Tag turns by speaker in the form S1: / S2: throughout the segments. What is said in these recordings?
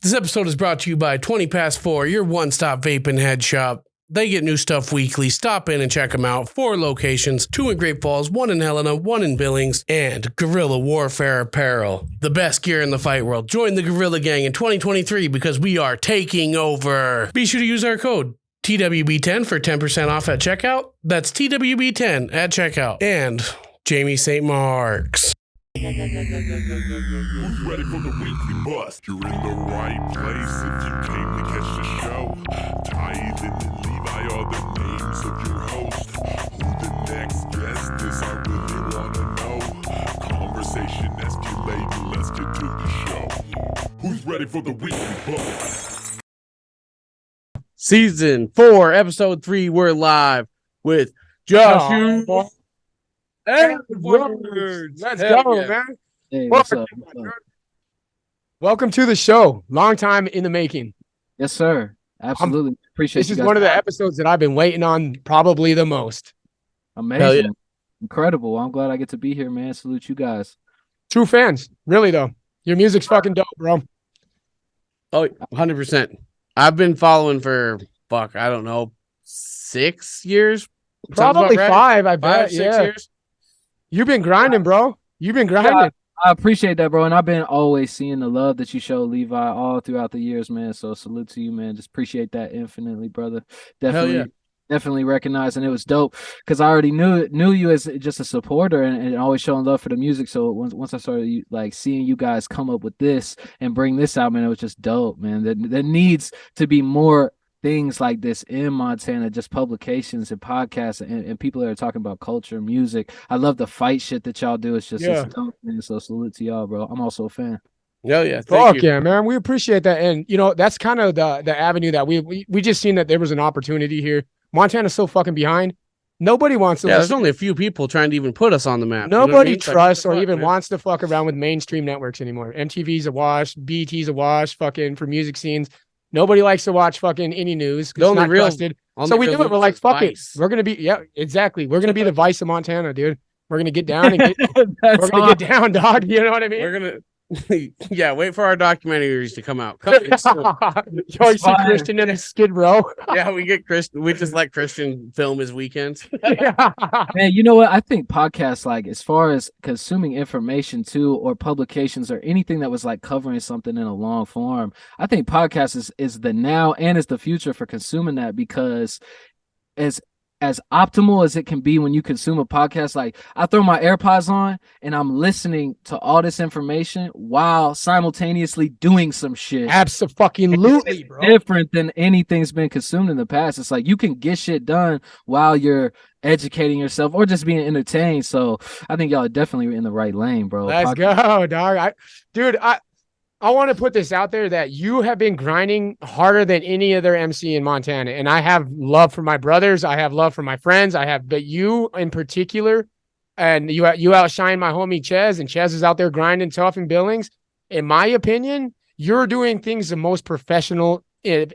S1: This episode is brought to you by 20 Past 4, your one-stop vape and head shop. They get new stuff weekly. Stop in and check them out. 4 locations, 2 in Great Falls, 1 in Helena, 1 in Billings, and Guerrilla Warfare Apparel. The best gear in the fight world. Join the Guerrilla Gang in 2023 because we are taking over. Be sure to use our code TWB10 for 10% off at checkout. That's TWB10 at checkout. And Jamie St. Mark's.
S2: Who's ready for the weekly bust? You're in the right place if you came to catch the show. Tithe and Levi are the names of your host. Who the next guest is, I really wanna know. Conversation escalating, let's get to the show. Who's ready for the weekly bust?
S1: Season 4, episode 3, we're live with Joshua Eddwords.
S3: Let's go, man.
S4: Hey, what's up?
S3: Welcome to the show. Long time in the making.
S4: Yes, sir. Absolutely. Appreciate
S3: This
S4: you
S3: is
S4: guys.
S3: one of the episodes that I've been waiting on probably the most.
S4: Amazing.
S1: Hell yeah.
S4: Incredible. I'm glad I get to be here, man. Salute you guys.
S3: True fans. Really, though. Your music's fucking dope, bro.
S1: Oh, 100%. I've been following for, I don't know, 6 years? Sounds
S3: Probably
S1: about right.
S3: 5, I bet.
S1: 5, 6
S3: yeah.
S1: years?
S3: You've been grinding, bro. You've been grinding.
S4: I appreciate that, bro. And I've been always seeing the love that you show Levi all throughout the years, man. So salute to you, man. Just appreciate that infinitely, brother. Definitely recognize, and it was dope because I already knew you as just a supporter and always showing love for the music. So once I started like seeing you guys come up with this and bring this out, man, it was just dope, man. There needs to be more things like this in Montana, just publications and podcasts and people that are talking about culture, music. I love the fight shit that y'all do. It's just it's dope, man. So salute to y'all, bro. I'm also a fan.
S1: Yeah.
S3: Fuck yeah, man. We appreciate that. And, that's kind of the avenue that we just seen that there was an opportunity here. Montana's so fucking behind. Nobody wants to.
S1: Yeah, there's only a few people trying to even put us on the map.
S3: Nobody trusts or even wants to fuck around with mainstream networks anymore. MTV's a wash. BT's a wash. Fucking for music scenes. Nobody likes to watch fucking any news. It's not trusted. So we do it. We're like, fuck it. We're going to be, exactly. We're going to be the Vice of Montana, dude. We're going to get down and we're going to get down, dog. You know what I mean?
S1: We're going to, wait for our documentaries to come out.
S3: You see Christian in a Skid Row.
S1: Yeah, we get Christian. We just let Christian film his weekends.
S4: Man, you know what? I think podcasts, like as far as consuming information too, or publications or anything that was like covering something in a long form, I think podcasts is the now and is the future for consuming that, because as optimal as it can be when you consume a podcast, like I throw my AirPods on and I'm listening to all this information while simultaneously doing some shit.
S3: Absolutely, bro.
S4: Different than anything's been consumed in the past. It's like you can get shit done while you're educating yourself or just being entertained. So I think y'all are definitely in the right lane, bro.
S3: Let's go, dog. I want to put this out there that you have been grinding harder than any other MC in Montana. And I have love for my brothers. I have love for my friends. But you in particular, and you outshine my homie Ches, and Ches is out there grinding tough in Billings. In my opinion, you're doing things the most professional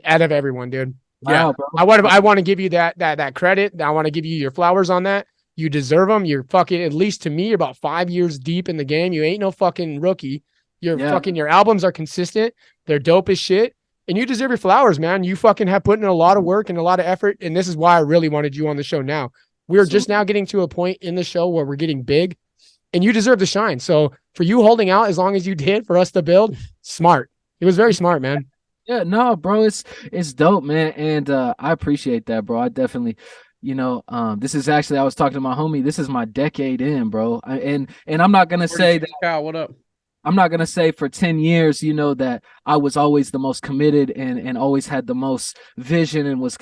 S3: out of everyone, dude. Yeah. Wow, bro. I want to give you that credit. I want to give you your flowers on that. You deserve them. You're fucking, at least to me, you're about 5 years deep in the game. You ain't no fucking rookie. Your albums are consistent. They're dope as shit. And you deserve your flowers, man. You fucking have put in a lot of work and a lot of effort. And this is why I really wanted you on the show now. We're just now getting to a point in the show where we're getting big and you deserve to shine. So for you holding out as long as you did for us to build, smart. It was very smart, man.
S4: Yeah, no, bro, it's dope, man. And I appreciate that, bro. I definitely, this is actually, I was talking to my homie. This is my decade in, bro. And I'm not going to say that.
S1: Kyle, what up?
S4: I'm not going to say for 10 years, that I was always the most committed and always had the most vision and was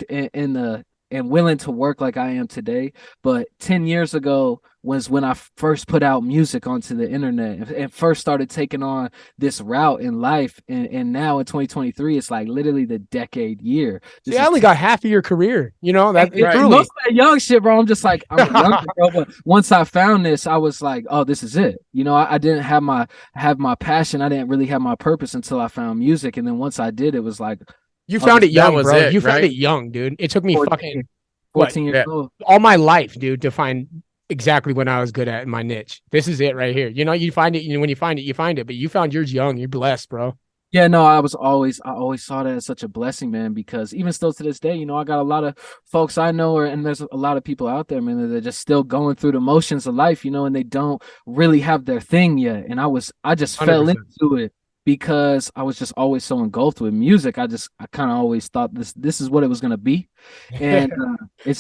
S4: and willing to work like I am today. But 10 years ago was when I first put out music onto the internet and first started taking on this route in life. And now in 2023, it's like literally the decade year.
S3: See, I only got half of your career, that's
S4: right. Most of that young shit, bro. I'm just like, I'm young, bro. But once I found this, I was like, oh, this is it. I didn't have my passion. I didn't really have my purpose until I found music. And then once I did, it was like,
S3: you found it young, bro. You found it young, dude. It took me 14 years old. All my life, dude, to find exactly what I was good at in my niche. This is it right here. You find it when you find it, you find it. But you found yours young. You're blessed, bro.
S4: Yeah, no, I always saw that as such a blessing, man, because even still to this day, you know, I got a lot of folks I know, and there's a lot of people out there, man, that they're just still going through the motions of life, you know, and they don't really have their thing yet. And I just fell
S3: 100%.
S4: into it because I was just always so engulfed with music. I kind of always thought this is what it was gonna be, and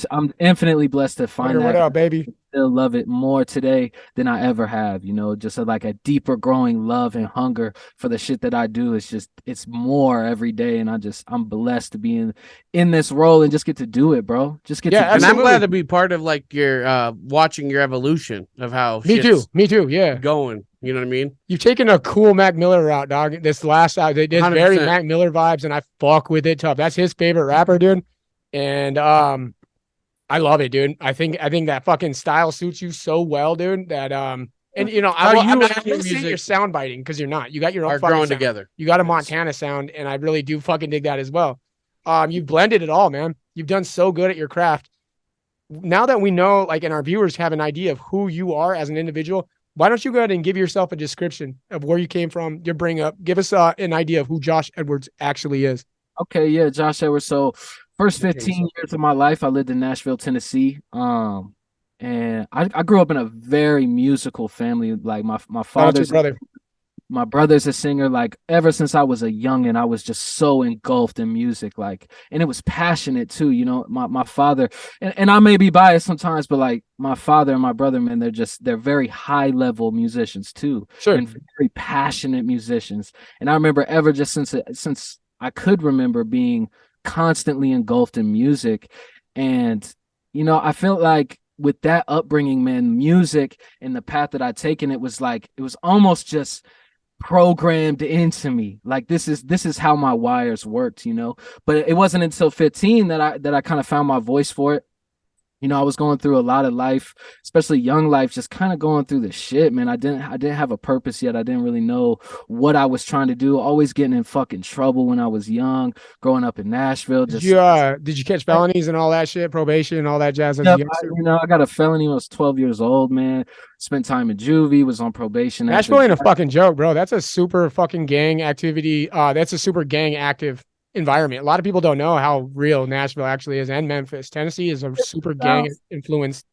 S4: I'm infinitely blessed to find
S3: What
S4: that.
S3: up, baby?
S4: Still love it more today than I ever have, you know, just like a deeper growing love and hunger for the shit that I do. It's more every day. And I'm blessed to be in this role and just get to do it, bro. Just get
S3: Yeah,
S4: to do
S1: And I'm
S3: absolutely.
S1: glad to be part of like your watching your evolution of how
S3: Me too.
S1: shit's
S3: Me too. Yeah.
S1: going. You know what I mean?
S3: You've taken a cool Mac Miller route, dog. This last out, there's very
S1: 100%.
S3: Mac Miller vibes, and I fuck with it tough. That's his favorite rapper, dude. And I love it, dude. I think that fucking style suits you so well, dude. That and you know,
S1: How
S3: I'm
S1: you
S3: not
S1: and your
S3: gonna say you're
S1: music
S3: sound biting because you're not. You got your own
S1: are
S3: fucking
S1: growing
S3: sound.
S1: together.
S3: You got a Montana sound, and I really do fucking dig that as well. You've blended it all, man. You've done so good at your craft. Now that we know, like, and our viewers have an idea of who you are as an individual, why don't you go ahead and give yourself a description of where you came from, your bring up? Give us an idea of who Josh Eddwords actually is.
S4: Okay, yeah, Josh Edwards. So first 15 years of my life, I lived in Nashville, Tennessee. And I grew up in a very musical family. Like my
S3: Shout out to your
S4: father's
S3: brother.
S4: my brother's a singer. Like ever since I was a youngin', I was just so engulfed in music. Like, and it was passionate too. You know, my father, and I may be biased sometimes, but like my father and my brother, man, they're very high level musicians too,
S3: Sure.
S4: and very passionate musicians. And I remember ever just since I could remember being constantly engulfed in music, and you know, I felt like with that upbringing, man, music and the path that I'd taken, it was almost just programmed into me. Like this is how my wires worked, you know. But it wasn't until 15 that I kind of found my voice for it. You know, I was going through a lot of life, especially young life, just kind of going through the shit, man. I didn't have a purpose yet. I didn't really know what I was trying to do. Always getting in fucking trouble when I was young, growing up in Nashville.
S3: Did you catch felonies and all that shit, probation and all that jazz? As a
S4: Yep,
S3: youngster?
S4: I got a felony when I was 12 years old, man. Spent time in juvie, was on probation.
S3: Nashville ain't a fucking joke, bro. That's a super fucking gang activity. That's a super gang active environment. A lot of people don't know how real Nashville actually is, and Memphis. Tennessee is a super gang influenced.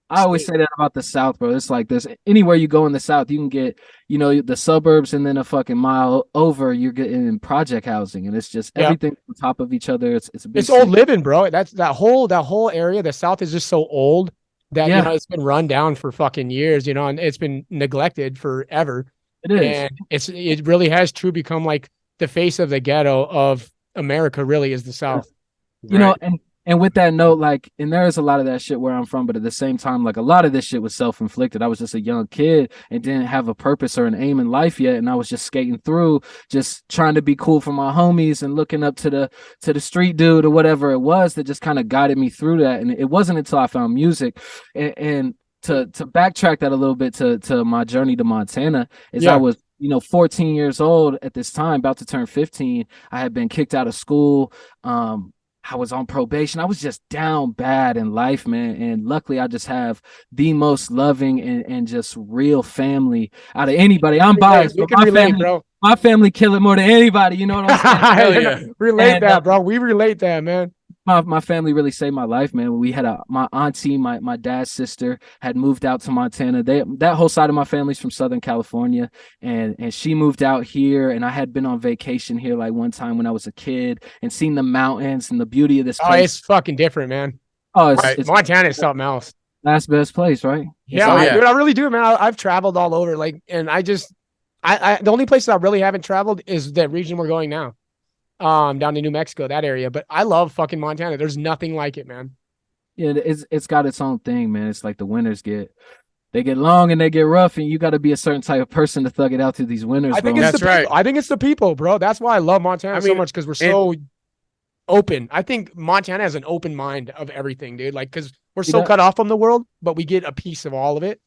S4: I always say that about the South, bro. It's like there's anywhere you go in the South, you can get, you know, the suburbs, and then a fucking mile over, you're getting project housing, and it's just everything on top of each other. It's
S3: old living, bro. That's that whole area. The South is just so old that you know it's been run down for fucking years, you know, and it's been neglected forever.
S4: It is.
S3: And it really has true become like the face of the ghetto of America. Really, is the South.
S4: You know, and with that note, like, and there is a lot of that shit where I'm from, but at the same time, like a lot of this shit was self-inflicted. I was just a young kid and didn't have a purpose or an aim in life yet, and I was just skating through, just trying to be cool for my homies and looking up to the street dude or whatever it was that just kind of guided me through that. And it wasn't until I found music and to backtrack that a little bit to my journey to Montana is I was, you know, 14 years old at this time, about to turn 15. I had been kicked out of school. I was on probation. I was just down bad in life, man. And luckily, I just have the most loving and just real family out of anybody. I'm biased, but my family kill it more than anybody. You know what I'm saying?
S3: Relate that, bro. We relate that, man.
S4: My family really saved my life, man. We had my auntie, my dad's sister had moved out to Montana. That whole side of my family's from Southern California, and she moved out here, and I had been on vacation here like one time when I was a kid and seen the mountains and the beauty of this place.
S3: Oh, it's fucking different, man.
S4: Oh, it's
S3: Montana is something else.
S4: Last best place, right?
S3: Yeah, dude, I really do, man. I've traveled all over, like, and I the only place I really haven't traveled is the region we're going now. Down to New Mexico, that area. But I love fucking Montana. There's nothing like it, man.
S4: Yeah, it's got its own thing, man. It's like the winters get long and they get rough, and you got to be a certain type of person to thug it out through these winters.
S3: I think it's I think it's the people, bro. That's why I love Montana so much, because we're so open. I think Montana has an open mind of everything, dude. Like, because we're so cut off from the world, but we get a piece of all of it.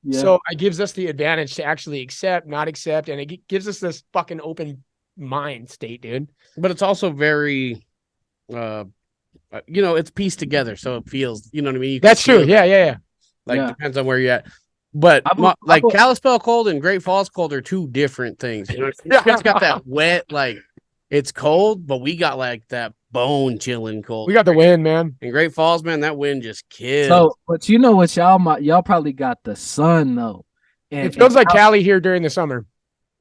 S3: Yeah. So it gives us the advantage to actually accept, not accept, and it gives us this fucking open mind state, dude.
S1: But it's also very you know, it's pieced together, so it feels, you know what I mean?
S3: That's true. Yeah.
S1: Like depends on where you're at. But
S4: I
S1: Kalispell cold and Great Falls cold are two different things. You know, you guys got that wet, like it's cold, but we got like that bone chilling cold.
S3: We got the wind, man.
S1: In Great Falls, man, that wind just kills.
S4: So, but you know what, y'all probably got the sun though.
S3: It feels like Cali here during the summer.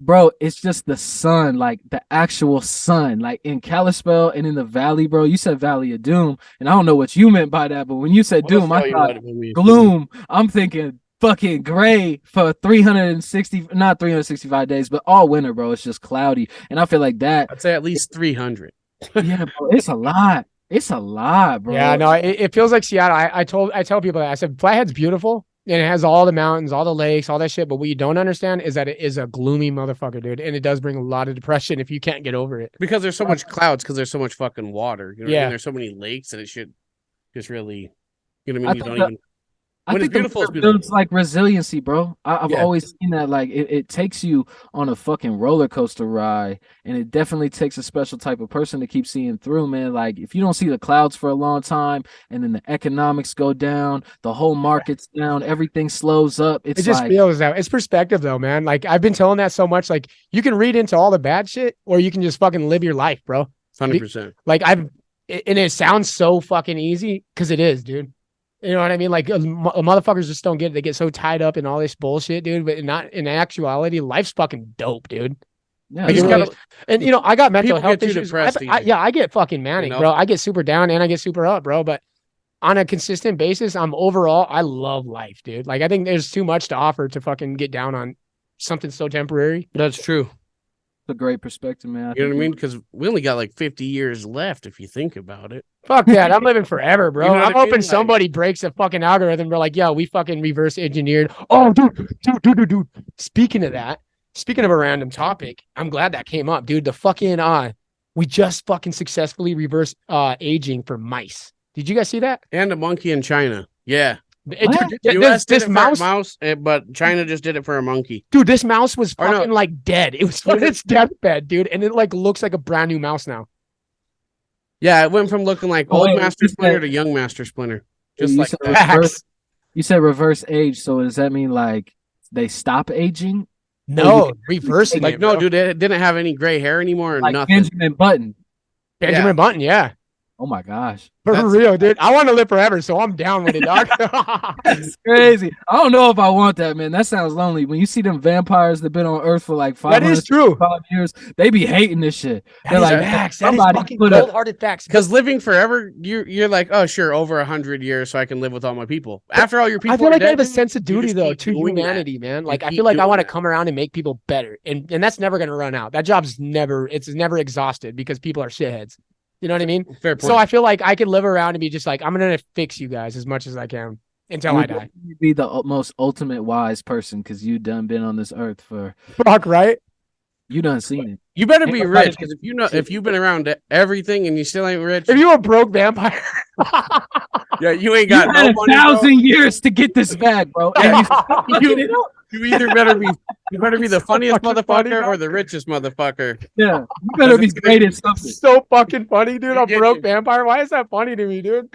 S4: Bro, it's just the sun, like the actual sun, like in Kalispell and in the valley, bro. You said Valley of Doom, and I don't know what you meant by that, but when you said Doom, I thought gloom. I'm thinking fucking gray for not 365 days, but all winter, bro. It's just cloudy, and I feel like that.
S1: I'd say at least 300.
S4: Yeah, bro, it's a lot. It's a lot, bro.
S3: Yeah, no, it feels like Seattle. I tell people that I said Flathead's beautiful. And it has all the mountains, all the lakes, all that shit. But what you don't understand is that it is a gloomy motherfucker, dude. And it does bring a lot of depression if you can't get over it.
S1: Because there's so much clouds, because there's so much fucking water. You know what I mean? There's so many lakes that it should just really, you know what I mean? You don't even.
S4: I think it builds like resiliency, bro. I've always seen that. Like it takes you on a fucking roller coaster ride, and it definitely takes a special type of person to keep seeing through, man. Like if you don't see the clouds for a long time, and then the economics go down, the whole market's down, everything slows up. It just
S3: feels that. It's perspective, though, man. Like I've been telling that so much. Like you can read into all the bad shit, or you can just fucking live your life, bro.
S1: 100%.
S3: Like and it sounds so fucking easy because it is, dude. You know what I mean? Like motherfuckers just don't get it. They get so tied up in all this bullshit, dude. But not in actuality, life's fucking dope, dude.
S4: Yeah,
S3: and you know, I got mental health issues. I get fucking manic,
S1: you know?
S3: bro. I get super down and I get super up, bro. But on a consistent basis, I love life, dude. Like I think there's too much to offer to fucking get down on something so temporary.
S1: That's true.
S4: A great perspective, man.
S1: You know what I mean? Because we only got like 50 years left if you think about it.
S3: Fuck that. I'm living forever, bro.
S1: You know
S3: I'm hoping somebody breaks a fucking algorithm. We're like, yo, we fucking reverse engineered. Oh, dude. Speaking of a random topic, I'm glad that came up, dude. The fucking we just fucking successfully reversed aging for mice. Did you guys see that?
S1: And a monkey in China. Yeah.
S3: This mouse,
S1: but China just did it for a monkey.
S3: Dude, this mouse was fucking like dead. It was on its deathbed, dude, and it like looks like a brand new mouse now.
S1: Yeah, it went from looking like old Master Splinter to young Master Splinter. Just like
S4: you said reverse age, so does that mean like they stop aging?
S3: No, reversing.
S1: Like no, dude, it didn't have any gray hair anymore or
S4: like
S1: nothing.
S4: Benjamin Button.
S3: Button, yeah.
S4: Oh my gosh.
S3: For real, dude. I want to live forever, so I'm down with it, dog.
S4: That's crazy. I don't know if I want that, man. That sounds lonely. When you see them vampires that been on Earth for like 5 years, they be hating this shit. They're like,
S3: facts. Somebody put cold-hearted facts.
S1: Because living forever, you're like, oh sure, over 100 years, so I can live with all my people. After all your people,
S3: I feel like I have a sense of duty though to humanity, man. Like I feel like I want to come around and make people better, and that's never gonna run out. That job's never exhausted because people are shitheads. You know what I mean?
S1: Fair point.
S3: So I feel like I could live around and be just like, I'm going to fix you guys as much as I can until I die.
S4: You'd be the most ultimate wise person because you done been on this earth for...
S3: Fuck, right?
S4: You done seen it.
S1: You better be rich because if you've been around everything and you still ain't rich...
S3: If you a broke vampire...
S1: yeah, you ain't got no money,
S4: 1,000 years to get this bag, bro.
S1: You either better be the funniest motherfucker or the richest motherfucker.
S4: Yeah, you better be great at something.
S3: So fucking funny, dude. A broke vampire. Why is that funny to me, dude?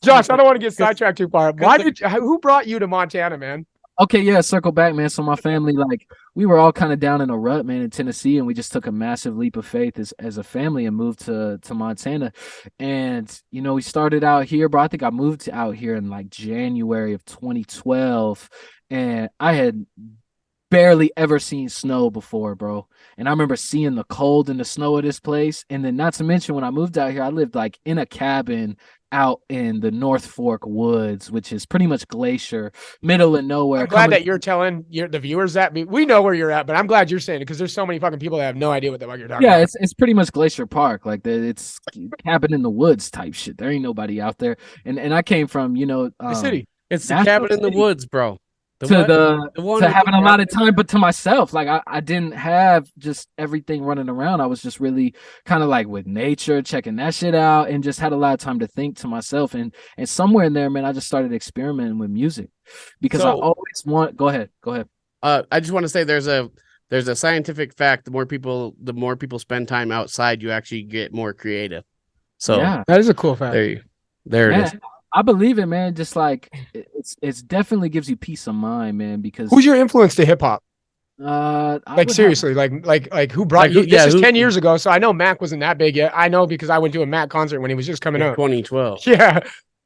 S3: Josh, I don't want to get sidetracked too far. Who brought you to Montana, man?
S4: Okay, yeah, circle back, man. So my family, like, we were all kind of down in a rut, man, in Tennessee, and we just took a massive leap of faith as a family and moved to Montana. And, you know, we started out here, bro. I think I moved out here in like January of 2012, and I had barely ever seen snow before, bro. And I remember seeing the cold and the snow of this place. And then not to mention when I moved out here, I lived like in a cabin out in the North Fork woods, which is pretty much glacier, middle of nowhere.
S3: I'm glad that you're telling the viewers that. We know where you're at, but I'm glad you're saying it because there's so many fucking people that have no idea what the fuck you're talking about.
S4: Yeah, it's pretty much Glacier Park. Like it's cabin in the woods type shit. There ain't nobody out there. And I came from, you know,
S3: the city.
S1: It's the cabin in the woods, bro.
S4: To having a lot of time, but to myself, like I didn't have just everything running around. I was just really kind of like with nature, checking that shit out, and just had a lot of time to think to myself. And somewhere in there, man, I just started experimenting with music because I always want. Go ahead.
S1: I just want to say there's a scientific fact: the more people spend time outside, you actually get more creative. So
S3: yeah, that is a cool fact.
S1: There it is.
S4: I believe it, man. Just like it's definitely gives you peace of mind, man. Because
S3: Who's your influence to hip hop?
S4: I
S3: Like
S4: would
S3: seriously, like who brought
S1: Like
S3: you?
S1: who-
S3: This
S1: yeah,
S3: is
S1: who-
S3: 10 years ago, so I know Mac wasn't that big yet. I know because I went to a Mac concert when he was just coming
S1: in
S3: out.
S1: 2012.
S3: Yeah,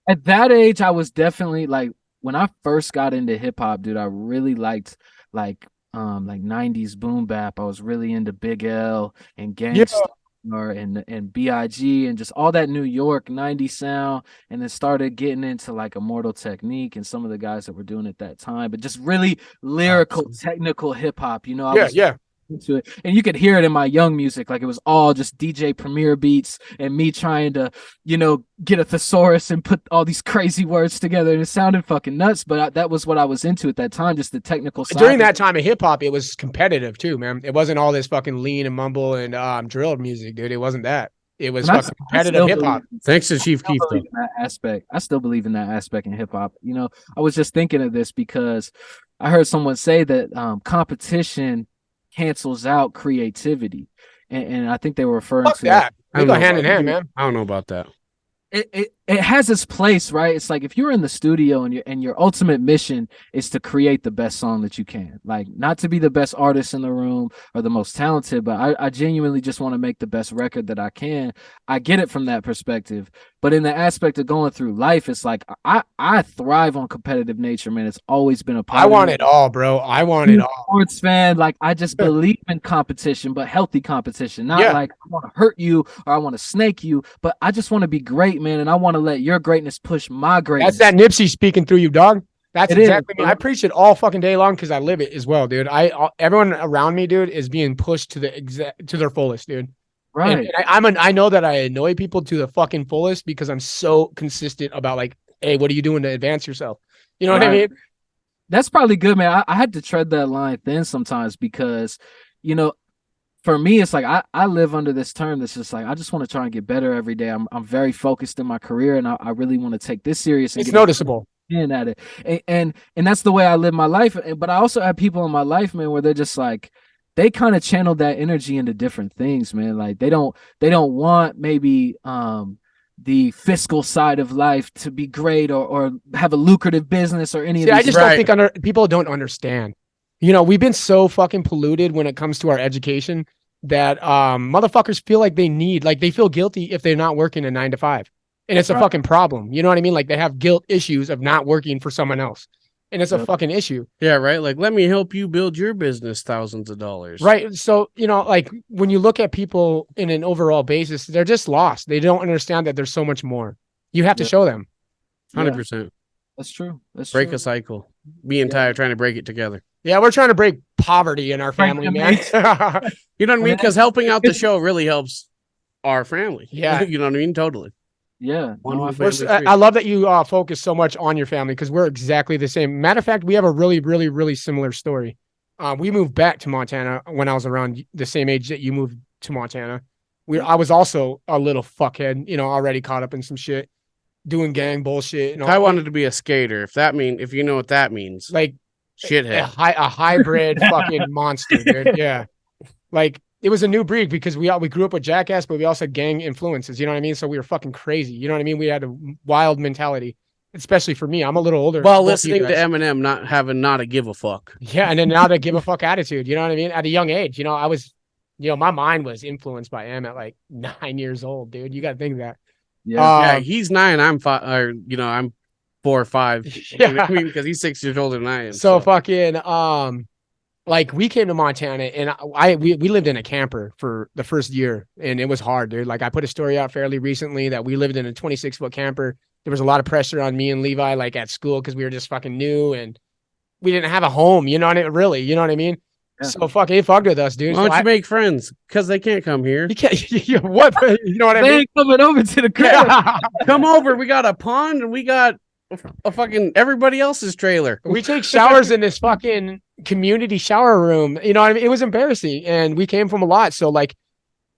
S4: at that age, I was definitely like when I first got into hip hop, dude. I really liked like 90s boom bap. I was really into Big L and
S3: yeah.
S4: Gangsta and BIG and just all that New York 90s sound, and then started getting into like Immortal Technique and some of the guys that were doing it at that time, but just really lyrical, technical hip hop. You know, I was into it, and you could hear it in my young music. Like it was all just DJ Premier beats and me trying to, get a thesaurus and put all these crazy words together, and it sounded fucking nuts. But that was what I was into at that time, just the technical side.
S3: During that time of hip hop, it was competitive too, man. It wasn't all this fucking lean and mumble and drill music, dude. It wasn't that. It was fucking competitive hip hop.
S1: Thanks to Chief Keef, though.
S4: That aspect. I still believe in that aspect in hip hop. I was just thinking of this because I heard someone say that competition cancels out creativity, and I think they were referring
S3: Fuck
S4: to
S3: that.
S1: I
S3: They
S1: don't
S3: go
S1: know
S3: hand in
S1: about
S3: hand,
S1: that.
S3: man.
S1: I don't know about that.
S4: It has its place, right? It's like if you're in the studio and your ultimate mission is to create the best song that you can, like not to be the best artist in the room or the most talented, but I genuinely just want to make the best record that I can. I get it from that perspective, but in the aspect of going through life, it's like I thrive on competitive nature, man. It's always been a part.
S3: I want it all, bro. I want it all.
S4: Sports fan, like I just believe in competition, but healthy competition, not like I want to hurt you or I want to snake you, but I just want to be great, man, and I want to let your greatness push my greatness.
S3: That's that Nipsey speaking through you, dog. That's
S4: It
S3: exactly
S4: is,
S3: me. I preach it all fucking day long because I live it as well, dude. Everyone around me, dude, is being pushed to their fullest, dude.
S4: Right.
S3: And I know that I annoy people to the fucking fullest because I'm so consistent about like, hey, what are you doing to advance yourself? You know what I mean?
S4: That's probably good, man. I had to tread that line thin sometimes because, for me, it's like I live under this term that's just like I just want to try and get better every day. I'm very focused in my career, and I really want to take this serious. And
S3: it's noticeable.
S4: In at it, and that's the way I live my life. But I also have people in my life, man, where they're just like they kind of channel that energy into different things, man. Like they don't want maybe the fiscal side of life to be great or have a lucrative business or any of these.
S3: I just don't think people don't understand. We've been so fucking polluted when it comes to our education that motherfuckers feel like they feel guilty if they're not working a 9 to 5. And it's a fucking problem. You know what I mean? Like they have guilt issues of not working for someone else. And it's a fucking issue.
S1: Yeah, right. Like, let me help you build your business thousands of dollars.
S3: Right. So, like when you look at people in an overall basis, they're just lost. They don't understand that there's so much more. You have to show them.
S1: 100%.
S4: That's true.
S1: Break a cycle. Me and Ty are trying to break it together.
S3: Yeah, we're trying to break poverty in our family, man.
S1: You know what I mean? Because helping out the show really helps our family.
S3: Yeah.
S1: You know what I mean? Totally.
S4: Yeah.
S3: I love that you focus so much on your family because we're exactly the same. Matter of fact, we have a really, really, really similar story. We moved back to Montana when I was around the same age that you moved to Montana. I was also a little fuckhead, already caught up in some shit, doing gang bullshit.
S1: I wanted to be a skater. If you know what that means,
S3: like
S1: shithead,
S3: a hybrid fucking monster, dude. Yeah, like. It was a new breed because we grew up with Jackass, but we also had gang influences. You know what I mean? So we were fucking crazy. You know what I mean? We had a wild mentality, especially for me. I'm a little older.
S1: While listening to Eminem, not a give a fuck.
S3: Yeah, and then not a give a fuck attitude. You know what I mean? At a young age, I was, my mind was influenced by M at like 9 years old, dude. You got to think of that.
S1: Yeah, he's 9. I'm 5. Or I'm 4 or 5.
S3: Yeah,
S1: you know what I mean? Because he's 6 years older than I am.
S3: So fucking like we came to Montana and we lived in a camper for the first year and it was hard, dude. Like I put a story out fairly recently that we lived in a 26-foot camper. There was a lot of pressure on me and Levi, like at school, because we were just fucking new and we didn't have a home, you know what I mean? Yeah. So fucking fucked with us, dude.
S1: Why don't you make friends? Because they can't come here.
S3: You can't. What? You know what I mean?
S4: They ain't coming over to the crib.
S1: Come over. We got a pond and we got a fucking everybody else's trailer.
S3: We take showers in this fucking community shower room. You know what I mean? It was embarrassing, and we came from a lot. So like,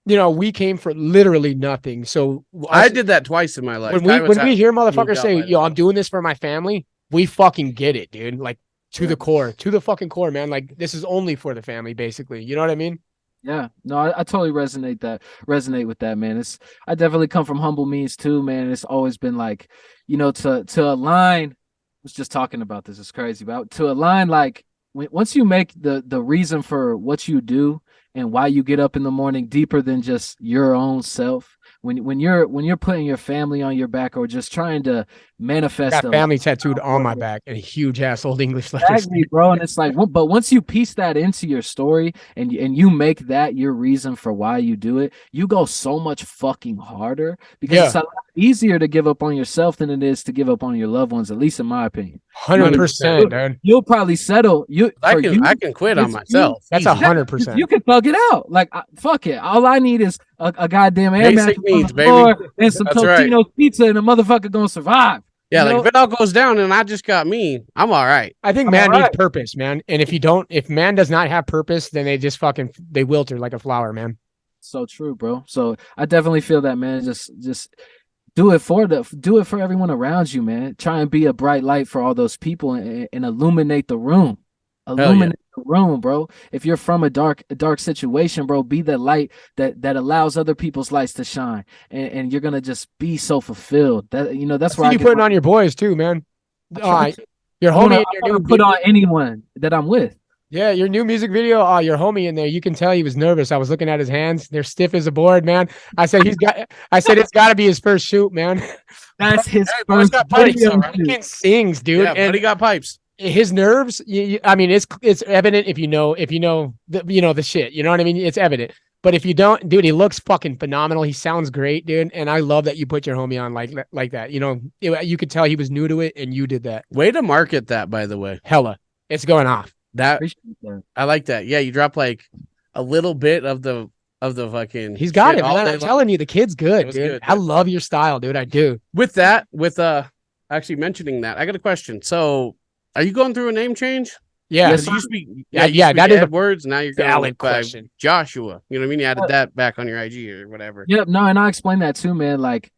S3: we came for literally nothing. So
S1: I did that twice in my life.
S3: When we hear motherfuckers say, "Yo, I'm doing this for my family," we fucking get it, dude. Like to the core, to the fucking core, man. Like this is only for the family, basically. You know what I mean?
S4: Yeah, no, I totally resonate with that, man. I definitely come from humble means too, man. It's always been like, to align. I was just talking about this. It's crazy, but to align, like once you make the reason for what you do and why you get up in the morning deeper than just your own self. When you're putting your family on your back or just trying to manifest
S3: Got family tattooed on my back and huge ass old English letters.
S4: Exactly, bro. And it's like, but once you piece that into your story and you make that your reason for why you do it, you go so much fucking harder because it's a lot easier to give up on yourself than it is to give up on your loved ones, at least in my opinion.
S3: 100%, dude.
S4: You'll probably settle.
S1: I can quit on myself.
S3: That's 100%.
S4: You can thug it out. Like, fuck it. All I need is a goddamn air mattress on the floor and some Totino's pizza, and a motherfucker gonna survive.
S1: Yeah, like if it all goes down and I just got me, I'm all right.
S3: I think man needs purpose, man. And if man does not have purpose, then they just they wilter like a flower, man.
S4: So true, bro. So I definitely feel that, man. Just do it for everyone around you, man. Try and be a bright light for all those people and illuminate the room. Illuminate the room, bro. If you're from a dark situation, bro, be the light that allows other people's lights to shine, and you're gonna just be so fulfilled. That's why
S3: you putting on your boys too, man. Your homie,
S4: your new put on anyone that I'm with.
S3: Yeah, your new music video. Your homie in there. You can tell he was nervous. I was looking at his hands; they're stiff as a board, man. I said it's got to be his first shoot, man.
S4: That's his first.
S3: Got pipes, right? He sings, dude.
S1: Yeah, and he got pipes.
S3: His nerves. I mean, it's evident if you know the shit. You know what I mean? It's evident. But if you don't, dude, he looks fucking phenomenal. He sounds great, dude. And I love that you put your homie on like that. You could tell he was new to it, and you did that.
S1: Way to market that, by the way.
S3: Hella, it's going off.
S1: That I like that. Yeah, you drop like a little bit of the fucking.
S3: He's got it, man. I'm telling you, the kid's good, dude.
S1: Good,
S3: I love your style, dude. I do.
S1: With actually mentioning that, I got a question. So, are you going through a name change?
S3: Yeah.
S1: Yes, you used to be,
S3: that is
S1: Eddwords. Now you're going
S3: valid question.
S1: Joshua. You know what I mean? You added that back on your IG or whatever.
S4: Yep. No, and I explained that too, man. Like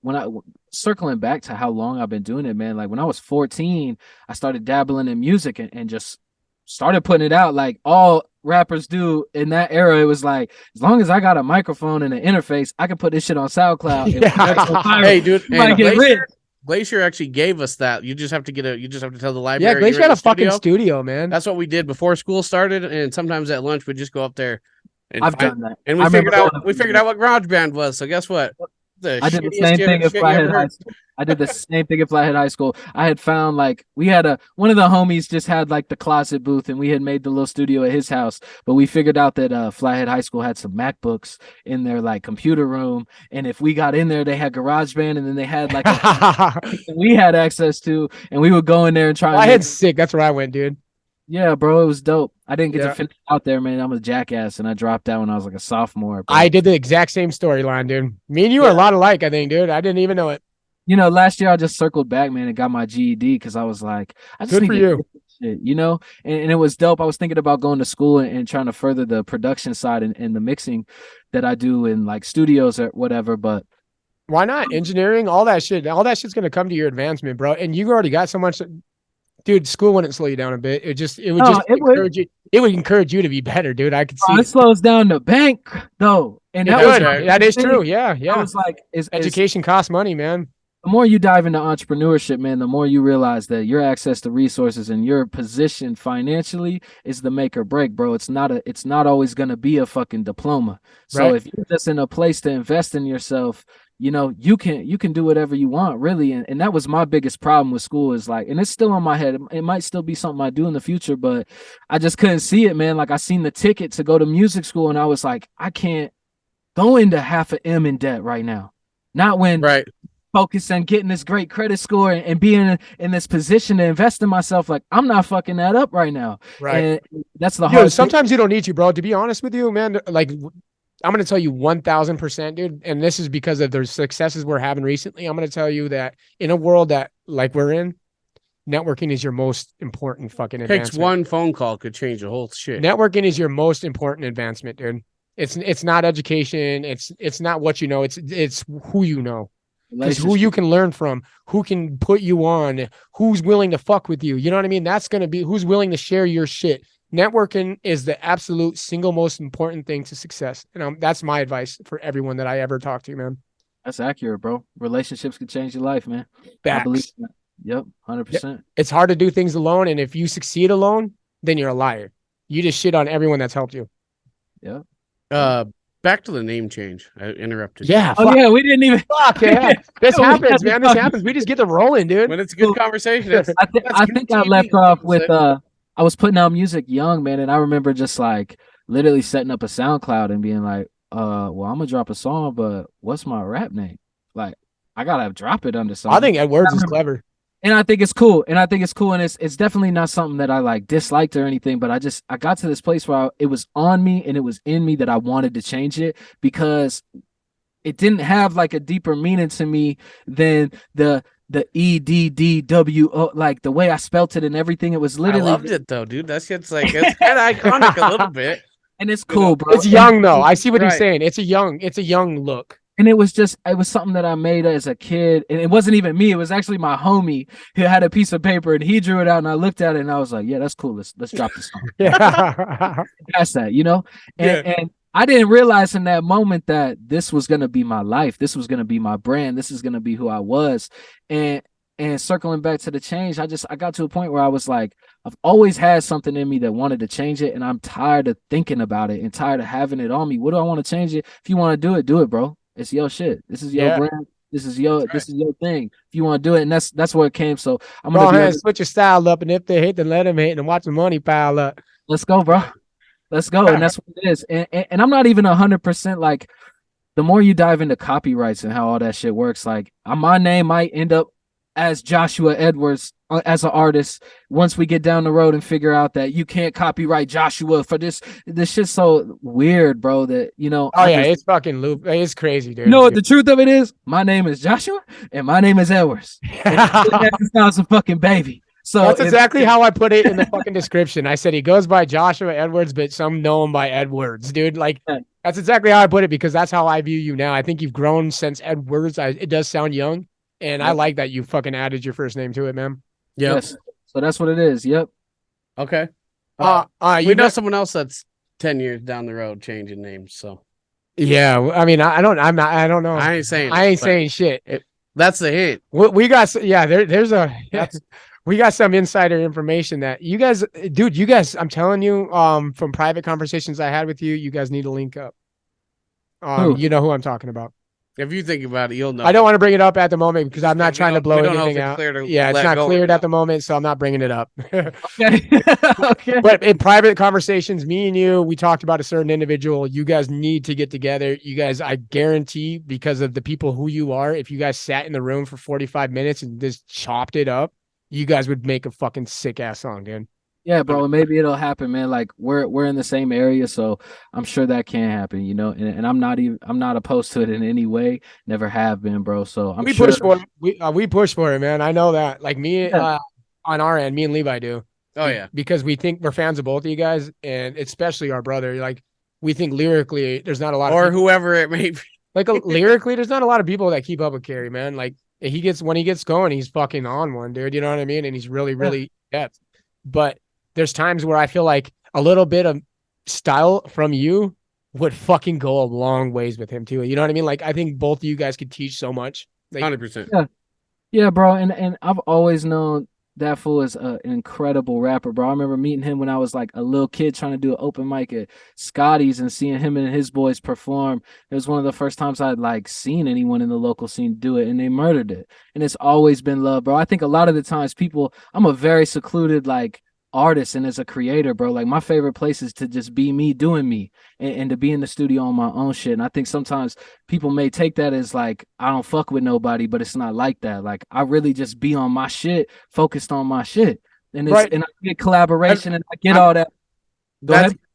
S4: circling back to how long I've been doing it, man. Like when I was 14, I started dabbling in music and just started putting it out like all rappers do in that era. It was like, as long as I got a microphone and an interface, I can put this shit on SoundCloud.
S1: Hey, dude,
S4: get
S1: Glacier actually gave us that. You just have to tell the library.
S3: Yeah, Glacier got a fucking studio, man.
S1: That's what we did before school started, and sometimes at lunch we'd just go up there. And
S4: I've done that,
S1: and we figured out what GarageBand was. So guess what?
S4: I did the same thing at Flathead High School. I did the same thing at Flathead High School. I had found like we had one of the homies just had like the closet booth, and we had made the little studio at his house. But we figured out that Flathead High School had some MacBooks in their like computer room, and if we got in there, they had GarageBand, and then they had like we had access to, and we would go in there and try.
S3: Flathead's sick. That's where I went, dude.
S4: Yeah, bro, it was dope. I didn't get to finish out there, man. I'm a jackass, and I dropped out when I was like a sophomore.
S3: Bro. I did the exact same storyline, dude. Me and you are a lot alike, I think, dude. I didn't even know it.
S4: Last year I just circled back, man, and got my GED because I was like, I just
S3: need for you.
S4: Shit, and it was dope. I was thinking about going to school and trying to further the production side and the mixing that I do in like studios or whatever, but
S3: why not? Engineering, all that shit. All that shit's gonna come to your advancement, bro. And you already got so much. Dude, school wouldn't slow you down a bit. It would encourage you to be better, dude. I could see
S4: it slows down the bank though. And
S3: that is true. Yeah. I
S4: was like,
S3: education costs money, man.
S4: The more you dive into entrepreneurship, man, the more you realize that your access to resources and your position financially is the make or break, bro. It's not always gonna be a fucking diploma. So if you're just in a place to invest in yourself, you can do whatever you want, really. And that was my biggest problem with school is like, and it's still on my head. It might still be something I do in the future, but I just couldn't see it, man. Like I seen the ticket to go to music school and I was like, I can't go into $500,000 in debt right now. Not when focus on getting this great credit score and being in this position to invest in myself. Like I'm not fucking that up right now.
S3: Right.
S4: And that's the hard.
S3: Sometimes you don't need to, bro. To be honest with you, man, like I'm going to tell you 1000%, dude. And this is because of the successes we're having recently. I'm going to tell you that in a world that like we're in, networking is your most important fucking advancement.
S1: Takes one phone call could change the whole shit.
S3: Networking is your most important advancement, dude. It's not education. It's not what you know. It's who you know. It's who you can learn from, who can put you on, who's willing to fuck with you. You know what I mean? That's going to be who's willing to share your shit. networking is the absolute single most important thing to success. And that's my advice for everyone that I ever talk to, man.
S4: That's accurate, bro. Relationships can change your life, man.
S3: Facts.
S4: I believe that. Yep, 100%.
S3: It's hard to do things alone, and if you succeed alone, then you're a liar. You just shit on everyone that's helped you.
S4: Yep.
S1: Back to the name change. I interrupted.
S3: Yeah.
S4: Oh yeah, we didn't even.
S3: Fuck yeah. This happens, man. This happens. We just get them rolling, dude.
S1: When it's a good conversation.
S4: I think I left off with I was putting out music young, man, and I remember just like literally setting up a SoundCloud and being like, well, I'm gonna drop a song, but what's my rap name? Like, I gotta drop it under something.
S3: I think Eddwords is clever.
S4: And I think it's cool. And it's definitely not something that I like disliked or anything, but I got to this place where it was on me and it was in me that I wanted to change it because it didn't have like a deeper meaning to me than the EDDWO, like the way I spelt it and everything. It was literally.
S1: I loved it though, dude. That shit's like, it's kind of iconic a little bit.
S4: And it's cool, bro.
S3: It's young though. I see what he's saying. It's a young look.
S4: And it was something that I made as a kid. And it wasn't even me. It was actually my homie who had a piece of paper and he drew it out and I looked at it and I was like, yeah, that's cool. Let's drop this song.
S3: Yeah.
S4: That's that, you know? And I didn't realize in that moment that this was going to be my life. This was going to be my brand. This is going to be who I was. And circling back to the change, I got to a point where I was like, I've always had something in me that wanted to change it. And I'm tired of thinking about it and tired of having it on me. What do I want to change it? If you want to do it, bro. It's your shit. This is your brand. This is your thing. If you want to do it, and that's where it came. So I'm gonna go ahead,
S3: switch your style up, and if they hate, then let them hate, and watch the money pile up.
S4: Let's go, bro. Let's go, and that's what it is. And I'm not even 100% like. The more you dive into copyrights and how all that shit works, like my name might end up as Joshua Eddwords as an artist once we get down the road and figure out that you can't copyright Joshua for this shit's so weird, bro, that it's fucking loop. It's crazy, dude. You know what the truth of it is? My name is Joshua and my name is Eddwords. That sounds a fucking baby. So
S3: that's exactly how I put it in the fucking description. I said he goes by Joshua Eddwords, but some know him by Eddwords, dude. Like that's exactly how I put it because that's how I view you now. I think you've grown since Eddwords. It does sound young. And I like that you fucking added your first name to it, man.
S4: Yep. Yes. So that's what it is. Yep.
S1: Okay.
S3: You
S1: know someone else that's 10 years down the road changing names. So.
S3: Yeah. I mean, I don't know.
S1: I ain't saying
S3: shit.
S1: That's the hint.
S3: We got. Yeah. We got some insider information that you guys, I'm telling you, from private conversations I had with you, you guys need to link up. You know who I'm talking about.
S1: If you think about it, you'll know.
S3: I don't want to bring it up at the moment because I'm not trying to blow anything out. Yeah, it's not cleared at the moment, so I'm not bringing it up.
S4: Okay. Okay.
S3: But in private conversations, me and you, we talked about a certain individual. You guys need to get together. You guys, I guarantee, because of the people who you are, if you guys sat in the room for 45 minutes and just chopped it up, you guys would make a fucking sick ass song, dude.
S4: Yeah, bro. Maybe it'll happen, man. Like we're in the same area, so I'm sure that can happen, you know. And I'm not opposed to it in any way. Never have been, bro. So
S3: we push for it. We push for it, man. I know that. Like me, on our end, me and Levi do.
S1: Oh yeah,
S3: because we think we're fans of both of you guys, and especially our brother. Like we think lyrically, there's not a lot,
S1: or whoever it may be.
S3: Like lyrically, there's not a lot of people that keep up with Carrie, man. Like when he gets going, he's fucking on one, dude. You know what I mean? And he's really depth. But there's times where I feel like a little bit of style from you would fucking go a long ways with him too. You know what I mean? Like I think both of you guys could teach so much. Like,
S1: 100%.
S4: Yeah, bro. And I've always known that fool is an incredible rapper, bro. I remember meeting him when I was like a little kid trying to do an open mic at Scotty's and seeing him and his boys perform. It was one of the first times I'd like seen anyone in the local scene do it, and they murdered it. And it's always been love, bro. I think a lot of the times I'm a very secluded like artist and as a creator, bro. Like my favorite place is to just be me doing me and to be in the studio on my own shit. And I think sometimes people may take that as like I don't fuck with nobody, but it's not like that. Like I really just be on my shit, focused on my shit, and and I get collaboration and I get all that.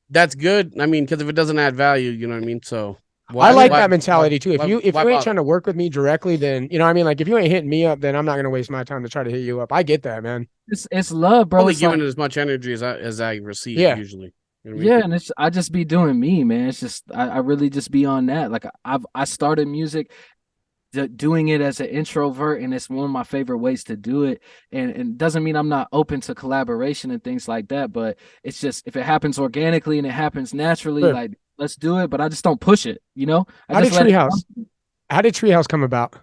S1: That's good. I mean, because if it doesn't add value, you know what I mean. So
S3: I like that mentality too. If you ain't trying to work with me directly, then you know what I mean. Like if you ain't hitting me up, then I'm not gonna waste my time to try to hit you up. I get that, man.
S4: It's love, bro.
S1: Only
S4: it's
S1: giving it as much energy as I receive usually. You know what I mean?
S4: Yeah, and I just be doing me, man. It's just I really just be on that. Like I started music doing it as an introvert, and it's one of my favorite ways to do it. And it doesn't mean I'm not open to collaboration and things like that, but it's just if it happens organically and it happens naturally,
S3: Sure.
S4: like let's do it. But I just don't push it, you know.
S3: How did Treehouse come about?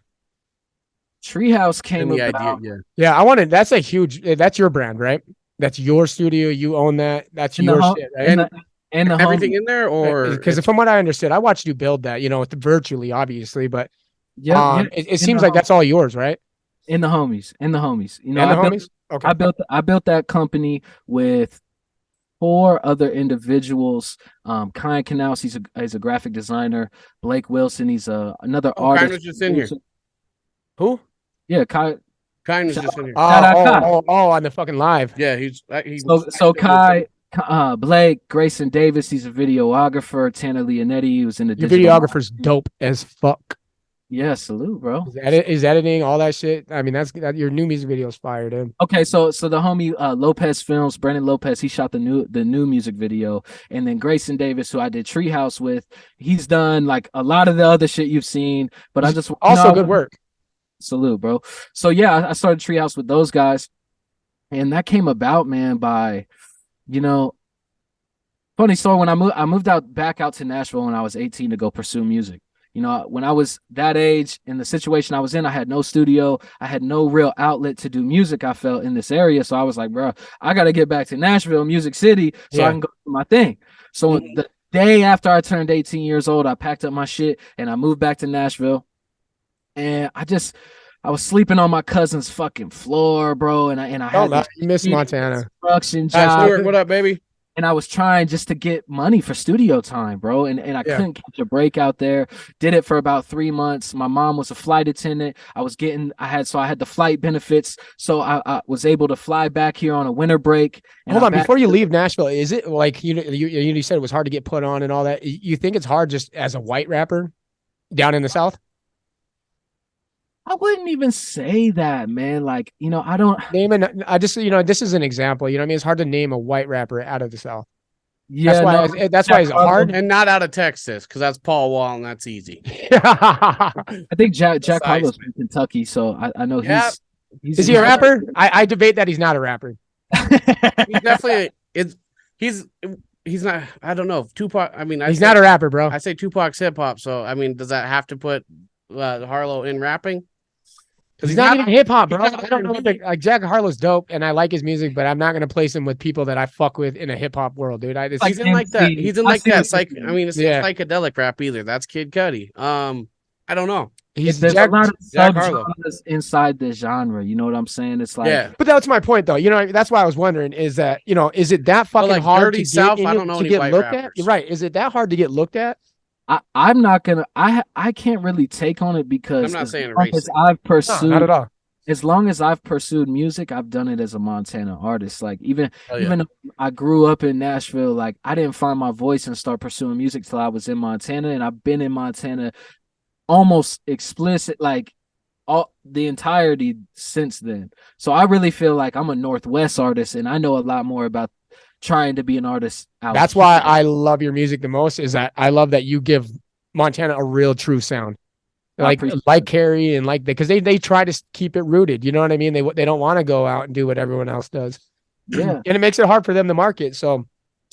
S4: Treehouse came
S1: the
S4: about.
S1: idea,
S3: Yeah, that's a huge. That's your brand, right? That's your studio. You own that. That's
S4: And
S3: your
S4: the,
S3: shit, right?
S4: and the
S1: everything
S4: homie.
S1: in there, or
S3: Because from what I understood, I watched you build that. You know, virtually, obviously, but
S4: Yeah,
S3: it seems like that's all yours, right?
S4: in the homies. You know,
S3: And the homies. Okay.
S4: I built that company with 4 other individuals. Kyan Canals, he's a graphic designer. Blake Wilson, he's another
S1: Kyan
S4: artist.
S1: was just in here.
S3: Who?
S4: Yeah, Kai.
S1: Kyan was just in here.
S3: On the fucking live.
S1: Yeah,
S4: So Kai, Blake, Grayson Davis, he's a videographer. Tanner Leonetti, he was in the
S3: Your
S4: digital
S3: videographer's dope as fuck.
S4: Yeah, salute, bro.
S3: Is editing all that shit? I mean, your new music video is fire, dude.
S4: Okay, so the homie Lopez Films, Brandon Lopez, he shot the new music video, and then Grayson Davis, who I did Treehouse with, he's done like a lot of the other shit you've seen. But I just
S3: also good work.
S4: Salute, bro. So yeah, I started Treehouse with those guys, and that came about, man, by, you know, funny story. When I moved back out to Nashville when I was 18 to go pursue music. You know, when I was that age in the situation I was in, I had no studio. I had no real outlet to do music, I felt, in this area. So I was like, bro, I got to get back to Nashville, Music City, so I can go do my thing. So the day after I turned 18 years old, I packed up my shit and I moved back to Nashville. And I was sleeping on my cousin's fucking floor, bro. And I had this
S3: Miss Montana
S4: construction job.
S1: What up, baby?
S4: And I was trying just to get money for studio time, bro. And I couldn't catch a break out there. Did it for about 3 months. My mom was a flight attendant. I had the flight benefits. So I was able to fly back here on a winter break.
S3: Hold on, before you leave Nashville, is it like you said it was hard to get put on and all that? You think it's hard just as a white rapper down in the South?
S4: I wouldn't even say that, man. Like, you know, I don't
S3: this is an example. You know what I mean? It's hard to name a white rapper out of the South.
S4: Yeah,
S3: that's why it's hard.
S1: And not out of Texas, because that's Paul Wall, and that's easy.
S4: I think Jack Harlow's from Kentucky, so I know he's
S3: Is he a rapper? I debate that he's not a rapper.
S1: He's definitely he's not. I don't know. Tupac. I mean,
S3: he's not a rapper, bro.
S1: I say Tupac's hip hop. So I mean, does that have to put Harlow in rapping?
S3: He's not even hip hop, bro. I don't know. Like Jack Harlow's dope, and I like his music, but I'm not gonna place him with people that I fuck with in a hip hop world, dude.
S1: He's in like that. He's in like that. I mean, it's not psychedelic rap either. That's Kid Cudi. I don't know.
S4: There's a lot of subgenres inside the genre. You know what I'm saying? It's like,
S3: but that's my point, though. You know, that's why I was wondering: is that is it that fucking hard to get looked at? Right? Is it that hard to get looked at?
S4: I'm not gonna. I can't really take on it because
S1: I'm not saying
S4: I've pursued,
S3: not at all.
S4: As long as I've pursued music, I've done it as a Montana artist. Like even though I grew up in Nashville, like I didn't find my voice and start pursuing music till I was in Montana, and I've been in Montana almost explicit like all the entirety since then. So I really feel like I'm a Northwest artist, and I know a lot more about trying to be an artist out.
S3: That's why I love your music the most, is that I love that you give Montana a real true sound. Like Carrie and like because they try to keep it rooted, you know what I mean? They don't want to go out and do what everyone else does.
S4: Yeah.
S3: And it makes it hard for them to market. So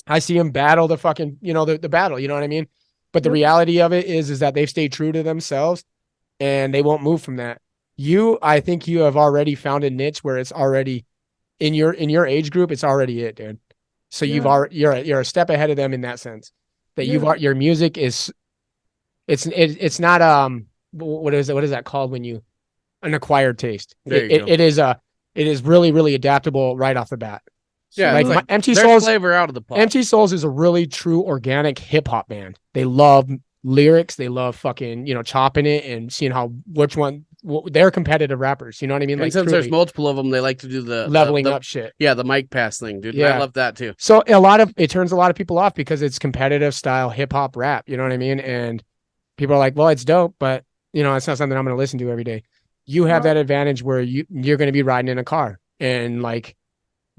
S3: I see them battle the fucking, the battle, you know what I mean? But the reality of it is that they've stayed true to themselves and they won't move from that. I think you have already found a niche where it's already in your age group, it's already it, dude. So you're a step ahead of them in that sense. That your music is it's not what is that called when you an acquired taste. It is really, really adaptable right off the bat.
S1: Yeah,
S3: like Empty Souls
S1: flavor out of the pot.
S3: Empty Souls is a really true organic hip hop band. They love lyrics, they love fucking chopping it and seeing which one they're competitive rappers, you know what I mean?
S1: And
S3: like
S1: since there's multiple of them, they like to do the
S3: leveling up shit.
S1: Yeah, the mic pass thing, dude. Yeah. I love that too.
S3: So it turns a lot of people off because it's competitive style hip hop rap, you know what I mean? And people are like, well, it's dope, but it's not something I'm going to listen to every day. You have that advantage where you're going to be riding in a car and like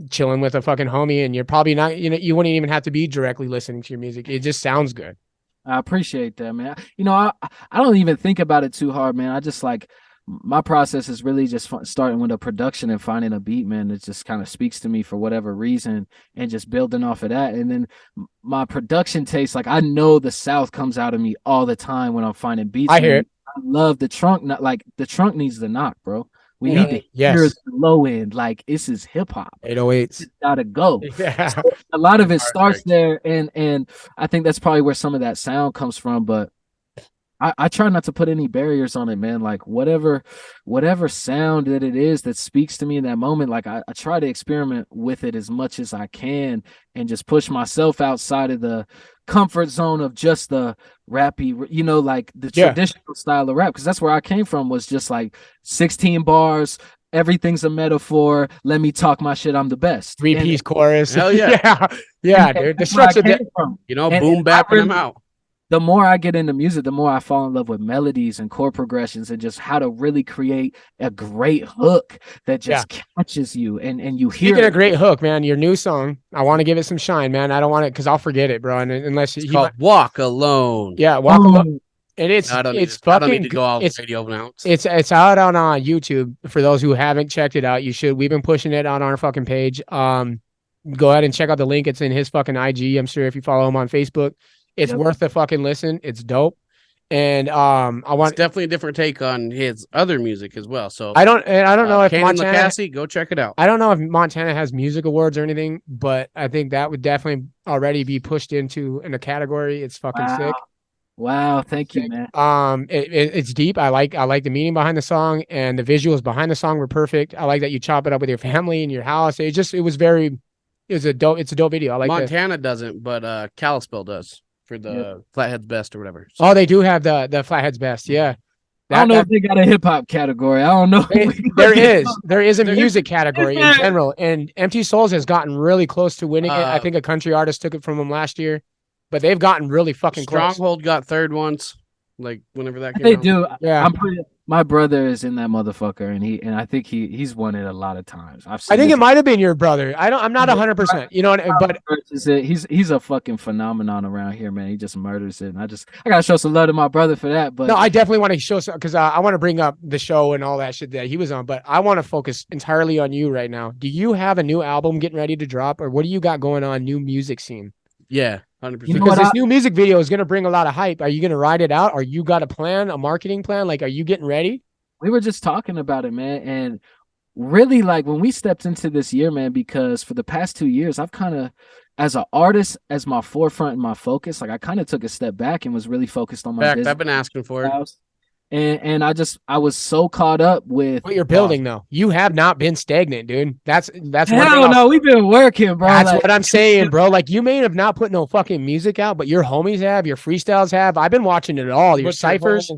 S3: chilling with a fucking homie, and you're probably not, you wouldn't even have to be directly listening to your music. It just sounds good.
S4: I appreciate that, man. You know, I don't even think about it too hard, man. I just like my process is really just starting with a production and finding a beat, man, that just kind of speaks to me for whatever reason, and just building off of that. And then my production taste, like I know the South comes out of me all the time when I'm finding beats.
S3: I hear it.
S4: I love the trunk, not like the trunk needs the knock, bro. We
S3: Yeah.
S4: need to
S3: Yes.
S4: hear the low end. Like this is hip hop.
S3: 808s.
S4: Gotta go.
S3: Yeah.
S4: So a lot of it starts
S1: Perfect.
S4: there, and I think that's probably where some of that sound comes from. But I try not to put any barriers on it, man. Like whatever sound that it is that speaks to me in that moment, like I try to experiment with it as much as I can and just push myself outside of the comfort zone of just the rappy, you know, like the traditional style of rap. Because that's where I came from, was just like 16 bars. Everything's a metaphor. Let me talk my shit. I'm the best.
S3: Three-piece chorus.
S1: Hell yeah.
S3: Yeah, dude. The structure.
S1: You know,
S4: And
S1: boom bapping them out.
S4: The more I get into music, the more I fall in love with melodies and chord progressions and just how to really create a great hook that just catches you and you hear.
S3: Speaking of great hook, man, your new song, I want to give it some shine, man. I don't want it because I'll forget it, bro. And unless
S1: It's called Walk Alone.
S3: Yeah, Walk Alone. And it's
S1: I don't need
S3: fucking
S1: to go out
S3: it's
S1: radio now.
S3: It's out on YouTube. For those who haven't checked it out, you should. We've been pushing it on our fucking page. Go ahead and check out the link. It's in his fucking IG. I'm sure if you follow him on Facebook. It's worth the fucking listen. It's dope. And it's
S1: definitely a different take on his other music as well. So
S3: I don't know if Montana,
S1: go check it out.
S3: I don't know if Montana has music awards or anything, but I think that would definitely already be pushed in a category. It's fucking sick.
S4: Wow, thank you, man.
S3: It's deep. I like the meaning behind the song, and the visuals behind the song were perfect. I like that you chop it up with your family in your house. It's a dope video. I like
S1: Montana doesn't, but Kalispell does. For the Flathead's Best or whatever.
S3: So. Oh, they do have the Flathead's Best, yeah.
S4: I don't know if they got a hip hop category. I don't know.
S3: There is a music category in general, and Empty Souls has gotten really close to winning it. I think a country artist took it from them last year, but they've gotten really fucking close.
S1: Stronghold got third once, like whenever that came
S4: out. They do.
S3: Yeah,
S4: my brother is in that motherfucker, and I think he's won it a lot of times.
S3: I think it might have been your brother. I'm not 100%. You know, but
S4: he's a fucking phenomenon around here, man. He just murders it, and I gotta show some love to my brother for that. But
S3: no, I definitely want to show some because I want to bring up the show and all that shit that he was on. But I want to focus entirely on you right now. Do you have a new album getting ready to drop, or what do you got going on? New music scene?
S1: Yeah. 100%.
S3: Because this new music video is going to bring a lot of hype. Are you going to ride it out? Or you got a marketing plan? Like, are you getting ready?
S4: We were just talking about it, man. And really, like, when we stepped into this year, man, because for the past 2 years, I've kind of, as an artist, as my forefront and my focus, like, I kind of took a step back and was really focused on my business.
S1: I've been asking for it.
S4: And I was so caught up with
S3: what you're building though. You have not been stagnant, dude. That's
S4: hell no, we've been working, bro.
S3: That's what I'm saying, bro. Like you may have not put no fucking music out, but your homies have, your freestyles have. I've been watching it all. Your ciphers.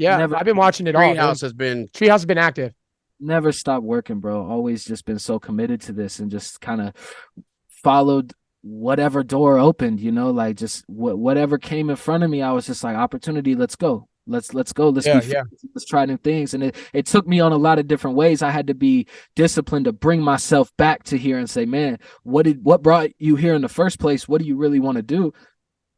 S3: I've been watching it all.
S1: Treehouse
S3: has been active.
S4: Never stopped working, bro. Always just been so committed to this and just kind of followed whatever door opened, you know, like just whatever came in front of me. I was just like, opportunity, let's go. Let's go. Let's try new things. And it took me on a lot of different ways. I had to be disciplined to bring myself back to here and say, man, what brought you here in the first place? What do you really want to do?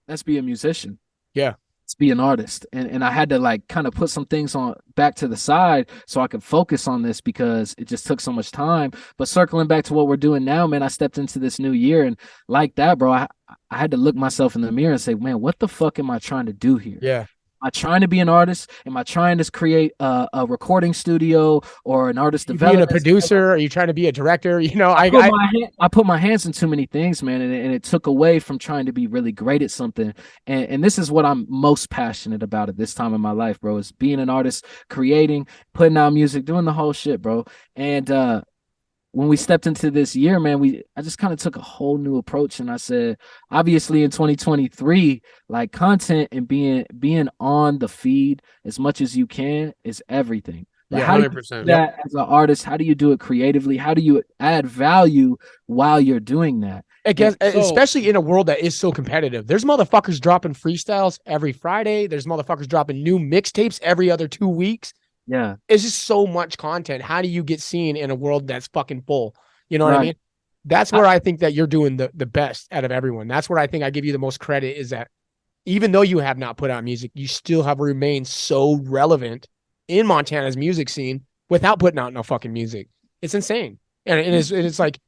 S4: Let's be a musician.
S3: Yeah.
S4: Let's be an artist. And I had to like kind of put some things on back to the side so I could focus on this because it just took so much time. But circling back to what we're doing now, man, I stepped into this new year and like that, bro, I had to look myself in the mirror and say, man, what the fuck am I trying to do here?
S3: Yeah.
S4: Am I trying to be an artist? Am I trying to create a recording studio or an artist development?
S3: Being a producer? Are you trying to be a director? You know, I
S4: put my hands in too many things, man, and it took away from trying to be really great at something. And this is what I'm most passionate about at this time in my life, bro, is being an artist, creating, putting out music, doing the whole shit, bro. And when we stepped into this year, man, I just kind of took a whole new approach. And I said, obviously in 2023, like content and being on the feed as much as you can is everything. Like, how 100%. Do you do that as an artist? How do you do it creatively? How do you add value while you're doing that?
S3: Especially in a world that is so competitive. There's motherfuckers dropping freestyles every Friday. There's motherfuckers dropping new mixtapes every other 2 weeks.
S4: Yeah.
S3: It's just so much content. How do you get seen in a world that's fucking full? You know what I mean? That's where I think that you're doing the best out of everyone. That's where I think I give you the most credit is that even though you have not put out music, you still have remained so relevant in Montana's music scene without putting out no fucking music. It's insane. And it's like,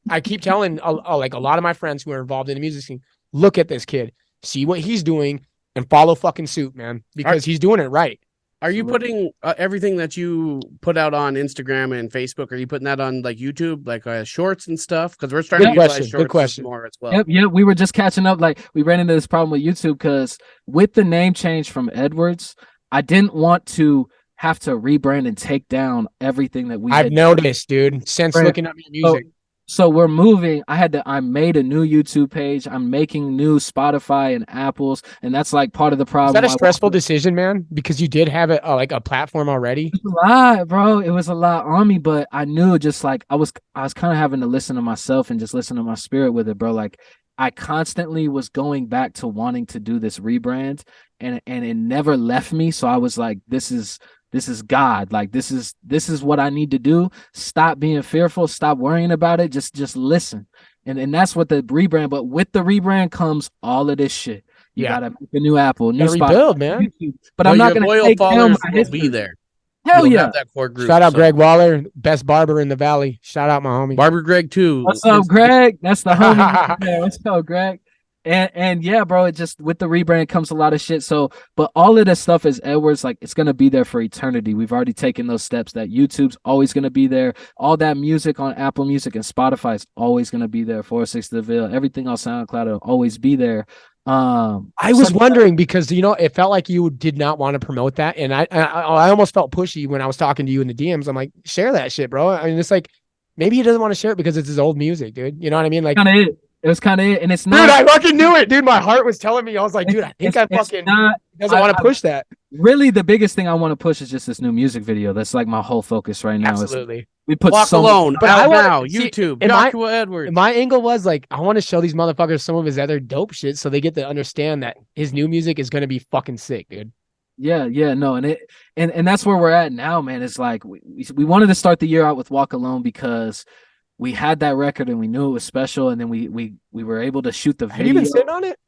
S3: I keep telling like a lot of my friends who are involved in the music scene, look at this kid, see what he's doing, and follow fucking suit, man, because he's doing it right.
S1: Are you putting everything that you put out on Instagram and Facebook? Are you putting that on like YouTube, like shorts and stuff? Because we're starting to utilize shorts more as well.
S4: Yep. We were just catching up. Like we ran into this problem with YouTube because with the name change from Eddwords, I didn't want to have to rebrand and take down everything that I've
S3: noticed, dude, since looking up your music.
S4: So we're moving. I made a new YouTube page. I'm making new Spotify and Apples, and that's like part of the problem.
S3: Is that a stressful decision, man? Because you did have it like a platform already.
S4: It was a lot, bro. It was a lot on me, but I knew just like I was kind of having to listen to myself and just listen to my spirit with it, bro. Like I constantly was going back to wanting to do this rebrand, and it never left me. So I was like, this is God. Like this is what I need to do. Stop being fearful. Stop worrying about it. Just listen. And that's what the rebrand. But with the rebrand comes all of this shit. You gotta make a new Apple, new spot,
S3: rebuild, man.
S4: But I'm not gonna take down my history.
S1: Be there.
S4: Hell yeah.
S1: That core group,
S3: Shout out Greg Waller, best barber in the valley. Shout out my homie.
S1: Barber Greg too.
S4: What's up, Greg? That's the homie. Yeah, what's up, Greg? And yeah, bro, it just with the rebrand comes a lot of shit. So, but all of this stuff is Eddwords, like it's gonna be there for eternity. We've already taken those steps. That YouTube's always gonna be there. All that music on Apple Music and Spotify is always gonna be there. 406 The Ville, everything on SoundCloud will always be there.
S3: I was wondering because it felt like you did not want to promote that, and I almost felt pushy when I was talking to you in the DMs. I'm like, share that shit, bro. I mean, it's like maybe he doesn't want to share it because it's his old music, dude. You know what I mean? Like.
S4: It was kind of it, and it's not.
S3: Dude, I fucking knew it, dude. My heart was telling me. I was like, dude, I think doesn't want to push that.
S4: Really, the biggest thing I want to push is just this new music video. That's like my whole focus right now.
S3: Absolutely.
S4: We put
S1: Walk Alone,
S3: but
S1: out now, YouTube, Joshua Eddwords.
S3: My angle was like, I want to show these motherfuckers some of his other dope shit so they get to understand that his new music is going to be fucking sick, dude.
S4: Yeah, no, and that's where we're at now, man. It's like we wanted to start the year out with Walk Alone because we had that record and we knew it was special, and then we were able to shoot the video.
S3: Have you been sitting on it?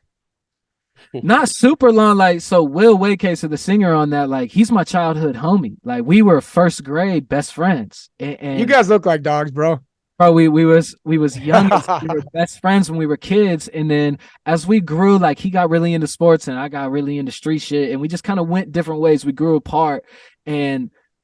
S4: Not super long, like so. Will Waycase, the singer on that, like he's my childhood homie. Like we were first grade best friends. And
S3: you guys look like dogs, bro.
S4: Bro, we was young. We were best friends when we were kids, and then as we grew, like he got really into sports and I got really into street shit, and we just kind of went different ways. We grew apart,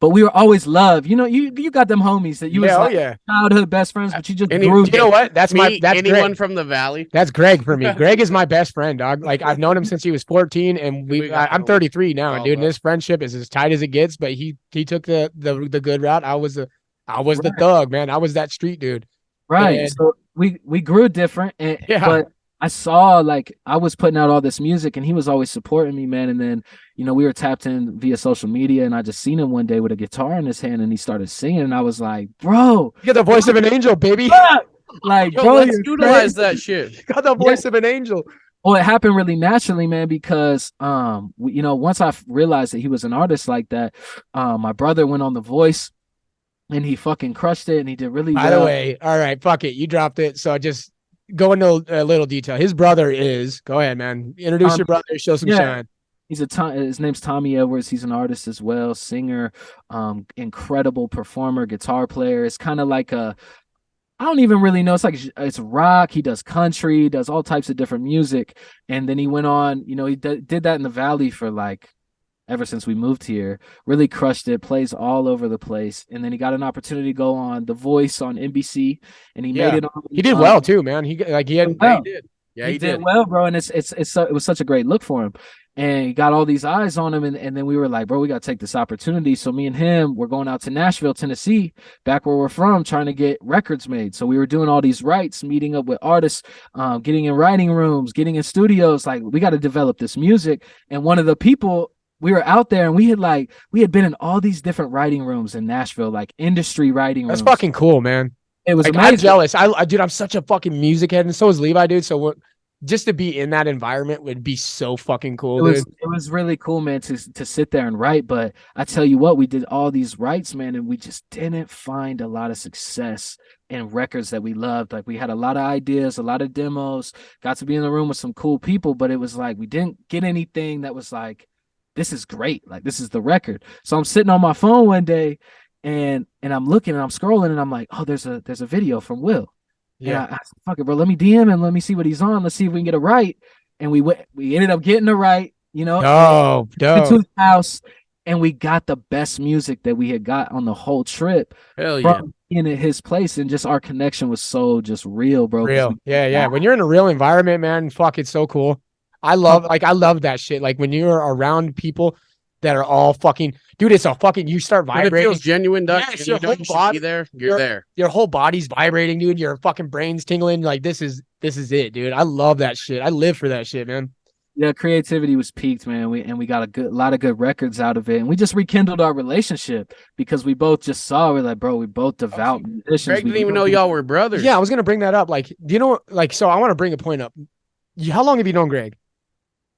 S4: but we were always loved. You got them homies that you was childhood best friends, but you just grew.
S3: You know what? That's anyone
S1: Greg. From the valley.
S3: That's Greg for me. Greg is my best friend, dog. Like I've known him since he was 14, and I'm 33 now, and dude, this friendship is as tight as it gets. But he took the good route. I was the thug, man. I was that street dude.
S4: Right. And so we grew different, but I saw like I was putting out all this music and he was always supporting me, man. And then, we were tapped in via social media and I just seen him one day with a guitar in his hand and he started singing. And I was like, bro,
S3: you got the voice of an angel, baby.
S4: Like,
S1: bro, let's utilize that shit.
S3: You got the voice of an angel.
S4: Well, it happened really naturally, man, because, once I realized that he was an artist like that, my brother went on The Voice and he fucking crushed it and he did really well.
S3: By the way, all right, fuck it. You dropped it. So just go into a little detail. His brother is, go ahead, man. Introduce your brother, show some shine.
S4: His name's Tommy Eddwords. He's an artist as well, singer, incredible performer, guitar player. It's kind of like I don't even really know. It's rock. He does country, he does all types of different music. And then he went on, he did that in the Valley for like ever since we moved here, really crushed it, plays all over the place. And then he got an opportunity to go on The Voice on NBC and he made it on.
S3: He did well too, man. He did.
S4: Yeah, he did well, bro. And it was such a great look for him. And he got all these eyes on him. And then we were like, bro, we got to take this opportunity. So me and him, we're going out to Nashville, Tennessee, back where we're from, trying to get records made. So we were doing all these writes, meeting up with artists, getting in writing rooms, getting in studios. Like, we got to develop this music. And one of the people, we were out there and we had been in all these different writing rooms in Nashville, like industry writing rooms.
S3: That's fucking cool, man.
S4: It was
S3: like,
S4: amazing.
S3: I'm jealous. Dude, I'm such a fucking music head, and so is Levi, dude. So just to be in that environment would be so fucking cool,
S4: It
S3: dude.
S4: was really cool, man, to sit there and write. But I tell you what, we did all these writes, man, and we just didn't find a lot of success in records that we loved. Like, we had a lot of ideas, a lot of demos, got to be in the room with some cool people, but it was like we didn't get anything that was like, this is great. Like, this is the record. So I'm sitting on my phone one day, and I'm looking and I'm scrolling, and I'm like, oh, there's a video from Will. Yeah, I said, fuck it, bro. Let me DM him. Let me see what he's on. Let's see if we can get a right. And we ended up getting a right. You know,
S3: dope.
S4: to his house, and we got the best music that we had got on the whole trip.
S1: Hell yeah.
S4: From in his place, and just our connection was so just real, bro.
S3: Real. Yeah. When you're in a real environment, man, fuck, it's so cool. I love that shit. Like, when you're around people that are all fucking, dude, it's a fucking, you start
S1: When it
S3: vibrating.
S1: feels genuine, Doug,
S3: Yes,
S1: and
S3: your
S1: you know
S3: whole
S1: you should
S3: body-
S1: be there, you're there.
S3: Your whole body's vibrating, dude. Your fucking brain's tingling. Like, this is it, dude. I love that shit. I live for that shit, man.
S4: Yeah, creativity was peaked, man. We got a lot of good records out of it, and we just rekindled our relationship because we both just saw, we're like, bro, we both devout musicians.
S1: Greg
S4: We
S1: didn't even know
S4: both-
S1: y'all were brothers.
S3: Yeah, I was gonna bring that up. Like, do you know, like, so I want to bring a point up. How long have you known Greg?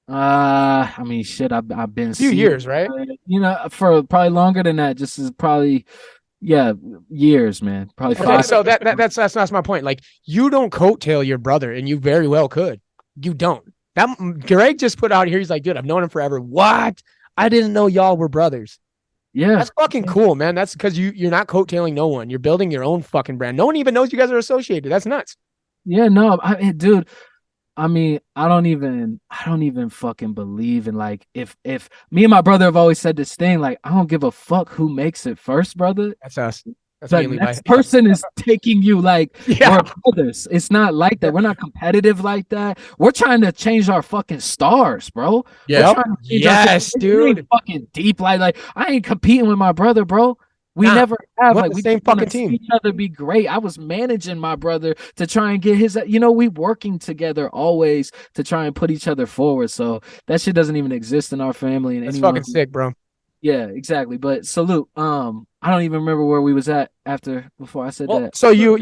S4: I mean, shit, I've been
S3: A few
S4: seeing-
S3: years, right?
S4: You know, for probably longer than that. Just as probably, yeah, years, man. Probably
S3: Okay,
S4: 5.
S3: so that's my point. Like, you don't coattail your brother, and you very well could. You don't. That Greg just put out here. He's like, dude, I've known him forever. What? I didn't know y'all were brothers.
S4: Yeah,
S3: That's fucking cool, man. That's because you're not coattailing no one. You're building your own fucking brand. No one even knows you guys are associated. That's nuts.
S4: yeah, no, dude. I mean, I don't even fucking believe in, like, if me and my brother have always said this thing, like, I don't give a fuck who makes it first, brother.
S3: That's us. That's
S4: The
S3: mainly
S4: next person is taking you, like,
S3: Yeah.
S4: we're brothers. It's not like that. We're not competitive like that. We're trying to change our fucking stars, bro.
S1: Yeah.
S4: We're trying to change our-
S3: Yes,
S4: it ain't
S3: dude.
S4: fucking deep. Like, I ain't competing with my brother, bro. We
S3: Nah,
S4: never have.
S3: we're
S4: Like,
S3: the
S4: we
S3: same
S4: just wanna
S3: fucking
S4: see
S3: team.
S4: each other be great. I was managing my brother to try and get his. You know, we working together always to try and put each other forward. So that shit doesn't even exist in our family. And
S3: That's
S4: anyone
S3: fucking sick, bro.
S4: Yeah, exactly. But salute. I don't even remember where we was at before I said that.
S3: So you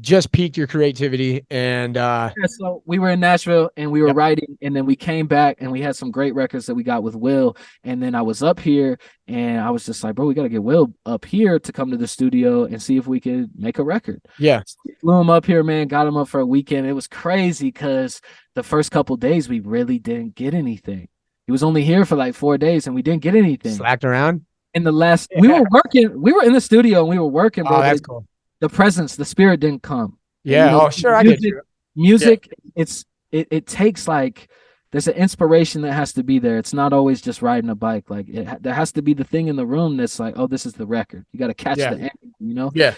S3: just peaked your creativity, and
S4: Yeah, so we were in Nashville and we were writing, and then we came back and we had some great records that we got with Will. And then I was up here and I was just like, bro, we got to get Will up here to come to the studio and see if we could make a record.
S3: yeah,
S4: Flew him up here, man, got him up for a weekend. It was crazy because the first couple days we really didn't get anything. He was only here for like 4 days and we didn't get anything.
S3: slacked around.
S4: In the last, we were working, we were in the studio and we were working, bro.
S3: Oh, that's
S4: but
S3: cool.
S4: the presence, the spirit didn't come.
S3: Yeah.
S4: You know,
S3: Oh, sure. I get you.
S4: Music, it takes, like, there's an inspiration that has to be there. It's not always just riding a bike. Like, there has to be the thing in the room that's like, oh, this is the record. You got to catch the end, you know?
S1: Yeah.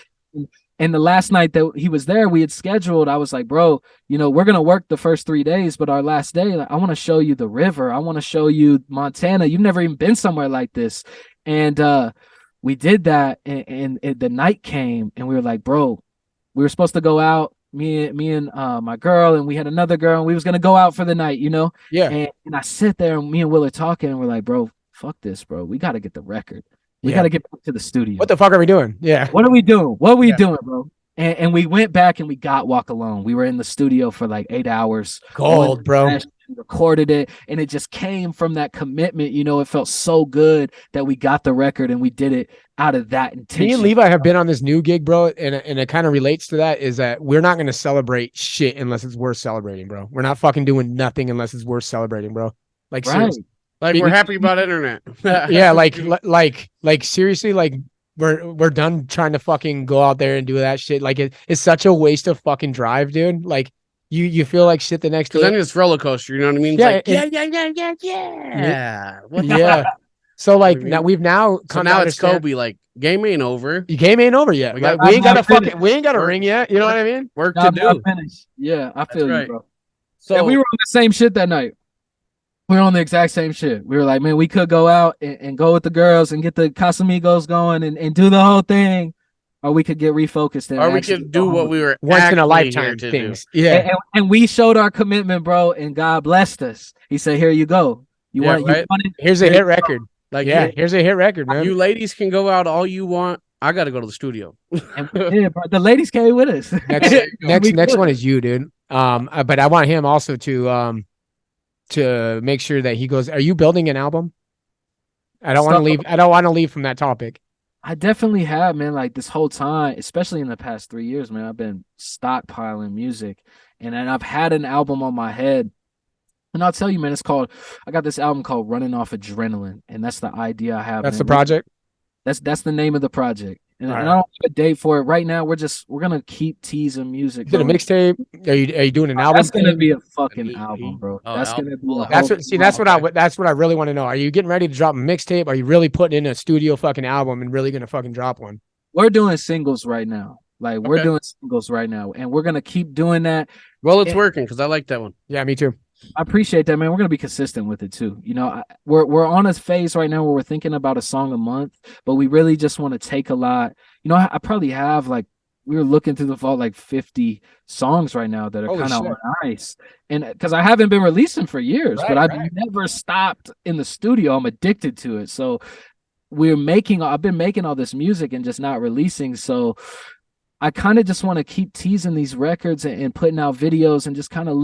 S4: And the last night that he was there, we had scheduled, I was like, bro, you know, we're going to work the first 3 days, but our last day, like, I want to show you the river. I want to show you Montana. You've never even been somewhere like this. And we did that. And the night came and we were like, bro, we were supposed to go out, me and my girl, and we had another girl, and we was going to go out for the night, you know?
S3: Yeah.
S4: And I sit there and me and Will are talking and we're like, bro, fuck this, bro. We got to get the record. We got to get back to the studio.
S3: What the fuck are we doing? Yeah.
S4: What are we doing? What are we doing, bro? And we went back and we got Walk Alone. We were in the studio for like 8 hours.
S3: Gold, bro.
S4: Recorded it, and it just came from that commitment. You know, it felt so good that we got the record and we did it out of that intention.
S3: Me and Levi have been on this new gig, bro, and it kind of relates to that, is that we're not going to celebrate shit unless it's worth celebrating, bro. We're not fucking doing nothing unless it's worth celebrating, bro. Like,
S4: Right.
S3: seriously.
S1: Like, we're happy about internet.
S3: Yeah, like seriously, like we're done trying to fucking go out there and do that shit. Like, it's such a waste of fucking drive, dude. Like, you feel like shit the next day.
S1: Because then it's roller coaster, you know what I mean? It's
S3: Yeah,
S1: like, What the
S3: Yeah.
S1: fuck?
S3: So like
S1: I mean,
S3: now we've now
S1: So
S3: come
S1: now
S3: to
S1: it's
S3: understand-
S1: Kobe, like, game ain't over.
S3: Your game ain't over yet.
S1: We
S3: Like,
S1: got-
S3: we ain't got a
S4: I'm not
S3: fucking, we ain't got a ring yet. You know what I mean?
S1: Work to
S4: Job not
S1: do.
S4: finished. Yeah, I feel you,
S1: right.
S4: bro.
S1: So
S4: Yeah, we were on the same shit that night. We were on the exact same shit. We were like, man, we could go out and go with the girls and get the Casamigos going and do the whole thing, or we could get refocused. And
S1: or we
S4: actually
S1: could do
S4: go
S1: what
S4: home.
S1: we were
S3: Once in
S1: actually
S3: a
S1: here
S3: lifetime
S1: to
S3: things.
S1: do.
S3: Yeah.
S4: And we showed our commitment, bro, and God blessed us. He said, here you go. You
S1: Yeah,
S4: want
S1: right?
S4: you want it?
S3: Here's a hit record.
S1: Like,
S3: Yeah, here's a hit record, man.
S1: you ladies can go out all you want. I got to go to the studio.
S4: And we did, bro. The ladies came with us.
S3: Next
S4: We
S3: next
S4: could.
S3: one is you, dude. But I want him also to make sure that he goes. Are you building an album? I don't want to leave. I don't want to leave from that topic.
S4: I definitely have, man. Like this whole time, especially in the past 3 years, man, I've been stockpiling music, and I've had an album on my head. And I'll tell you, man, I got this album called Running Off Adrenaline, and that's the idea I have.
S3: That's
S4: man.
S3: the project?
S4: That's the name of the project. And
S3: All
S4: I
S3: right.
S4: don't have a date for it right now. We're gonna keep teasing music.
S3: Is it a
S4: bro.
S3: mixtape? Are you doing an album?
S4: That's gonna
S3: thing?
S4: be a fucking album, bro.
S1: Oh,
S4: That's
S1: album.
S4: gonna be a
S3: That's
S4: whole-
S3: what. See, that's what I really want to know. Are you getting ready to drop a mixtape? Are you really putting in a studio fucking album and really gonna fucking drop one?
S4: We're doing singles right now. Like we're
S1: Okay.
S4: doing singles right now, and we're gonna keep doing that.
S1: Well, it's working because I like that one.
S3: Yeah, me too.
S4: I appreciate that, man. We're gonna be consistent with it too. You know, we're on a phase right now where we're thinking about a song a month, but we really just want to take a lot. You know, I probably have like we were looking through the vault like 50 songs right now that are
S3: Holy
S4: kind of
S3: shit.
S4: nice, and because I haven't been releasing for years,
S3: Right,
S4: but I've
S3: right.
S4: never stopped in the studio. I'm addicted to it, so I've been making all this music and just not releasing. So I kind of just want to keep teasing these records and putting out videos and just kind of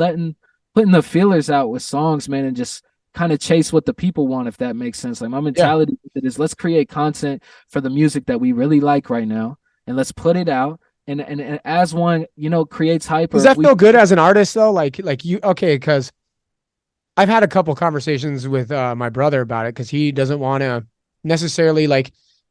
S4: putting the feelers out with songs, man, and just kind of chase what the people want, if that makes sense. Like my mentality with it is let's create content for the music that we really like right now, and let's put it out. And as one, you know, creates hype.
S3: Does that feel good as an artist though? Like you, okay, because I've had a couple conversations with my brother about it because he doesn't want to necessarily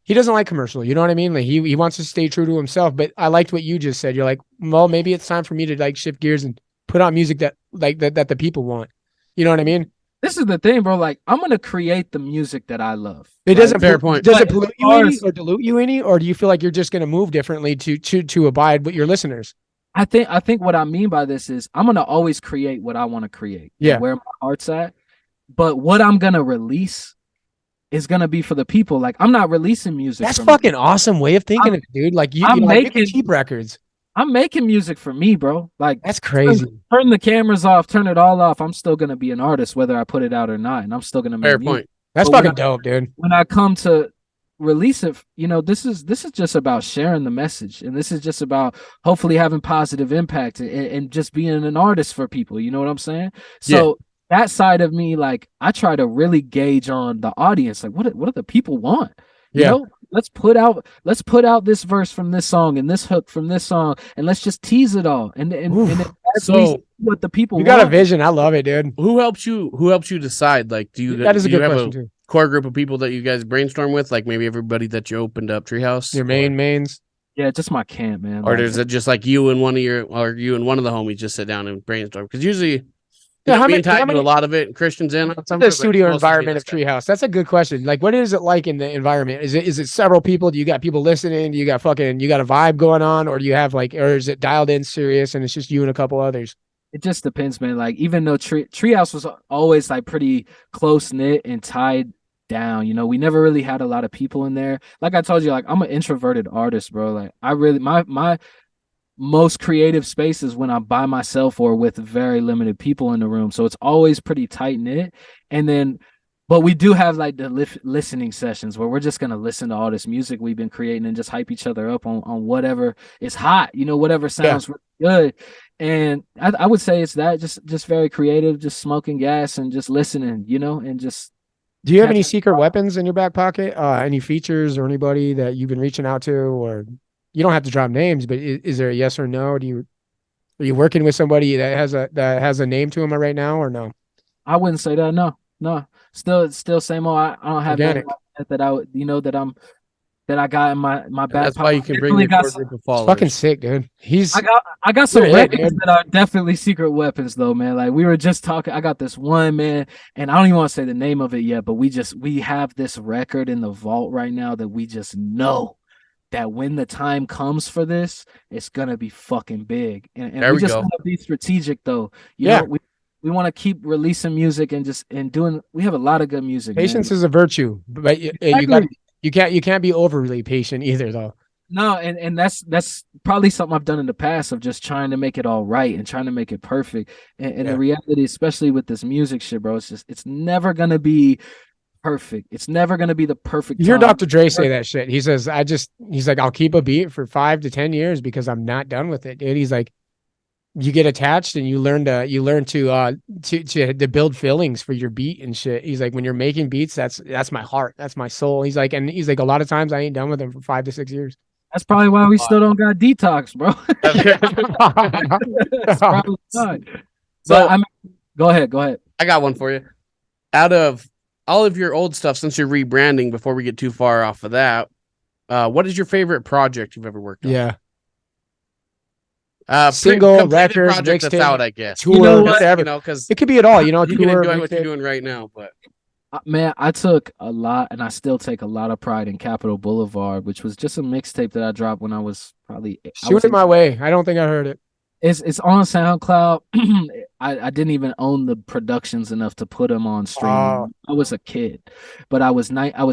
S3: he doesn't like commercial. You know what I mean? Like he wants to stay true to himself. But I liked what you just said. You're like, well, maybe it's time for me to like shift gears and put out music that that the people want. You know what I mean?
S4: This is the thing, bro. Like I'm gonna create the music that I love.
S3: It doesn't
S1: fair point.
S3: Does it
S4: But
S3: pollute
S4: as
S3: you
S4: far
S3: any
S4: as-
S3: or dilute you any, or do you feel like you're just going to move differently to abide with your listeners?
S4: I think what I mean by this is I'm gonna always create what I want to create. and
S3: Yeah.
S4: where my heart's at. But what I'm gonna release is gonna be for the people. Like I'm not releasing music.
S3: That's
S4: for
S3: fucking awesome way of thinking
S4: I'm-
S3: of it, dude. Like you
S4: I'm
S3: know, like,
S4: making-
S3: cheap records.
S4: I'm making music for me, bro. Like
S3: That's crazy.
S4: turn the cameras off, turn it all off. I'm still gonna be an artist, whether I put it out or not, and I'm still gonna make
S1: Fair
S4: music.
S1: point.
S3: That's
S4: But when
S3: fucking dope, dude.
S4: When I come to release it, you know, this is just about sharing the message, and this is just about hopefully having positive impact and just being an artist for people. You know what I'm saying? So that side of me, like I try to really gauge on the audience, like what do the people want? You
S3: Yeah.
S4: know, let's put out this verse from this song and this hook from this song, and let's just tease it all. And
S3: Oof.
S4: then as
S1: So,
S4: we see what the people
S3: You got a
S4: want.
S3: vision. I love it, dude.
S1: Who helps you decide? Like, do you
S3: That is a
S1: do you
S3: good
S1: have
S3: question too.
S1: core group of people that you guys brainstorm with? Like maybe everybody that you opened up Treehouse,
S3: Your mains.
S4: Yeah, just my camp, man.
S1: or
S4: Like,
S1: is it just like you and one of the homies just sit down and brainstorm? Because usually,
S3: Yeah, how
S1: me
S3: many-
S1: and Ty
S3: how
S1: do
S3: many-
S1: a lot of it. And Christian's in on some
S3: The
S1: of it, but
S3: studio
S1: mostly
S3: environment of
S1: this guy.
S3: Treehouse. That's a good question. Like, what is it like in the environment? Is it several people? Do you got people listening? Do you got a vibe going on, or do you have or is it dialed in serious and it's just you and a couple others?
S4: it just depends, man. Like even though Treehouse was always like pretty close knit and tied down, you know, we never really had a lot of people in there. Like I told you, like I'm an introverted artist, bro. Like I really my most creative space is when I'm by myself or with very limited people in the room. So it's always pretty tight knit. And then, but we do have like the listening sessions where we're just going to listen to all this music we've been creating and just hype each other up on whatever is hot, you know, whatever sounds really good. And I would say it's that just very creative, just smoking gas and just listening, you know, and just.
S3: Do you have any secret weapons in your back pocket? Any features or anybody that you've been reaching out to, or you don't have to drop names, but is there a yes or no? Are you working with somebody that has a name to him right now, or no?
S4: I wouldn't say that. No. Still same old. I don't have
S3: Organic.
S4: that I would, you know, that I got in my back.
S1: That's why you can bring
S4: Definitely
S1: your
S4: got
S1: core
S4: some-
S1: group of
S3: It's
S1: followers.
S3: fucking sick, dude.
S4: I got some
S3: You're it,
S4: weapons
S3: dude.
S4: that are definitely secret weapons though, man. Like we were just talking. I got this one, man, and I don't even want to say the name of it yet, but we have this record in the vault right now that we just know that when the time comes for this, it's gonna be fucking big. And
S1: There
S4: we
S1: we
S4: just
S1: go.
S4: want to be strategic though. You
S3: Yeah.
S4: know, we want to keep releasing music and doing. We have a lot of good music. man.
S3: Patience is a virtue, but you can't be overly patient either, though.
S4: No, and that's probably something I've done in the past of just trying to make it all right and trying to make it perfect. And
S3: Yeah.
S4: the reality, especially with this music shit, bro, it's never gonna be perfect. It's never gonna be the perfect.
S3: You hear
S4: time.
S3: Dr. Dre say that shit. He says, he's like, I'll keep a beat for 5 to 10 years because I'm not done with it, dude. He's like, you get attached and you learn to build feelings for your beat and shit. He's like, when you're making beats, that's my heart, that's my soul. He's like, a lot of times I ain't done with him for 5 to 6 years.
S4: That's probably why we still don't got detox, bro. That's probably why.
S1: So
S4: go ahead.
S1: I got one for you. Out of all of your old stuff, since you're rebranding, before we get too far off of that, what is your favorite project you've ever worked on?
S3: Yeah.
S1: Single
S3: record,
S1: project that's
S3: mixtape,
S1: out, I guess.
S3: tour,
S1: whatever. Because
S3: it could be at all.
S1: you can
S3: tour,
S1: enjoy what
S3: mixtape.
S1: you're doing right now, but
S4: man, I took a lot, and I still take a lot of pride in Capitol Boulevard, which was just a mixtape that I dropped when I was probably.
S3: Shoot it my way. I don't think I heard it.
S4: It's on SoundCloud. I didn't even own the productions enough to put them on streaming. I was a kid, but I was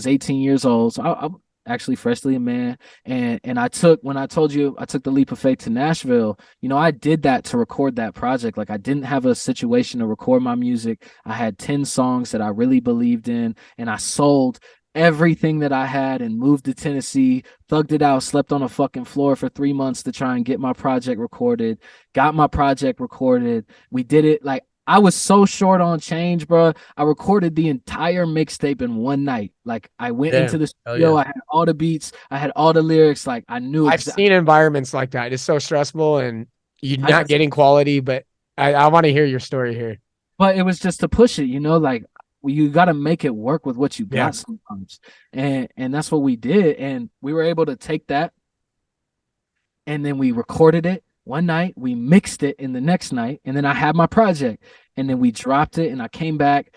S4: 18 years old, so I'm actually freshly a man. And when I told you I took the leap of faith to Nashville, I did that to record that project. Like, I didn't have a situation to record my music. I had 10 songs that I really believed in, and I sold everything that I had and moved to Tennessee, thugged it out, slept on a fucking floor for 3 months to try and get my project recorded, got my project recorded. We did it. Like, I was so short on change, bro. I recorded the entire mixtape in one night. Like, I went into the studio, I had all the beats, I had all the lyrics. Like, I knew.
S3: I've seen environments like that. It's so stressful and you're not getting quality, but I want to hear your story here.
S4: But it was just to push it, like, you got to make it work with what you got sometimes. And that's what we did. And we were able to take that, and then we recorded it one night, we mixed it in the next night, and then I had my project, and then we dropped it, and I came back.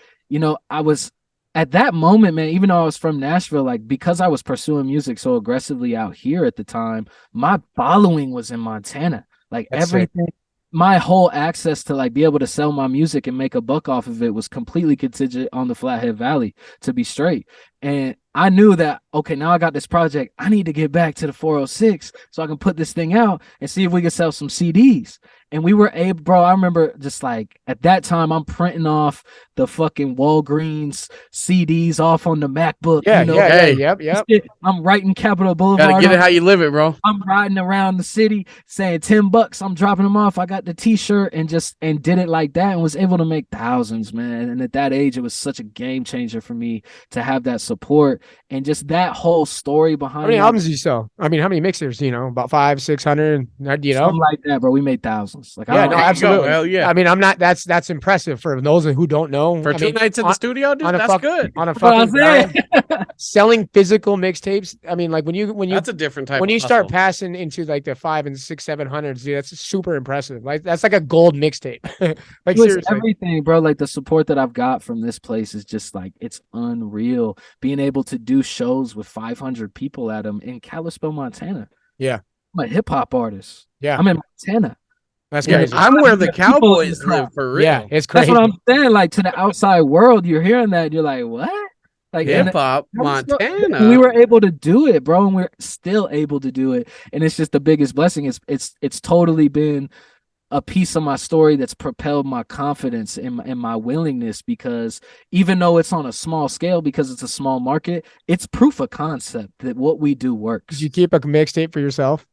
S4: I was at that moment, man, even though I was from Nashville, like, because I was pursuing music so aggressively out here at the time, my following was in Montana. Like, that's everything. Sick. My whole access to, like, be able to sell my music and make a buck off of it was completely contingent on the Flathead Valley, to be straight. And I knew that, okay, now I got this project. I need to get back to the 406 so I can put this thing out and see if we can sell some CDs. And we were able, bro, I remember just like at that time, I'm printing off the fucking Walgreens CDs off on the MacBook.
S3: Yep.
S4: I'm writing Capitol Boulevard.
S1: Gotta get it how you live it, bro.
S4: I'm riding around the city saying $10. I'm dropping them off. I got the t-shirt and did it like that and was able to make thousands, man. And at that age, it was such a game changer for me to have that support and just that whole story behind it.
S3: How many albums you sell? I mean, how many mixers, about 500, 600,
S4: Something like that, bro. We made thousands. Like,
S3: yeah, no, absolutely.
S1: Hell yeah.
S3: I mean, I'm not. That's impressive for those who don't know.
S1: For two nights in the studio, dude, that's good.
S3: On a fucking selling physical mixtapes. I mean, like when you
S1: that's a different type.
S3: When you start passing into like the 500 and 600, 700s, dude, that's super impressive. Like that's like a gold mixtape. Like seriously,
S4: everything, bro. Like the support that I've got from this place is just like it's unreal. Being able to do shows with 500 people at them in Kalispell, Montana.
S3: Yeah,
S4: I'm a hip hop artist.
S3: Yeah,
S4: I'm in Montana.
S3: That's crazy.
S1: I'm where the Cowboys live, for real.
S3: Yeah, it's crazy.
S4: That's what I'm saying. Like, to the outside world, you're hearing that, you're like, what? Like,
S1: hip hop, Montana.
S4: We were able to do it, bro, and we're still able to do it. And it's just the biggest blessing. It's totally been a piece of my story that's propelled my confidence and my willingness, because even though it's on a small scale, because it's a small market, it's proof of concept that what we do works.
S3: Did you keep a mixtape for yourself?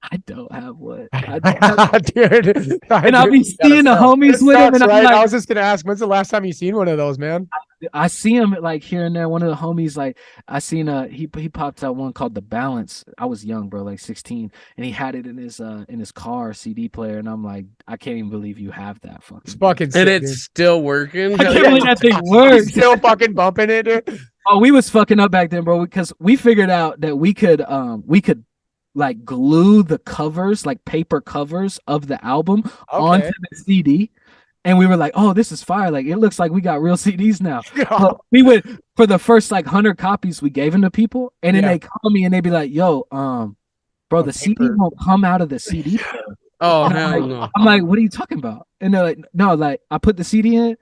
S4: I don't have one.
S3: Dude.
S4: And I'll be seeing the homies with him. And
S3: right?
S4: like,
S3: I was just gonna ask, when's the last time you seen one of those, man?
S4: I see him like here and there. One of the homies, like I seen he popped out one called The Balance. I was young, bro, like 16, and he had it in his car CD player, and I'm like, I can't even believe you have that fucking.
S3: It's fucking sick,
S1: and it's
S3: dude.
S1: still working.
S4: I can't believe that thing works.
S3: Still fucking bumping it, dude.
S4: Oh, we was fucking up back then, bro, because we figured out that we could like glue the covers, like paper covers of the album onto the CD. And we were like, oh, this is fire. Like, it looks like we got real CDs now. We went for the first like 100 copies, we gave them to people. And then they call me and they be like, yo, bro, the CD won't come out of the CD player.
S1: Oh, hell no.
S4: I'm like, what are you talking about? And they're like, no, like I put the CD in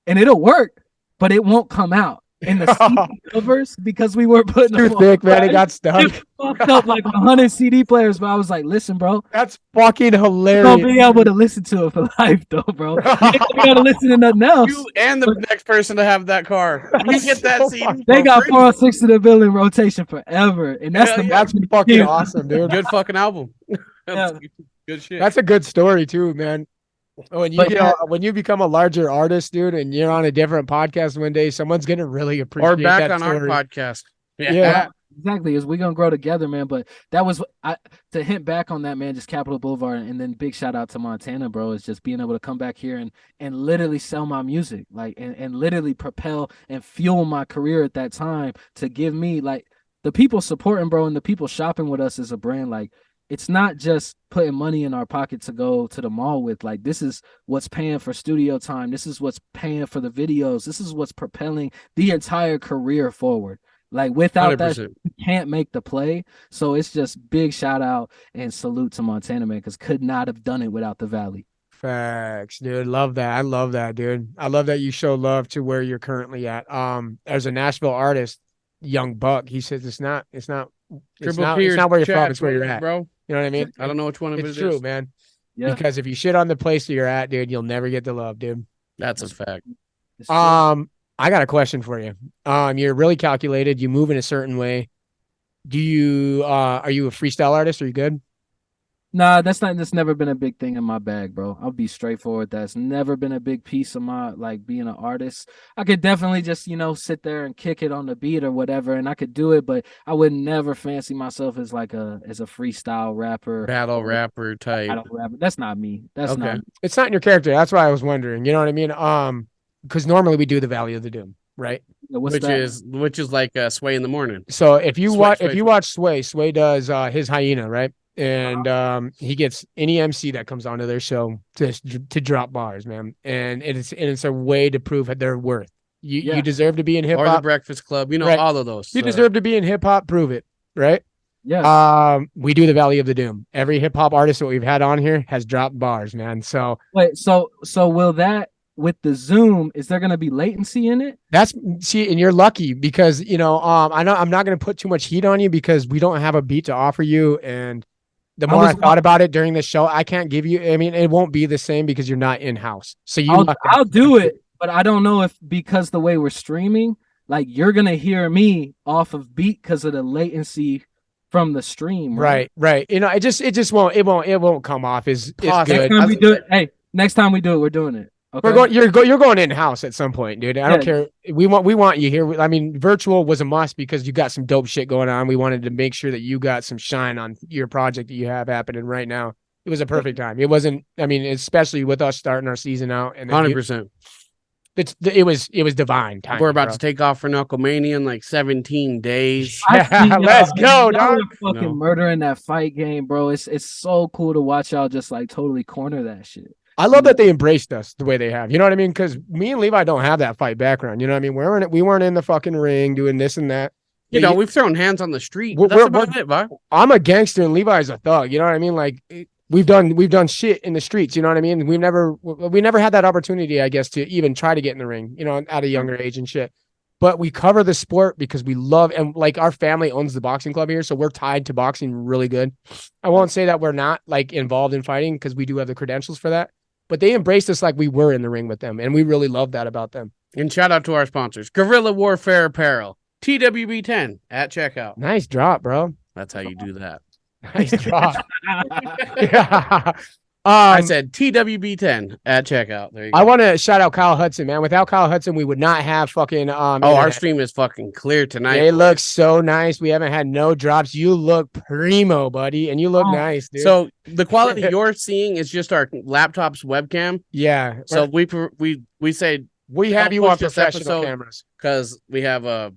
S4: and it'll work, but it won't come out. In the CD covers because we were putting
S3: too thick, man. It got stuck.
S4: It fucked up like 100 CD players, but I was like, listen, bro,
S3: that's fucking hilarious.
S4: Don't be able to listen to it for life, though, bro. You gotta listen to nothing else.
S1: You and the next person to have that car. You get that CD.
S4: They got 406 in the building rotation forever, and that's
S3: that's fucking awesome, dude.
S1: Good fucking album. Good shit.
S3: That's a good story too, man. When you become a larger artist, dude, and you're on a different podcast one day, someone's gonna really appreciate
S1: or back
S3: that
S1: on our
S3: story.
S1: podcast.
S3: Yeah.
S4: Exactly, is we gonna grow together, man. But that was to hint back on that, man. Just Capitol Boulevard, and then big shout out to Montana, bro. Is just being able to come back here and literally sell my music, like and literally propel and fuel my career at that time to give me like the people supporting, bro, and the people shopping with us as a brand. Like it's not just putting money in our pocket to go to the mall with. Like this is what's paying for studio time. This is what's paying for the videos. This is what's propelling the entire career forward. Like without 100%. That, you can't make the play. So it's just big shout out and salute to Montana, man, because could not have done it without the Valley.
S3: Facts, dude. Love that. I love that, dude. I love that you show love to where you're currently at. As a Nashville artist, Young Buck, he says it's not where you're from, it's where you're at,
S1: bro.
S3: You know what I mean?
S1: I don't know which one of it is.
S3: It's true, man.
S4: Yeah.
S3: Because if you shit on the place that you're at, dude, you'll never get the love, dude.
S1: That's a fact.
S3: I got a question for you. You're really calculated. You move in a certain way. Do you are you a freestyle artist? Are you good?
S4: Nah, that's never been a big thing in my bag, bro. I'll be straightforward. That's never been a big piece of my like being an artist. I could definitely just, sit there and kick it on the beat or whatever, and I could do it, but I would never fancy myself as like a freestyle rapper,
S1: battle rapper type.
S4: Battle rapper. That's not me. That's okay. Not.
S3: It's not in your character. That's why I was wondering. You know what I mean? Because normally we do the Valley of the Doom, right?
S1: Which is like Sway in the morning.
S3: So if you watch Sway does his Hyena, right? And he gets any MC that comes onto their show to drop bars, man. And it's a way to prove their worth. You deserve to be in hip hop.
S1: Or the Breakfast Club, right? All of those.
S3: You deserve to be in hip hop, prove it, right?
S4: Yeah.
S3: We do the Valley of the Doom. Every hip hop artist that we've had on here has dropped bars, man. So
S4: wait, so will that with the Zoom, is there going to be latency in it?
S3: And you're lucky because, I know I'm not going to put too much heat on you because we don't have a beat to offer you. And the more I thought about it during the show, I can't give you, it won't be the same because you're not in-house. So
S4: I'll do it, but I don't know if because the way we're streaming, like you're going to hear me off of beat because of the latency from the stream.
S3: Right. It won't come off as good.
S4: Next time we do it, we're doing it.
S3: Okay. You're going in house at some point, dude. I don't care. We want you here. I mean, virtual was a must because you got some dope shit going on. We wanted to make sure that you got some shine on your project that you have happening right now. It was a perfect time. It wasn't. I mean, especially with us starting our season out and
S1: 100%.
S3: It was divine time.
S1: We're about to take off for Knucklemania in like 17 days.
S3: Let's go, dog.
S4: Fucking murdering that fight game, bro. It's so cool to watch y'all just like totally corner that shit.
S3: I love that they embraced us the way they have. You know what I mean? Because me and Levi don't have that fight background. You know what I mean? We weren't in the fucking ring doing this and that.
S1: We've thrown hands on the street. That's about it, bro.
S3: I'm a gangster and Levi's a thug. You know what I mean? Like we've done shit in the streets. You know what I mean? We never had that opportunity, I guess, to even try to get in the ring. At a younger age and shit. But we cover the sport because we love, and like our family owns the boxing club here, so we're tied to boxing really good. I won't say that we're not like involved in fighting because we do have the credentials for that. But they embraced us like we were in the ring with them, and we really love that about them.
S1: And shout out to our sponsors, Guerrilla Warfare Apparel, TWB10 at checkout.
S3: Nice drop, bro.
S1: That's how you do that.
S3: Nice drop. Yeah.
S1: I said TWB10 at checkout. There you go.
S3: I want to shout out Kyle Hudson, man. Without Kyle Hudson, we would not have fucking.
S1: Our stream is fucking clear tonight.
S3: It looks so nice. We haven't had no drops. You look primo, buddy, and you look nice, dude.
S1: So the quality you're seeing is just our laptop's webcam.
S3: Yeah.
S1: So we say
S3: we have you on professional cameras
S1: because we have a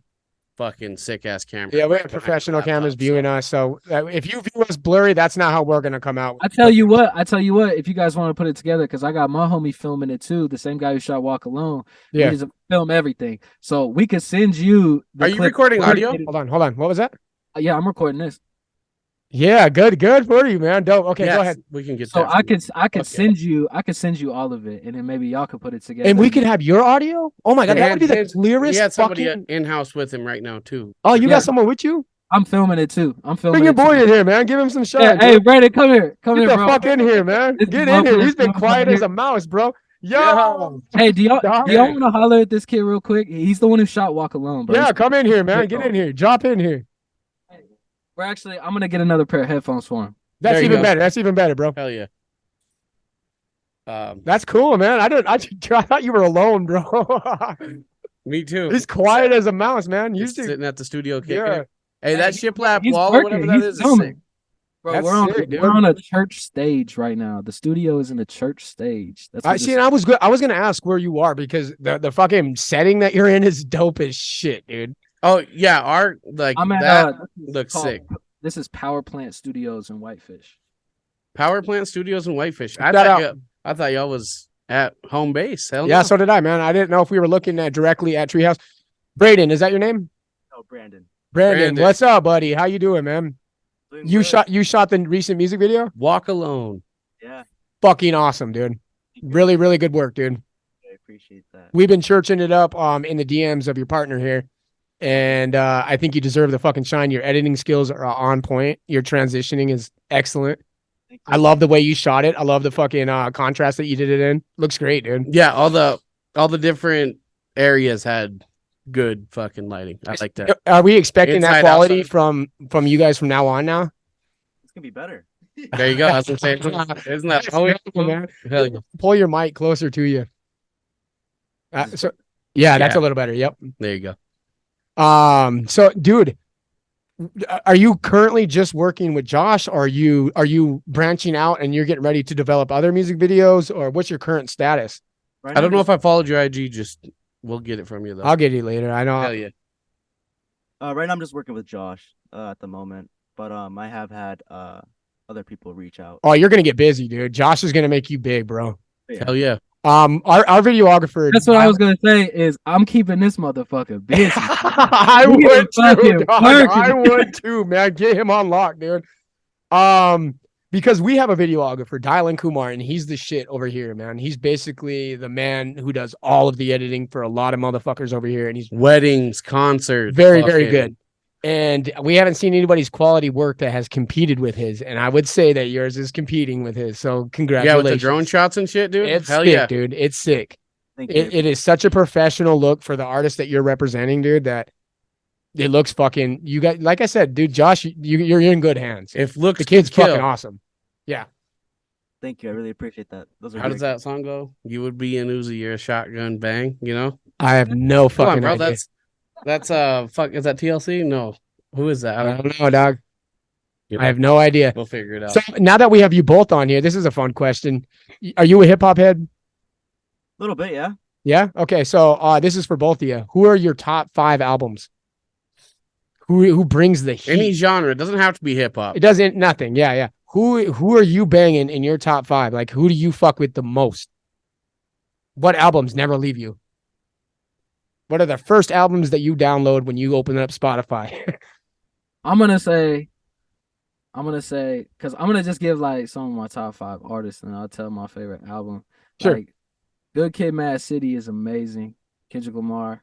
S1: fucking sick ass camera.
S3: Yeah, we have professional cameras viewing us. So if you view us blurry, that's not how we're gonna come out.
S4: I tell you what, if you guys want to put it together, because I got my homie filming it too, the same guy who shot Walk Alone.
S3: Yeah,
S4: he doesn't film everything, so we could send you.
S1: Are you recording audio?
S3: Hold on. What was that?
S4: Yeah, I'm recording this.
S3: Yeah, good for you, man. Dope. Okay,
S1: yes,
S3: go ahead.
S1: We can get.
S4: So I could send you all of it, and then maybe y'all could put it together.
S3: And we could have your audio. Oh my god, that would be the clearest.
S1: He had somebody in house with him right now too.
S3: Oh, you got someone with you?
S4: I'm filming it too.
S3: Bring your boy in here, man. Give him some shot.
S4: Hey, Brandon, come here.
S3: Get the fuck in here, man. Get in here. He's been quiet as a mouse, bro. Yo.
S4: Hey, do y'all want to holler at this kid real quick? He's the one who shot Walk Alone, bro.
S3: Yeah, come in here, man. Get in here. Drop in here.
S4: I'm gonna get another pair of headphones for him.
S3: That's
S1: There you
S3: even
S1: go.
S3: better. That's even better, bro.
S1: Hell yeah.
S3: That's cool, man. I thought you were alone, bro.
S1: Me too.
S3: He's quiet as a mouse, man.
S1: Just
S3: Usually,
S1: sitting at the studio kicking
S3: yeah.
S1: it. Hey, that shiplap
S4: He's
S1: wall or
S4: working.
S1: whatever that
S4: He's
S1: is sick.
S4: filming. Bro,
S3: That's
S4: we're
S3: sick, dude.
S4: on a church stage right now. The studio is in a church stage. That's what
S3: I see. And I was good. I was gonna ask where you are because the fucking setting that you're in is dope as shit, dude.
S1: Oh yeah, our like
S4: I'm at,
S1: that
S4: this is
S1: looks
S4: called-
S1: sick.
S4: This is Power Plant Studios in Whitefish.
S1: Power Plant Studios in Whitefish.
S3: Shout out.
S1: I thought y'all was at home base. Hell
S3: Yeah,
S1: no.
S3: so did I, man. I didn't know if we were looking at directly at Treehouse. Braden, is that your name?
S5: Oh, Brandon.
S3: Brandon, what's up, buddy? How you doing, man?
S5: Doing
S3: You
S5: good.
S3: shot the recent music video?
S1: Walk alone.
S5: Yeah,
S3: Fucking awesome, dude. Really, really good work, dude.
S5: I appreciate that.
S3: We've been churching it up in the DMs of your partner here. And I think you deserve the fucking shine. Your editing skills are on point. Your transitioning is excellent.
S5: Thank
S3: I
S5: you.
S3: love the way you shot it. I love the fucking contrast that you did it in. Looks great, dude.
S1: Yeah, all the different areas had good fucking lighting. I like that.
S3: Are we expecting that
S1: Inside,
S3: quality
S1: outside.
S3: from you guys from now on now?
S5: It's gonna be better.
S1: There you go. That's what I'm saying. Isn't that
S3: Man.
S1: Hell yeah.
S3: Pull your mic closer to you. Yeah, that's
S1: Yeah.
S3: a little better. Yep.
S1: There you go.
S3: So dude, are you currently just working with Josh? Or are you branching out and you're getting ready to develop other music videos, or what's your current status?
S5: Right
S1: I don't
S5: now,
S1: know if I followed your IG. Just we'll get it from you though.
S3: I'll get you later. I know.
S1: Hell yeah.
S5: right now I'm just working with Josh at the moment, but I have had other people reach out.
S3: Oh, you're gonna get busy, dude. Josh is gonna make you big, bro.
S1: Hell yeah.
S3: Our videographer.
S4: That's what I was gonna say. Is I'm keeping this motherfucker busy.
S3: I
S4: We
S3: would
S4: fucking
S3: too, dog.
S4: working.
S3: I would too, man. Get him on lock, dude. Because we have a videographer, Dylan Kumar, and he's the shit over here, man. He's basically the man who does all of the editing for a lot of motherfuckers over here, and he's
S1: Weddings, concerts.
S3: very, very
S1: fucking-
S3: good. And we haven't seen anybody's quality work that has competed with his, and I would say that yours is competing with his. So
S1: Yeah,
S3: congratulations.
S1: with the drone shots and shit, dude.
S3: It's
S1: Hell
S3: sick,
S1: yeah.
S3: dude. It's sick.
S5: Thank you.
S3: It is such a professional look for the artist that you're representing, dude, that it looks fucking, you got, like I said, dude, Josh, you're in good hands.
S1: If looks
S3: The kid's
S1: kill.
S3: fucking awesome.
S5: Thank you. I really appreciate that. Those are
S1: How does
S5: great.
S1: that song go? You would be an Uzi, you're a shotgun, bang. You know.
S3: I have no
S1: Come
S3: fucking
S1: on, bro.
S3: idea.
S1: That's fuck. Is that TLC? No. Who is that?
S3: I don't know, dog.
S1: You
S3: I have no idea.
S1: We'll figure it out.
S3: So now that we have you both on here, this is a fun question. Are you a hip hop head?
S5: A little bit, yeah.
S3: Yeah. Okay. So this is for both of you. Who are your top 5 albums? Who brings the heat?
S1: Any genre. It doesn't have to be hip hop.
S3: It doesn't. Nothing. Yeah. Yeah. Who are you banging in your top 5? Like, who do you fuck with the most? What albums never leave you? What are the first albums that you download when you open up Spotify?
S4: I'm gonna say, because I'm gonna just give like some of my top 5 artists, and I'll tell my favorite album.
S3: Sure.
S4: Like, Good Kid, Mad City is amazing. Kendrick Lamar.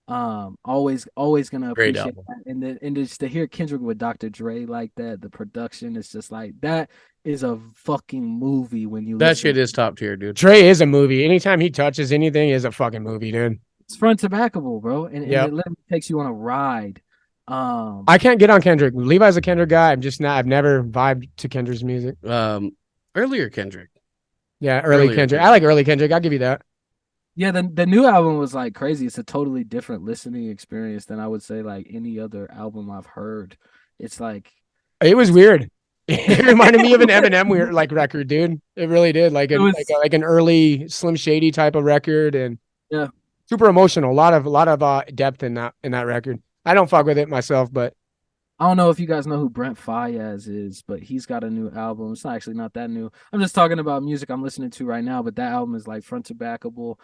S4: Always gonna
S1: Great
S4: appreciate
S1: album.
S4: that. And just to hear Kendrick with Dr. Dre like that, the production is just like that is a fucking movie when you
S1: That
S4: listen.
S1: shit is top tier, dude.
S3: Dre is a movie. Anytime he touches anything, is a fucking movie, dude.
S4: It's front to backable, bro, and
S3: Yep.
S4: it literally takes you on a ride.
S3: I can't get on Kendrick. Levi's a Kendrick guy. I'm just not. I've never vibed to Kendrick's music.
S1: Earlier Kendrick.
S3: Yeah, early
S1: Earlier
S3: Kendrick.
S1: Kendrick.
S3: I like early Kendrick. I'll give you that.
S4: Yeah, the new album was like crazy. It's a totally different listening experience than I would say like any other album I've heard. It's like
S3: It was weird. It reminded me of an Eminem weird like record, dude. It really did. Like
S4: It was-
S3: like an early Slim Shady type of record, and
S4: Yeah.
S3: super emotional. A lot of depth in that record. I don't fuck with it myself, but
S4: I don't know if you guys know who Brent Faiyaz is, but he's got a new album. It's actually not that new. I'm just talking about music I'm listening to right now, but that album is like front to backable.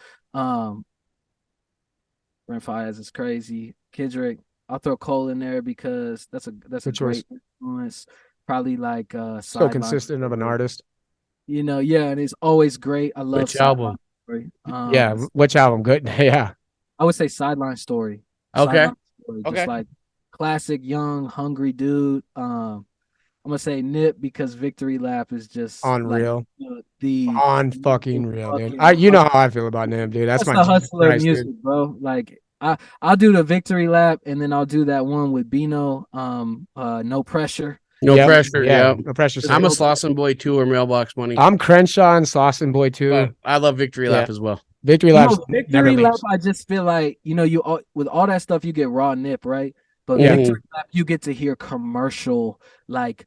S4: Brent Faiyaz is crazy. Kendrick, I'll throw Cole in there because that's a
S3: Good
S4: great influence. Probably like
S3: so
S4: Sideline
S3: consistent of an
S4: Story.
S3: artist.
S4: You know, yeah, and it's always great. I love
S1: Which
S4: Sideline
S1: album?
S4: Story.
S3: Yeah, which album? Good. Yeah.
S4: I would say Sideline Story.
S1: Okay.
S4: Sideline Story,
S1: Okay.
S4: Just like classic, young, hungry dude. I'm gonna say Nip because Victory Lap is just
S3: Unreal.
S4: Like, the
S3: On fucking real, dude.
S4: fucking-
S3: You know how I feel about Nim, dude. That's
S4: that's
S3: my
S4: the hustler
S3: Christ,
S4: music,
S3: dude.
S4: bro. Like I'll do the Victory Lap and then I'll do that one with Bino. No Pressure.
S1: No
S3: Yep.
S1: pressure. Yeah.
S3: No pressure.
S1: I'm a
S3: Sales.
S1: Slauson boy too, or Mailbox Money.
S3: I'm Crenshaw and Slauson Boy too.
S1: But I love Victory Lap
S3: Yeah.
S1: as well.
S3: Victory
S4: You
S3: Laps
S4: know,
S3: never
S4: Victory Lap,
S3: leaves.
S4: I just feel like, with all that stuff, you get raw nip, right? But
S3: Yeah.
S4: Victory Lap, you get to hear commercial, like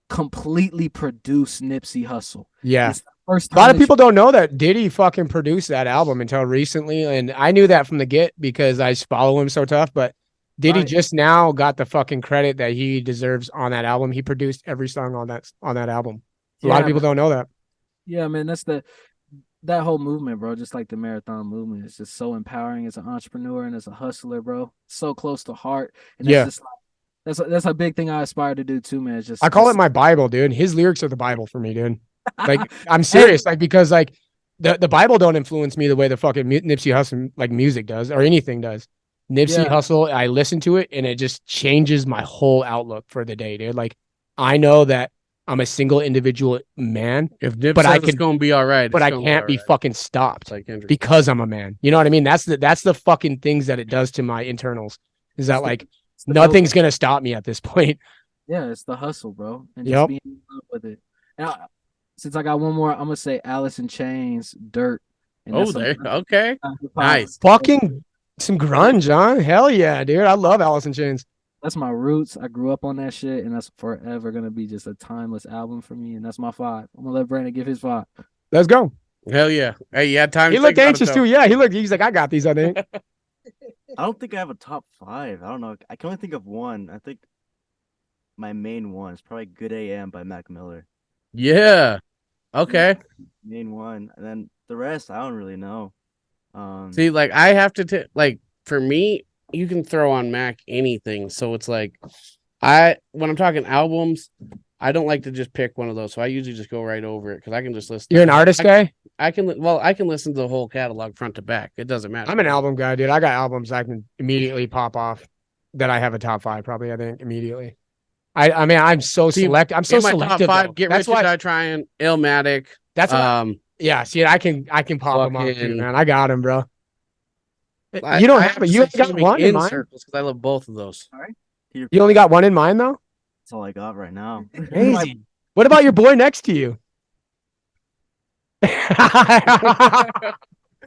S4: completely produced Nipsey Hussle.
S3: Yeah.
S4: It's the first
S3: A lot
S4: time
S3: of people don't know that Diddy fucking produced that album until recently. And I knew that from the get because I follow him so tough. But Diddy
S4: Right.
S3: just now got the fucking credit that he deserves on that album. He produced every song on that album. A lot of people don't know that.
S4: Yeah, man, that's that whole movement, bro. Just like the marathon movement, it's just so empowering as an entrepreneur and as a hustler, bro. So close to heart, and
S3: Yeah.
S4: that's just like that's a big thing I aspire to do too, man. It's just
S3: I call it
S4: just-
S3: my Bible, dude. His lyrics are the Bible for me, dude. Like I'm serious, like because like the Bible don't influence me the way the fucking Nipsey Hussle like music does or anything does. Nipsey
S4: Yeah.
S3: Hussle, I listen to it and it just changes my whole outlook for the day, dude. Like I know that I'm a single individual man,
S1: If Nip
S3: but
S1: says
S3: I
S1: it's
S3: can,
S1: gonna be all right,
S3: but
S1: it's
S3: I
S1: gonna
S3: can't be
S1: all right.
S3: fucking stopped
S1: It's like Kendrick.
S3: because I'm a man. You know what I mean? That's the fucking things that it does to my internals. Is that like
S4: it's the
S3: nothing's
S4: go-
S3: gonna stop me at this point.
S4: Yeah, it's the hustle, bro, and
S3: Yep.
S4: just being in love with it. And since I got one more, I'm gonna say Alice in Chains, Dirt. And
S1: Oh,
S4: that's
S1: there.
S4: some-
S1: Okay. Nice.
S3: Fucking some grunge, huh? Hell yeah, dude. I love Alice in Chains.
S4: That's my roots. I grew up on that shit, and that's forever gonna be just a timeless album for me. And that's my 5. I'm gonna let Brandon give his 5.
S3: Let's go.
S1: Hell yeah. Hey, you had time.
S3: He
S1: to
S3: looked
S1: think about it,
S3: anxious
S1: though.
S3: too. Yeah, he's like, I got these, I think.
S5: I don't think I have a top 5. I don't know. I can only think of one. I think my main one is probably Good AM by Mac Miller.
S1: Yeah. Okay.
S5: Main one. And then the rest, I don't really know.
S1: See, like I have to like for me, you can throw on Mac anything. So it's like when I'm talking albums, I don't like to just pick one of those. So I usually just go right over it because I can just listen.
S3: You're an artist guy?
S1: I can listen to the whole catalog front to back. It doesn't matter.
S3: I'm an album guy, dude. I got albums I can immediately pop off that I have a top 5, probably, I think, immediately. I mean, I'm so select. I'm so
S1: In my
S3: selective.
S1: top 5,
S3: though.
S1: Get
S3: That's
S1: Rich or
S3: why.
S1: Die Trying, Illmatic.
S3: That's why. Yeah, see, I can pop them off too,
S1: Fucking-
S3: man. I got them, bro. You don't have it. You ain't got one in mind.
S1: Circles because I love both of those.
S3: You only got one in mind, though.
S5: That's all I got right now.
S3: Crazy. What about your boy next to you?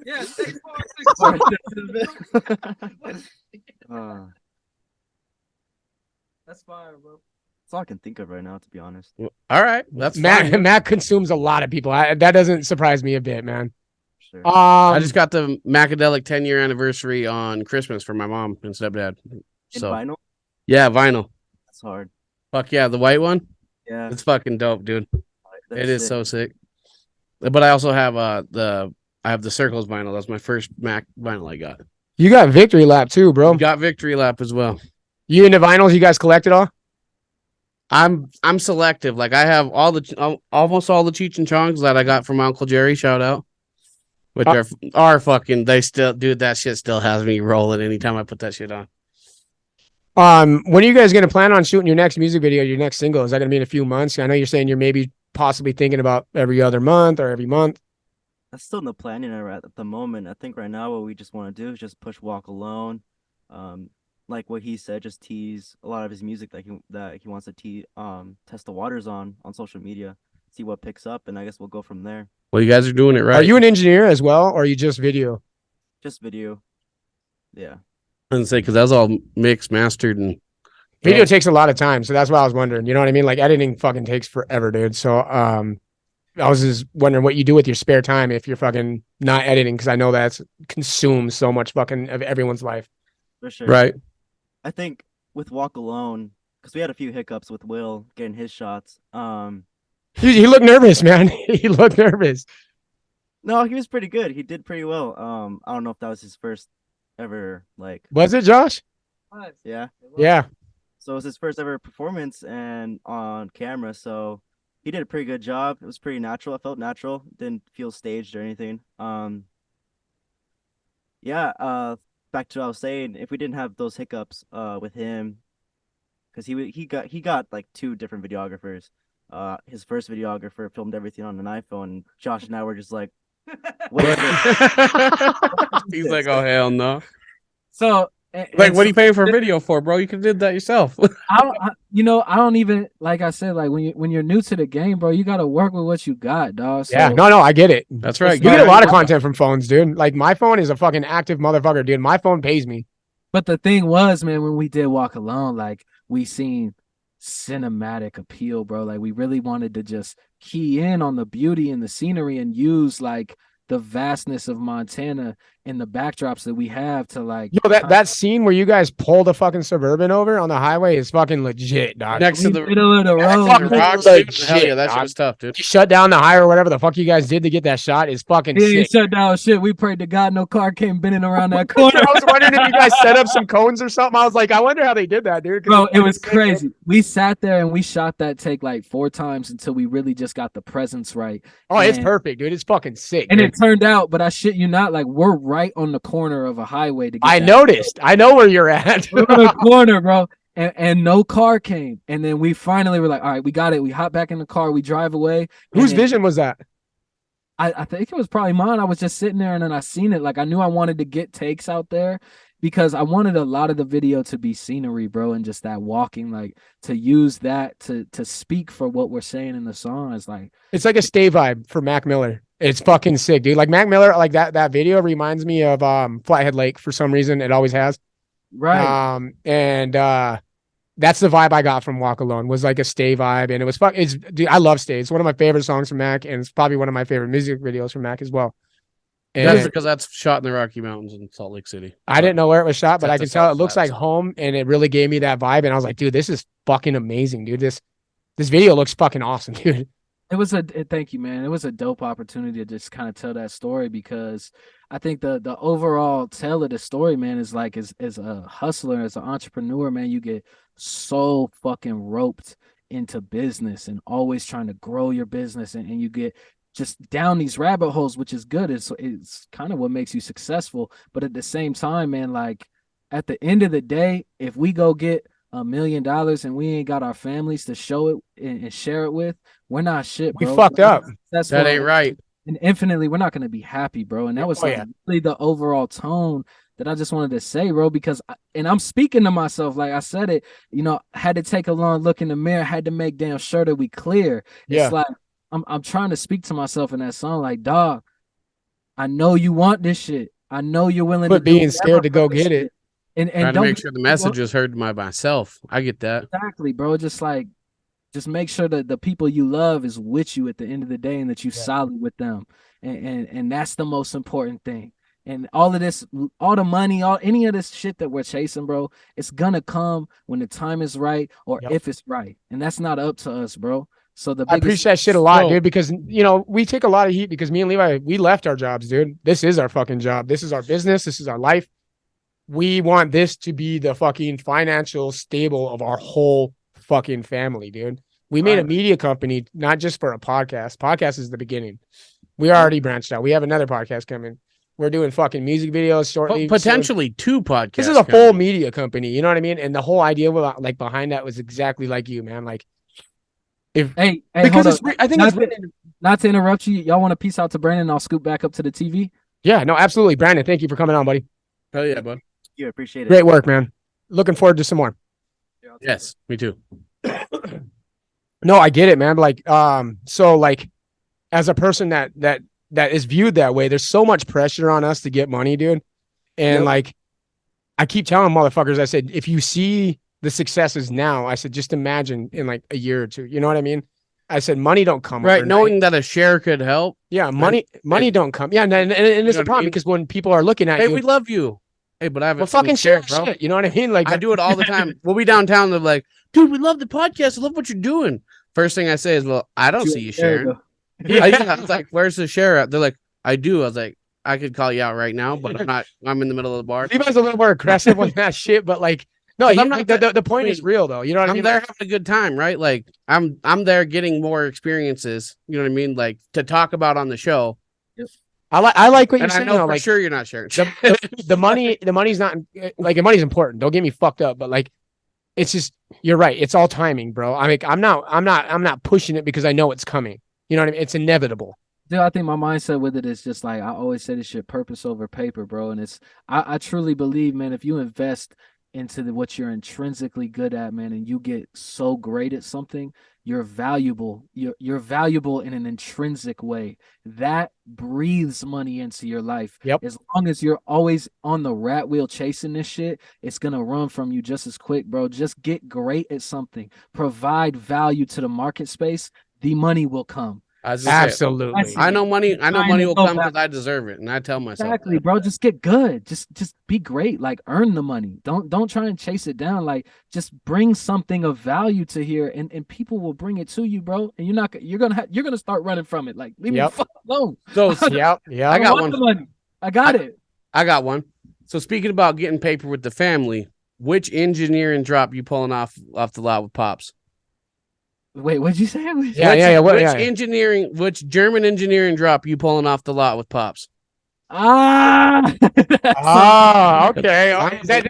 S4: Yeah, 6'4",
S5: Uh,
S4: That's fire, bro.
S5: That's all I can think of right now, to be honest.
S1: All right, that's
S3: Matt.
S1: fine.
S3: Matt consumes a lot of people. That doesn't surprise me a bit, man.
S5: Sure.
S1: I just got the Macadelic 10-year anniversary on Christmas for my mom and stepdad.
S5: In
S1: So
S5: vinyl?
S1: yeah, vinyl.
S5: That's hard.
S1: Fuck yeah, the white one.
S5: Yeah.
S1: It's fucking dope, dude.
S5: That's
S1: It is
S5: sick.
S1: so sick. But I also have the Circles vinyl. That's my first Mac vinyl I got.
S3: You got Victory Lap too, bro.
S1: Got Victory Lap as well.
S3: You into vinyls? You guys collect it all?
S1: I'm selective. Like I have almost all the Cheech and Chongs that I got from Uncle Jerry. Shout out. Which are fucking. They still, dude. That shit still has me rolling anytime I put that shit on.
S3: When are you guys gonna plan on shooting your next music video, your next single? Is that gonna be in a few months? I know you're saying you're maybe possibly thinking about every other month or every month.
S5: That's still in the planning at the moment. I think right now what we just want to do is just push Walk Alone. Like what he said, just tease a lot of his music that he wants to test the waters on social media, see what picks up, and I guess we'll go from there.
S1: Well, you guys are doing it right.
S3: Are you an engineer as well, or are you just video?
S5: Just video. Yeah.
S1: I was say because that's all mixed, mastered, and
S3: Video takes a lot of time, so that's why I was wondering. You know what I mean? Like editing fucking takes forever, dude. So I was just wondering what you do with your spare time if you're fucking not editing, because I know that's consumes so much fucking of everyone's life.
S5: For sure.
S1: right.
S5: I think with Walk Alone, because we had a few hiccups with Will getting his shots.
S3: He looked nervous, man. He looked nervous.
S5: No, he was pretty good. He did pretty well. I don't know if that was his first ever
S3: Was it, Josh?
S5: yeah.
S3: Yeah.
S5: So it was his first ever performance and on camera. So he did a pretty good job. It was pretty natural. It felt natural. Didn't feel staged or anything. Yeah. Back to what I was saying. If we didn't have those hiccups, with him, because he got like 2 different videographers. His first videographer filmed everything on an iPhone. Josh and I were just like, what is this?
S1: He's like, oh hell no.
S4: So
S1: Like, what are you paying for a video for, bro? You could have did that yourself.
S4: I don't even, like I said, like when you're new to the game, bro, you got to work with what you got, dog. So
S3: Yeah, no, I get it.
S1: That's right.
S3: You get a lot of content from phones, dude. Like my phone is a fucking active motherfucker, dude. My phone pays me.
S4: But the thing was, man, when we did Walk Alone, like we seen cinematic appeal, bro. Like we really wanted to just key in on the beauty and the scenery and use like the vastness of Montana and the backdrops that we have to like.
S3: Yo, that scene where you guys pull the fucking Suburban over on the highway is fucking legit, dog.
S1: Next to the
S4: middle of the road.
S1: rocks,
S3: Like,
S1: hell yeah, that
S3: dog.
S1: shit was tough, dude.
S3: You shut down the highway or whatever the fuck you guys did to get that shot is fucking
S4: Yeah, you
S3: sick.
S4: shut down shit. We prayed to God no car came bending around that corner.
S3: I was wondering if you guys set up some cones or something. I was like, I wonder how they did that, dude.
S4: Bro, it was crazy. We sat there and we shot that take like 4 times until we really just got the presence right.
S3: Oh, it's
S4: And-
S3: perfect, dude. It's fucking sick.
S4: And
S3: dude.
S4: it turned out, but I shit you not, like we're right on the corner of a highway to get
S3: I
S4: that.
S3: noticed. I know where you're at.
S4: We're on the corner, bro. And no car came. And then we finally were like, all right, we got it. We hop back in the car, we drive away.
S3: Whose
S4: And then-
S3: vision was that?
S4: I think it was probably mine. I was just sitting there and then I seen it. Like I knew I wanted to get takes out there because I wanted a lot of the video to be scenery, bro, and just that walking, like to use that to speak for what we're saying in the song. It's like
S3: It's like a stay vibe for Mac Miller. It's fucking sick, dude. Like Mac Miller, like that video reminds me of Flathead Lake for some reason. It always has.
S4: right.
S3: That's the vibe I got from Walk Alone, was like a stay vibe, and it was dude, I love Stay. It's one of my favorite songs from Mac, and it's probably one of my favorite music videos from Mac as well.
S1: That's
S3: And
S1: because that's shot in the Rocky Mountains in Salt Lake City.
S3: I didn't know where it was shot, but
S1: That's
S3: I
S1: a
S3: can tell it
S1: South
S3: looks like
S1: Flats.
S3: home, and it really gave me that vibe. And I was like, dude, this is fucking amazing, dude. This video looks fucking awesome, dude.
S4: It was thank you, man. It was a dope opportunity to just kind of tell that story because I think the overall tell of the story, man, is like as a hustler, as an entrepreneur, man, you get so fucking roped into business and always trying to grow your business and you get just down these rabbit holes, which is good. It's kind of what makes you successful. But at the same time, man, like at the end of the day, if we go get $1 million and we ain't got our families to show it and share it with, we're not shit,
S3: We
S4: bro.
S3: fucked up.
S4: That's
S1: That
S4: why-
S1: ain't right.
S4: And infinitely, we're not going to be happy, bro. And that was
S3: Oh,
S4: like
S3: yeah.
S4: really the overall tone that I just wanted to say, bro, because and I'm speaking to myself, like I said it, had to take a long look in the mirror, had to make damn sure that we clear.
S3: Yeah.
S4: It's like I'm trying to speak to myself in that song, like, dog, I know you want this shit. I know you're willing
S3: But
S4: to do
S3: being
S4: whatever
S3: scared to
S4: for
S3: go
S4: this
S3: get it.
S4: shit. And
S1: Trying to
S4: don't
S1: make sure the message is heard by myself. I get that.
S4: exactly, bro. Just make sure that the people you love is with you at the end of the day and that you solid with them. And that's the most important thing. And all of this, all the money, any of this shit that we're chasing, bro, it's gonna come when the time is right or
S3: Yep.
S4: if it's right. And that's not up to us, bro. So
S3: I appreciate that shit a lot, dude, because we take a lot of heat because me and Levi, we left our jobs, dude. This is our fucking job. This is our business. This is our life. We want this to be the fucking financial stable of our whole fucking family, dude. We made a media company, not just for a podcast. Podcast is the beginning. We already branched out. We have another podcast coming. We're doing fucking music videos shortly.
S1: Potentially 2 podcasts.
S3: This is a full media company. You know what I mean? And the whole idea like behind that was exactly like you, man. Like,
S4: Hey,
S3: because
S4: hold up.
S3: I think
S4: Not
S3: it's
S4: to-
S3: written.
S4: Not to interrupt you, y'all want to peace out to Brandon and I'll scoot back up to the TV.
S3: Yeah, no, absolutely. Brandon, thank you for coming on, buddy.
S1: Hell yeah, bud.
S5: You appreciate it.
S3: Great work, man. Looking forward to some more.
S1: Yes, me too.
S3: No, I get it, man. Like, so like as a person that is viewed that way, there's so much pressure on us to get money, dude. And
S4: Yep.
S3: like I keep telling motherfuckers, I said, if you see the successes now, I said, just imagine in like a year or two. You know what I mean? I said, money don't come
S1: Right,
S3: overnight.
S1: knowing that a share could help.
S3: Yeah, money don't come. Yeah, and it's
S1: know
S3: a
S1: what I
S3: problem
S1: mean?
S3: because when people are looking at
S1: Hey,
S3: you,
S1: we love you. Hey, but I have
S3: well, fucking share, shit. You know what I mean? Like
S1: I do it all the time. We'll be downtown. They're like, dude, we love the podcast. I love what you're doing. First thing I say is, well, I don't see you
S4: There
S1: sharing.
S4: go.
S1: I was like, where's the share at? They're like, I do. I was like, I could call you out right now, but I'm not. I'm in the middle of the bar.
S3: Levi's a little more aggressive with that shit, but like, no,
S1: 'Cause I'm not
S3: the point
S1: I mean,
S3: is real though. You know what I
S1: I'm
S3: mean?
S1: there having a good time, right? Like I'm there getting more experiences. You know what I mean? Like to talk about on the show.
S3: I like what you're
S1: And I
S3: saying.
S1: know
S3: though,
S1: for
S3: like,
S1: sure you're not sharing.
S3: the money's not like the money's important. Don't get me fucked up, but like, it's just you're right. It's all timing, bro. I mean, I'm not pushing it because I know it's coming. You know what I mean? It's inevitable.
S4: Dude, I think my mindset with it is just like I always say this shit, purpose over paper, bro. And it's I truly believe, man, if you invest into what you're intrinsically good at, man, and you get so great at something, you're valuable. You're valuable in an intrinsic way. That breathes money into your life.
S3: Yep.
S4: As long as you're always on the rat wheel chasing this shit, it's gonna run from you just as quick, bro. Just get great at something. Provide value to the market space, the money will come.
S1: I was just saying,
S3: Absolutely.
S1: I know money. I know
S4: Trying
S1: money
S4: to
S1: will
S4: go
S1: come
S4: back.
S1: because I deserve it, and I tell myself
S4: Exactly,
S1: that.
S4: bro. Just get good. Just be great. Like earn the money. Don't try and chase it down. Like just bring something of value to here, and people will bring it to you, bro. And you're gonna start running from it. Like leave me the
S3: Yep.
S4: fuck alone.
S1: So
S3: Yep.
S1: I
S3: Yep.
S1: got
S4: want
S1: one.
S4: the money. I got it.
S1: I got one. So speaking about getting paper with the family, which engineering drop you pulling off the lot with pops?
S4: Wait, what'd you say?
S3: Yeah,
S1: which,
S3: yeah. What,
S1: which
S3: yeah.
S1: engineering, which German engineering drop you pulling off the lot with pops?
S4: Ah,
S3: Oh, okay. Oh, is that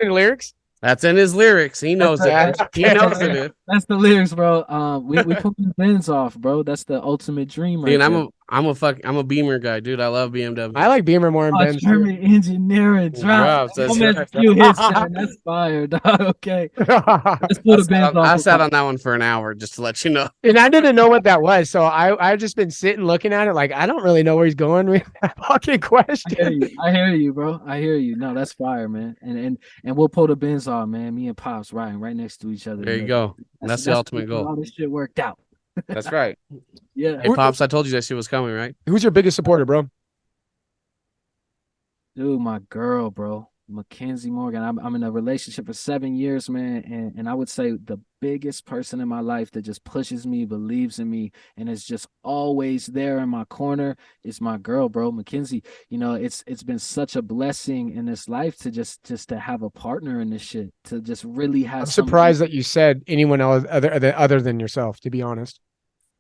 S3: in the lyrics?
S1: That's in his lyrics. He knows it. He knows it.
S4: That's the lyrics, bro. We put the bins off, bro. That's the ultimate dream, right
S1: Dude,
S4: there.
S1: I'm a Beamer guy, dude. I love BMW.
S3: I like Beamer more than
S4: Oh,
S3: Benz.
S4: German engineering drop.
S1: Drops, that's
S4: I'm
S1: right.
S4: at few hits, man. That's fire, dog. Okay, let's pull the bins
S1: I
S4: off.
S1: sat on that one for an hour just to let you know.
S3: And I didn't know what that was, so I've just been sitting looking at it like I don't really know where he's going with that fucking question.
S4: I hear you, bro. I hear you. No, that's fire, man. And we'll pull the bins off, man. Me and Pops riding right next to each other.
S1: There you go. That's the ultimate goal.
S4: All this shit worked out.
S1: That's right.
S4: Yeah.
S1: Hey, Pops, I told you that shit was coming, right?
S3: Who's your biggest supporter, bro?
S4: Dude, my girl, bro. Mackenzie Morgan. I'm in a relationship for 7 years, man. And I would say the biggest person in my life that just pushes me, believes in me, and is just always there in my corner is my girl, bro. Mackenzie. You know, it's been such a blessing in this life to just to have a partner in this shit, to just really have
S3: I'm surprised that you said anyone else other than yourself, to be honest.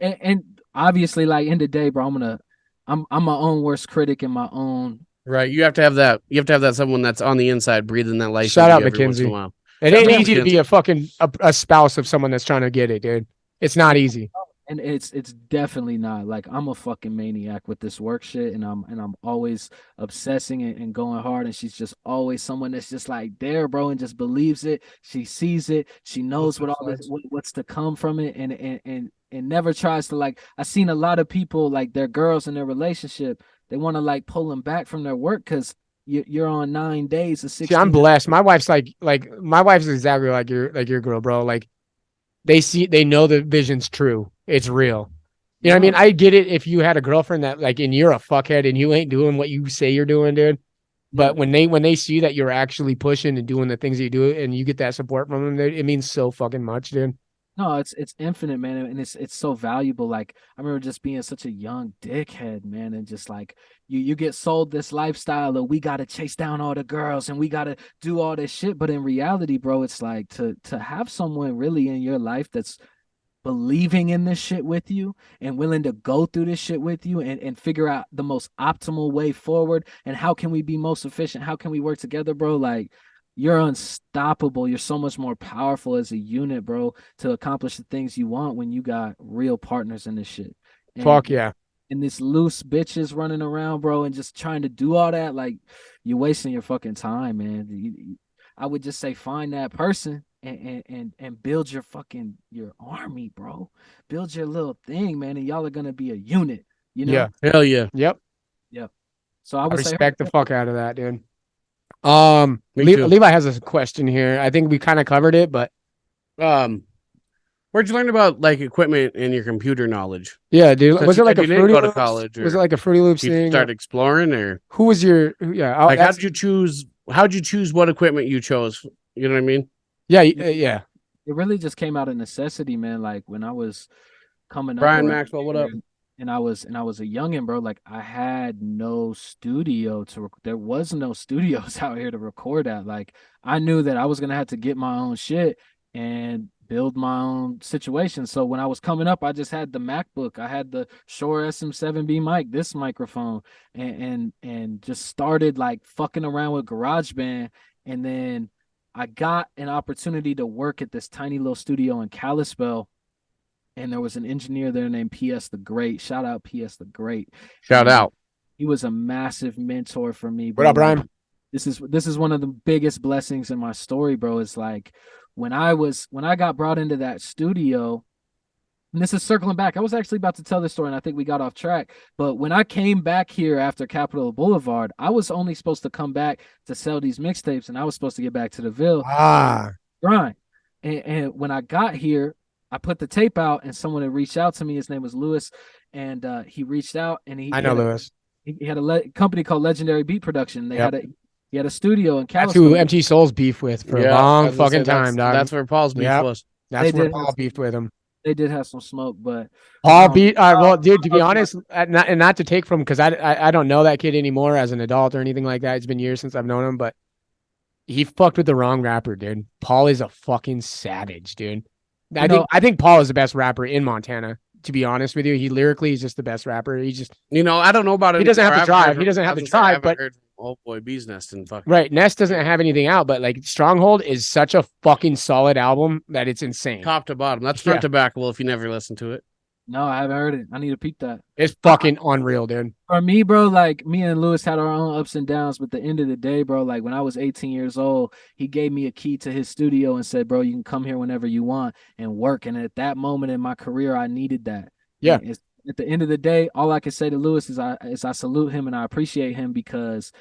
S4: and obviously, like in the day, bro, I'm my own worst critic in my own.
S1: Right. You have to have that. You have to have that someone that's on the inside breathing that life.
S3: Shout
S1: into
S3: out
S1: you every once in a
S3: Mackenzie.
S1: while.
S3: It ain't
S1: Shout out
S3: easy to be a fucking a spouse of someone that's trying to get it, dude. It's not easy.
S4: And it's definitely not. Like I'm a fucking maniac with this work shit, and I'm always obsessing and going hard, and she's just always someone that's just like there, bro, and just believes it. She sees it. She knows what all this what's to come from it, and never tries to like. I've seen a lot of people like their girls in their relationship. They want to like pull them back from their work because you're on 9 days of 16.
S3: See, I'm blessed. My wife's like my wife's exactly like your girl, bro. Like they know the vision's true. It's real. You know what I mean? I get it if you had a girlfriend that like and you're a fuckhead and you ain't doing what you say you're doing, dude. But when they see that you're actually pushing and doing the things that you do and you get that support from them, it means so fucking much, dude.
S4: No, it's infinite, man, and it's so valuable. Like I remember just being such a young dickhead, man, and just like you get sold this lifestyle of we gotta chase down all the girls and we gotta do all this shit. But in reality, bro, it's like to have someone really in your life that's believing in this shit with you and willing to go through this shit with you and figure out the most optimal way forward and how can we be most efficient, how can we work together, bro. Like you're unstoppable. You're so much more powerful as a unit, bro, to accomplish the things you want when you got real partners in this shit.
S3: Fuck yeah.
S4: And this loose bitches running around, bro, and just trying to do all that, like you're wasting your fucking time, man. I would just say find that person and build your fucking your army, bro. Build your little thing, man, and y'all are gonna be a unit, you know?
S3: Yeah.
S1: Hell yeah.
S3: Yep.
S4: So I
S3: I
S4: would say
S3: respect the fuck out of that, dude.
S1: Me too.
S3: Levi has a question here. I think we kind of covered it, but
S1: Where'd you learn about like equipment and your computer knowledge?
S3: yeah, dude. Was it like a
S1: you didn't
S3: Fruity
S1: go to
S3: Loops?
S1: college?
S3: Was it like a Fruity Loops
S1: You
S3: thing?
S1: start exploring, or
S3: Who was your yeah?
S1: like how'd you choose? How'd you choose what equipment you chose? You know what I mean?
S3: yeah, yeah.
S4: it really just came out of necessity, man. Like when I was coming up,
S1: Brian
S4: bro,
S1: Maxwell, what up?
S4: and I was a youngin', bro. Like I had no studio there was no studios out here to record at. Like I knew that I was gonna have to get my own shit and build my own situation. So when I was coming up, I just had the MacBook, I had the Shure SM7B mic, this microphone, and just started like fucking around with GarageBand, and then I got an opportunity to work at this tiny little studio in Kalispell and there was an engineer there named PS the Great. Shout out PS the Great.
S1: Shout out.
S4: He was a massive mentor for me, bro.
S3: What up, Brian?
S4: Like, this is one of the biggest blessings in my story, bro. It's like when I got brought into that studio, and this is circling back. I was actually about to tell this story, and I think we got off track. But when I came back here after Capitol Boulevard, I was only supposed to come back to sell these mixtapes, and I was supposed to get back to the Ville grind. And when I got here, I put the tape out, and someone had reached out to me. His name was Lewis, and he reached out, and
S3: I know Lewis.
S4: He had a company called Legendary Beat Production. He had a studio in
S3: That's
S4: California.
S3: who MT Soul's beef with for a long fucking time, dog.
S1: That's where Paul's beef was.
S3: That's where Paul beefed with him.
S4: They did have some smoke, but
S3: Paul beat. Well, dude, to be honest, not to take from, because I don't know that kid anymore as an adult or anything like that. It's been years since I've known him, but he fucked with the wrong rapper, dude. Paul is a fucking savage, dude. I think Paul is the best rapper in Montana. To be honest with you, he lyrically is just the best rapper. He just,
S1: I don't know about it.
S3: He doesn't have to drive. He doesn't have to drive, but
S1: Old Boy Bee's Nest and fucking
S3: right. Nest doesn't have anything out, but like Stronghold is such a fucking solid album that it's insane.
S1: Top to bottom. That's front to back. Well, if you never listen to it.
S4: No, I haven't heard it. I need to peep that.
S3: It's fucking unreal, dude.
S4: For me, bro, like me and Lewis had our own ups and downs, but at the end of the day, bro, like when I was 18 years old, he gave me a key to his studio and said, bro, you can come here whenever you want and work. And at that moment in my career, I needed that.
S3: Yeah.
S4: At the end of the day, all I can say to Lewis is I salute him and I appreciate him, because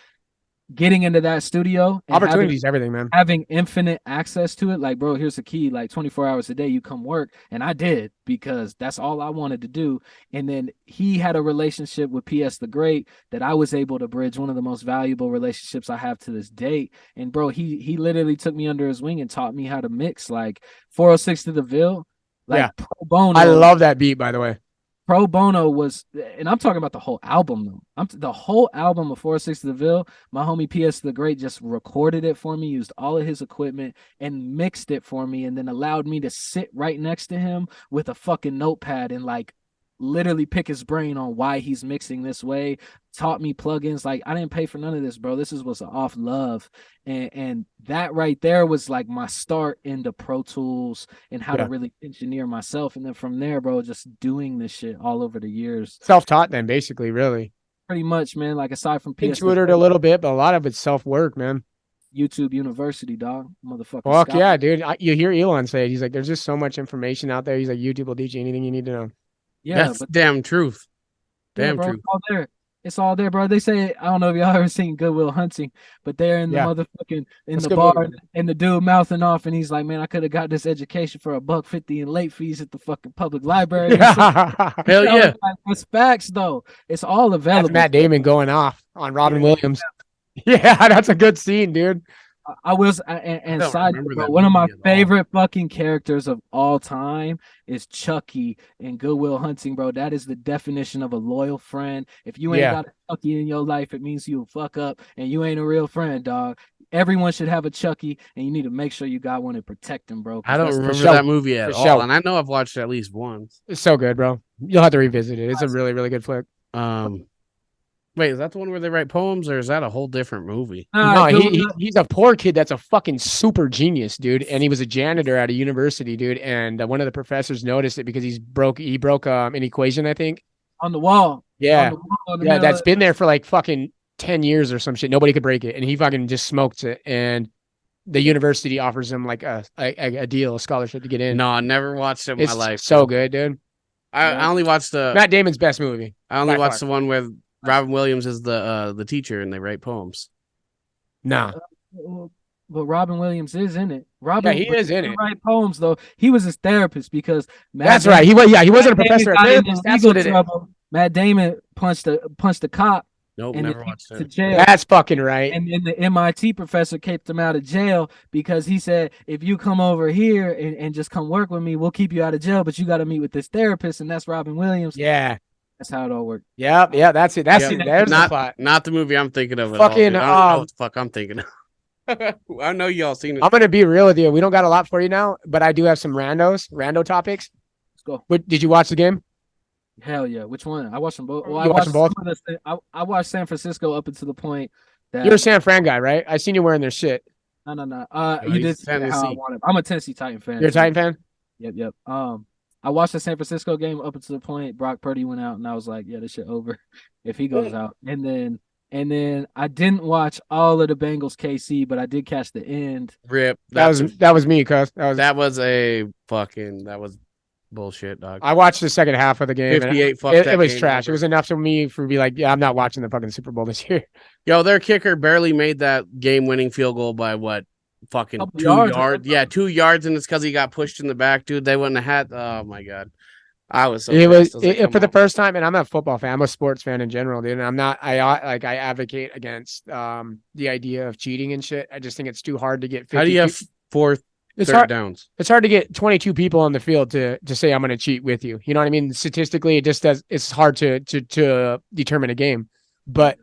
S4: getting into that studio,
S3: opportunities, everything, man.
S4: Having infinite access to it, like, bro, here's the key, like 24 hours a day, you come work. And I did, because that's all I wanted to do. And then he had a relationship with PS the Great that I was able to bridge, one of the most valuable relationships I have to this date. And bro, he literally took me under his wing and taught me how to mix, like 406 to the Ville, like Pro Bono.
S3: I love that beat, by the way.
S4: Pro Bono was, and I'm talking about the whole album though. The whole album of 406 to the Ville, my homie PS the Great just recorded it for me, used all of his equipment and mixed it for me, and then allowed me to sit right next to him with a fucking notepad and like literally pick his brain on why he's mixing this way. Taught me plugins. Like, I didn't pay for none of this, bro. This was off love. And that right there was like my start into Pro Tools and how to really engineer myself. And then from there, bro, just doing this shit all over the years.
S3: Self-taught then, basically, really.
S4: Pretty much, man. Like, aside from PS,
S3: tutored a little bit, but a lot of it's self-work, man.
S4: YouTube University, dog. Motherfucker.
S3: Fuck yeah, dude. You hear Elon say it. He's like, there's just so much information out there. He's like, YouTube will teach you anything you need to know.
S4: Yeah,
S1: that's damn truth. Damn
S4: bro,
S1: truth.
S4: It's all there, bro. They say, I don't know if y'all ever seen Good Will Hunting, but they're in the motherfucking the bar movie. And the dude mouthing off, and he's like, man, I could have got this education for $1.50 in late fees at the fucking public library.
S1: Hell yeah.
S4: Like, it's facts though. It's all available.
S3: That's Matt Damon going off on Robin Williams. Yeah, that's a good scene, dude.
S4: I was, and side note, one of my favorite fucking characters of all time is Chucky in Good Will Hunting, bro. That is the definition of a loyal friend. If you ain't got a Chucky in your life, it means you'll fuck up and you ain't a real friend, dog. Everyone should have a Chucky, and you need to make sure you got one and protect him, bro.
S1: I don't remember that movie at all, and I know I've watched it at least once.
S3: It's so good, bro. You'll have to revisit it. It's a really, really good flick.
S1: Wait, is that the one where they write poems, or is that a whole different movie?
S3: No, he's a poor kid that's a fucking super genius, dude. And he was a janitor at a university, dude. And one of the professors noticed it because he broke an equation, I think.
S4: On the wall.
S3: Yeah. That's been there for like fucking 10 years or some shit. Nobody could break it. And he fucking just smokes it. And the university offers him like a deal, a scholarship to get in.
S1: No, I never watched it in my life.
S3: So good, dude.
S1: I only watched
S3: Matt Damon's best movie.
S1: I only watched the one where Robin Williams is the teacher and they write poems.
S3: Nah.
S4: But Robin Williams is in it.
S3: He is in it.
S4: Write poems though. He was his therapist because
S3: that's right. He wasn't a professor. That's what it is.
S4: Matt Damon punched a cop.
S1: Nope, never watched it.
S3: That's fucking right.
S4: And then the MIT professor kicked him out of jail because he said, if you come over here and just come work with me, we'll keep you out of jail, but you got to meet with this therapist, and that's Robin Williams.
S3: Yeah.
S4: That's how it all worked.
S3: Yeah, that's it. That's it. There's
S1: not,
S3: the plot.
S1: Not the movie I'm thinking of.
S3: Fucking,
S1: I don't know what the fuck I'm thinking of. I know y'all seen it.
S3: I'm gonna be real with you. We don't got a lot for you now, but I do have some rando topics.
S4: Let's go.
S3: Did you watch the game?
S4: Hell yeah! Which one? I watched them both. Well,
S3: I watched them both.
S4: I watched San Francisco up until the point that
S3: you're a San Fran guy, right? I seen you wearing their shit.
S4: No. You did say how I wanted. I'm a Tennessee Titan fan.
S3: You're a Titan fan?
S4: Yep. I watched the San Francisco game up until the point Brock Purdy went out, and I was like, yeah, this shit over if he goes out. And then I didn't watch all of the Bengals KC, but I did catch the end.
S1: Rip.
S3: That was me, cuz
S1: That was bullshit, dog.
S3: I watched the second half of the game.
S1: 58.
S3: It was trash. It was enough for me to be like, yeah, I'm not watching the fucking Super Bowl this year.
S1: Yo, their kicker barely made that game-winning field goal by what? Fucking 2 yards. Yeah, 2 yards, and it's because he got pushed in the back, dude. They wouldn't have had. Oh my god, I was so.
S3: It was
S1: like,
S3: for the first time, and I'm a football fan. I'm a sports fan in general, dude. And I'm not. I advocate against the idea of cheating and shit. I just think it's too hard to get. 50
S1: How do you have third downs?
S3: It's hard to get 22 people on the field to say I'm going to cheat with you. You know what I mean? Statistically, it just does. It's hard to determine a game, but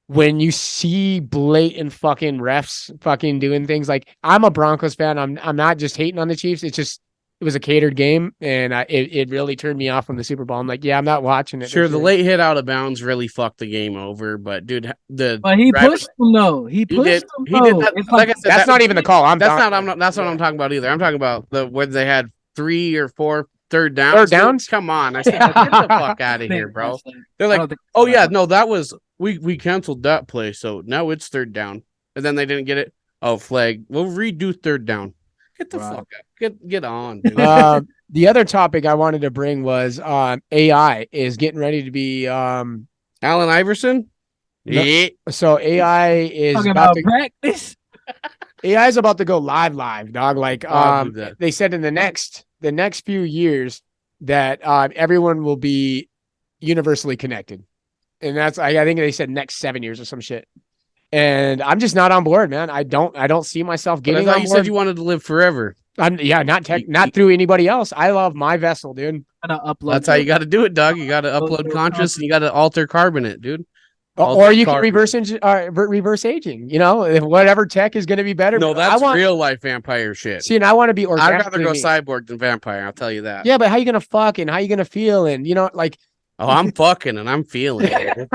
S3: when you see blatant fucking refs fucking doing things, like, I'm a Broncos fan. I'm not just hating on the Chiefs. It's just it was a catered game, and it really turned me off from the Super Bowl. I'm like, yeah, I'm not watching it.
S1: Sure, the late hit out of bounds really fucked the game over, but dude,
S4: but he pushed him though. He pushed him.
S1: He did that. Like I said,
S3: that's not even the call.
S1: That's what I'm talking about either. I'm talking about where they had 3 or 4 third downs.
S3: Third downs?
S1: Come on, I said, get the fuck out of here, bro. They're like, oh yeah, no, that was we canceled that play, so now it's third down, and then they didn't get it. Oh, flag. We'll redo third down. Get the fuck out. Get on, dude.
S3: The other topic I wanted to bring was AI is getting ready to be
S1: Allen Iverson.
S3: No,
S1: yeah.
S3: So AI is
S4: talking about practice.
S3: AI is about to go live, dog. Like they said in the next few years that everyone will be universally connected, and that's I think they said next 7 years or some shit. And I'm just not on board, man. I don't see myself getting on board.
S1: You said you wanted to live forever.
S3: Not through anybody else. I love my vessel, dude.
S1: That's how you got to do it, dog. You got to upload conscious, and you got to alter carbonate, dude.
S3: Or you can reverse aging. You know, if whatever tech is going to be better.
S1: No, that's real life vampire shit.
S3: See, and I want to be organic.
S1: I'd rather go cyborg than vampire. I'll tell you that.
S3: Yeah, but how you gonna fuck and how you gonna feel and like?
S1: Oh, I'm fucking and I'm feeling it.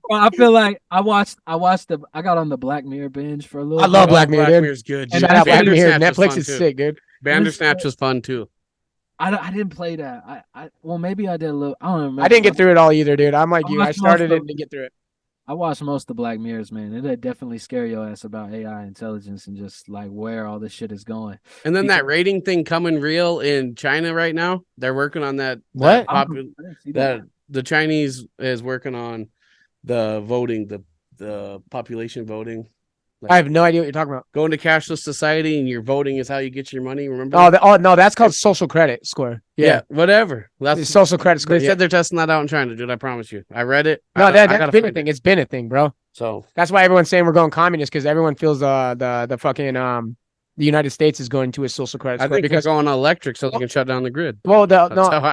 S4: Well, I feel like I got on the Black Mirror binge for a little.
S3: I love Black Mirror.
S1: Black Mirror's good.
S3: And Black Mirror, Netflix is sick, dude.
S1: Bandersnatch was fun too.
S4: I didn't play that. Well, maybe I did a little. I don't remember.
S3: I didn't get through it all either, dude. I'm like you. I started it and didn't get through it.
S4: I watched most of Black Mirrors, man. It definitely scare your ass about AI intelligence and just like where all this shit is going.
S1: And then that rating thing coming real in China right now. They're working on that.
S3: What?
S1: That the Chinese is working on the voting, the population voting.
S3: I have no idea what you're talking about.
S1: Going to cashless society and your voting is how you get your money. Remember?
S3: No, that's called social credit score.
S1: Yeah, whatever. That's
S3: social credit score.
S1: They said they're testing that out in China, dude. I promise you. I read it.
S3: No, that's been a thing. It's been a thing, bro.
S1: So
S3: that's why everyone's saying we're going communist, because everyone feels the fucking the United States is going to a social credit score.
S1: I think because they're going electric so they can shut down the grid.
S3: Well,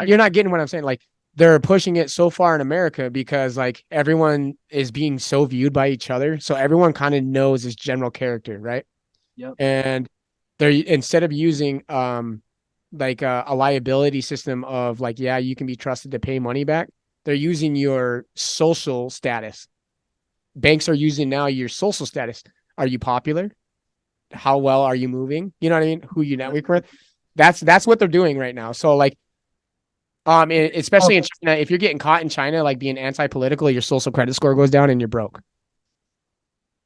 S3: you're not getting what I'm saying. Like, they're pushing it so far in America because like everyone is being so viewed by each other. So everyone kind of knows this general character, right?
S4: Yep.
S3: And they're, instead of using like a liability system of like, yeah, you can be trusted to pay money back, they're using your social status. Banks are using now your social status. Are you popular? How well are you moving? You know what I mean? Who you network with? That's what they're doing right now. So like, especially in China, if you're getting caught in China, like being anti-political, your social credit score goes down and you're broke.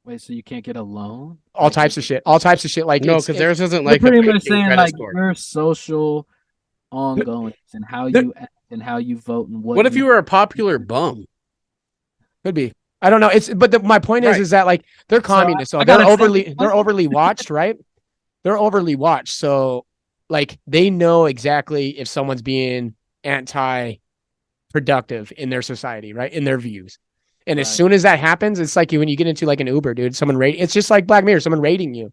S4: Wait, so you can't get a loan?
S3: All types of shit. Like,
S1: no, because theirs isn't like
S4: pretty much saying like your social ongoing and how you act and how you vote and
S1: what if you were a popular bum?
S3: Could be. I don't know. My point is that like they're communists, so they're overly watched, right? They're overly watched, so like they know exactly if someone's being anti-productive in their society, right? In their views. And as soon as that happens, it's like when you get into like an Uber, dude, it's just like Black Mirror, someone rating you.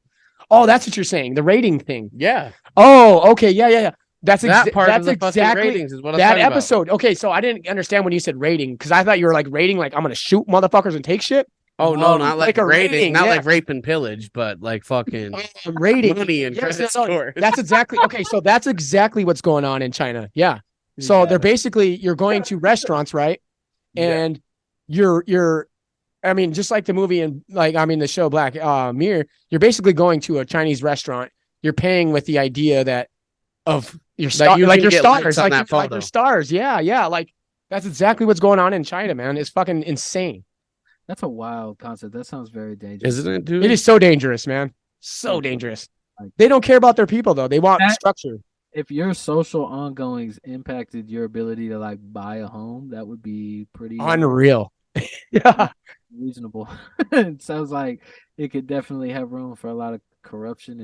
S3: Oh, that's what you're saying. The rating thing.
S1: Yeah.
S3: Oh, okay. Yeah. That's exactly
S1: ratings is what I'm
S3: that
S1: talking
S3: episode.
S1: About.
S3: Okay. So I didn't understand when you said rating, because I thought you were like rating, like I'm going to shoot motherfuckers and take shit.
S1: Oh, no, not like
S3: a
S1: rating, not like rape and pillage, but like fucking
S3: rating.
S1: Money and credit scores.
S3: That's exactly. Okay. So that's exactly what's going on in China. Yeah. So they're basically, you're going to restaurants, right? And you're, I mean, just like the movie and like, I mean, the show Black Mirror, you're basically going to a Chinese restaurant. You're paying with the idea that of your
S1: That you
S3: like
S1: can
S3: your
S1: get likes
S3: stars,
S1: on
S3: like,
S1: that
S3: like your
S1: photo.
S3: stars. Yeah. Like that's exactly what's going on in China, man. It's fucking insane.
S4: That's a wild concept. That sounds very dangerous.
S1: Isn't it, dude?
S3: It is so dangerous, man. So dangerous.
S4: Like,
S3: They don't care about their people though. They want
S4: that,
S3: structure.
S4: if your social ongoings impacted your ability to like buy a home, that would be pretty
S3: Unreal. Yeah.
S4: reasonable. It sounds like it could definitely have room for a lot of corruption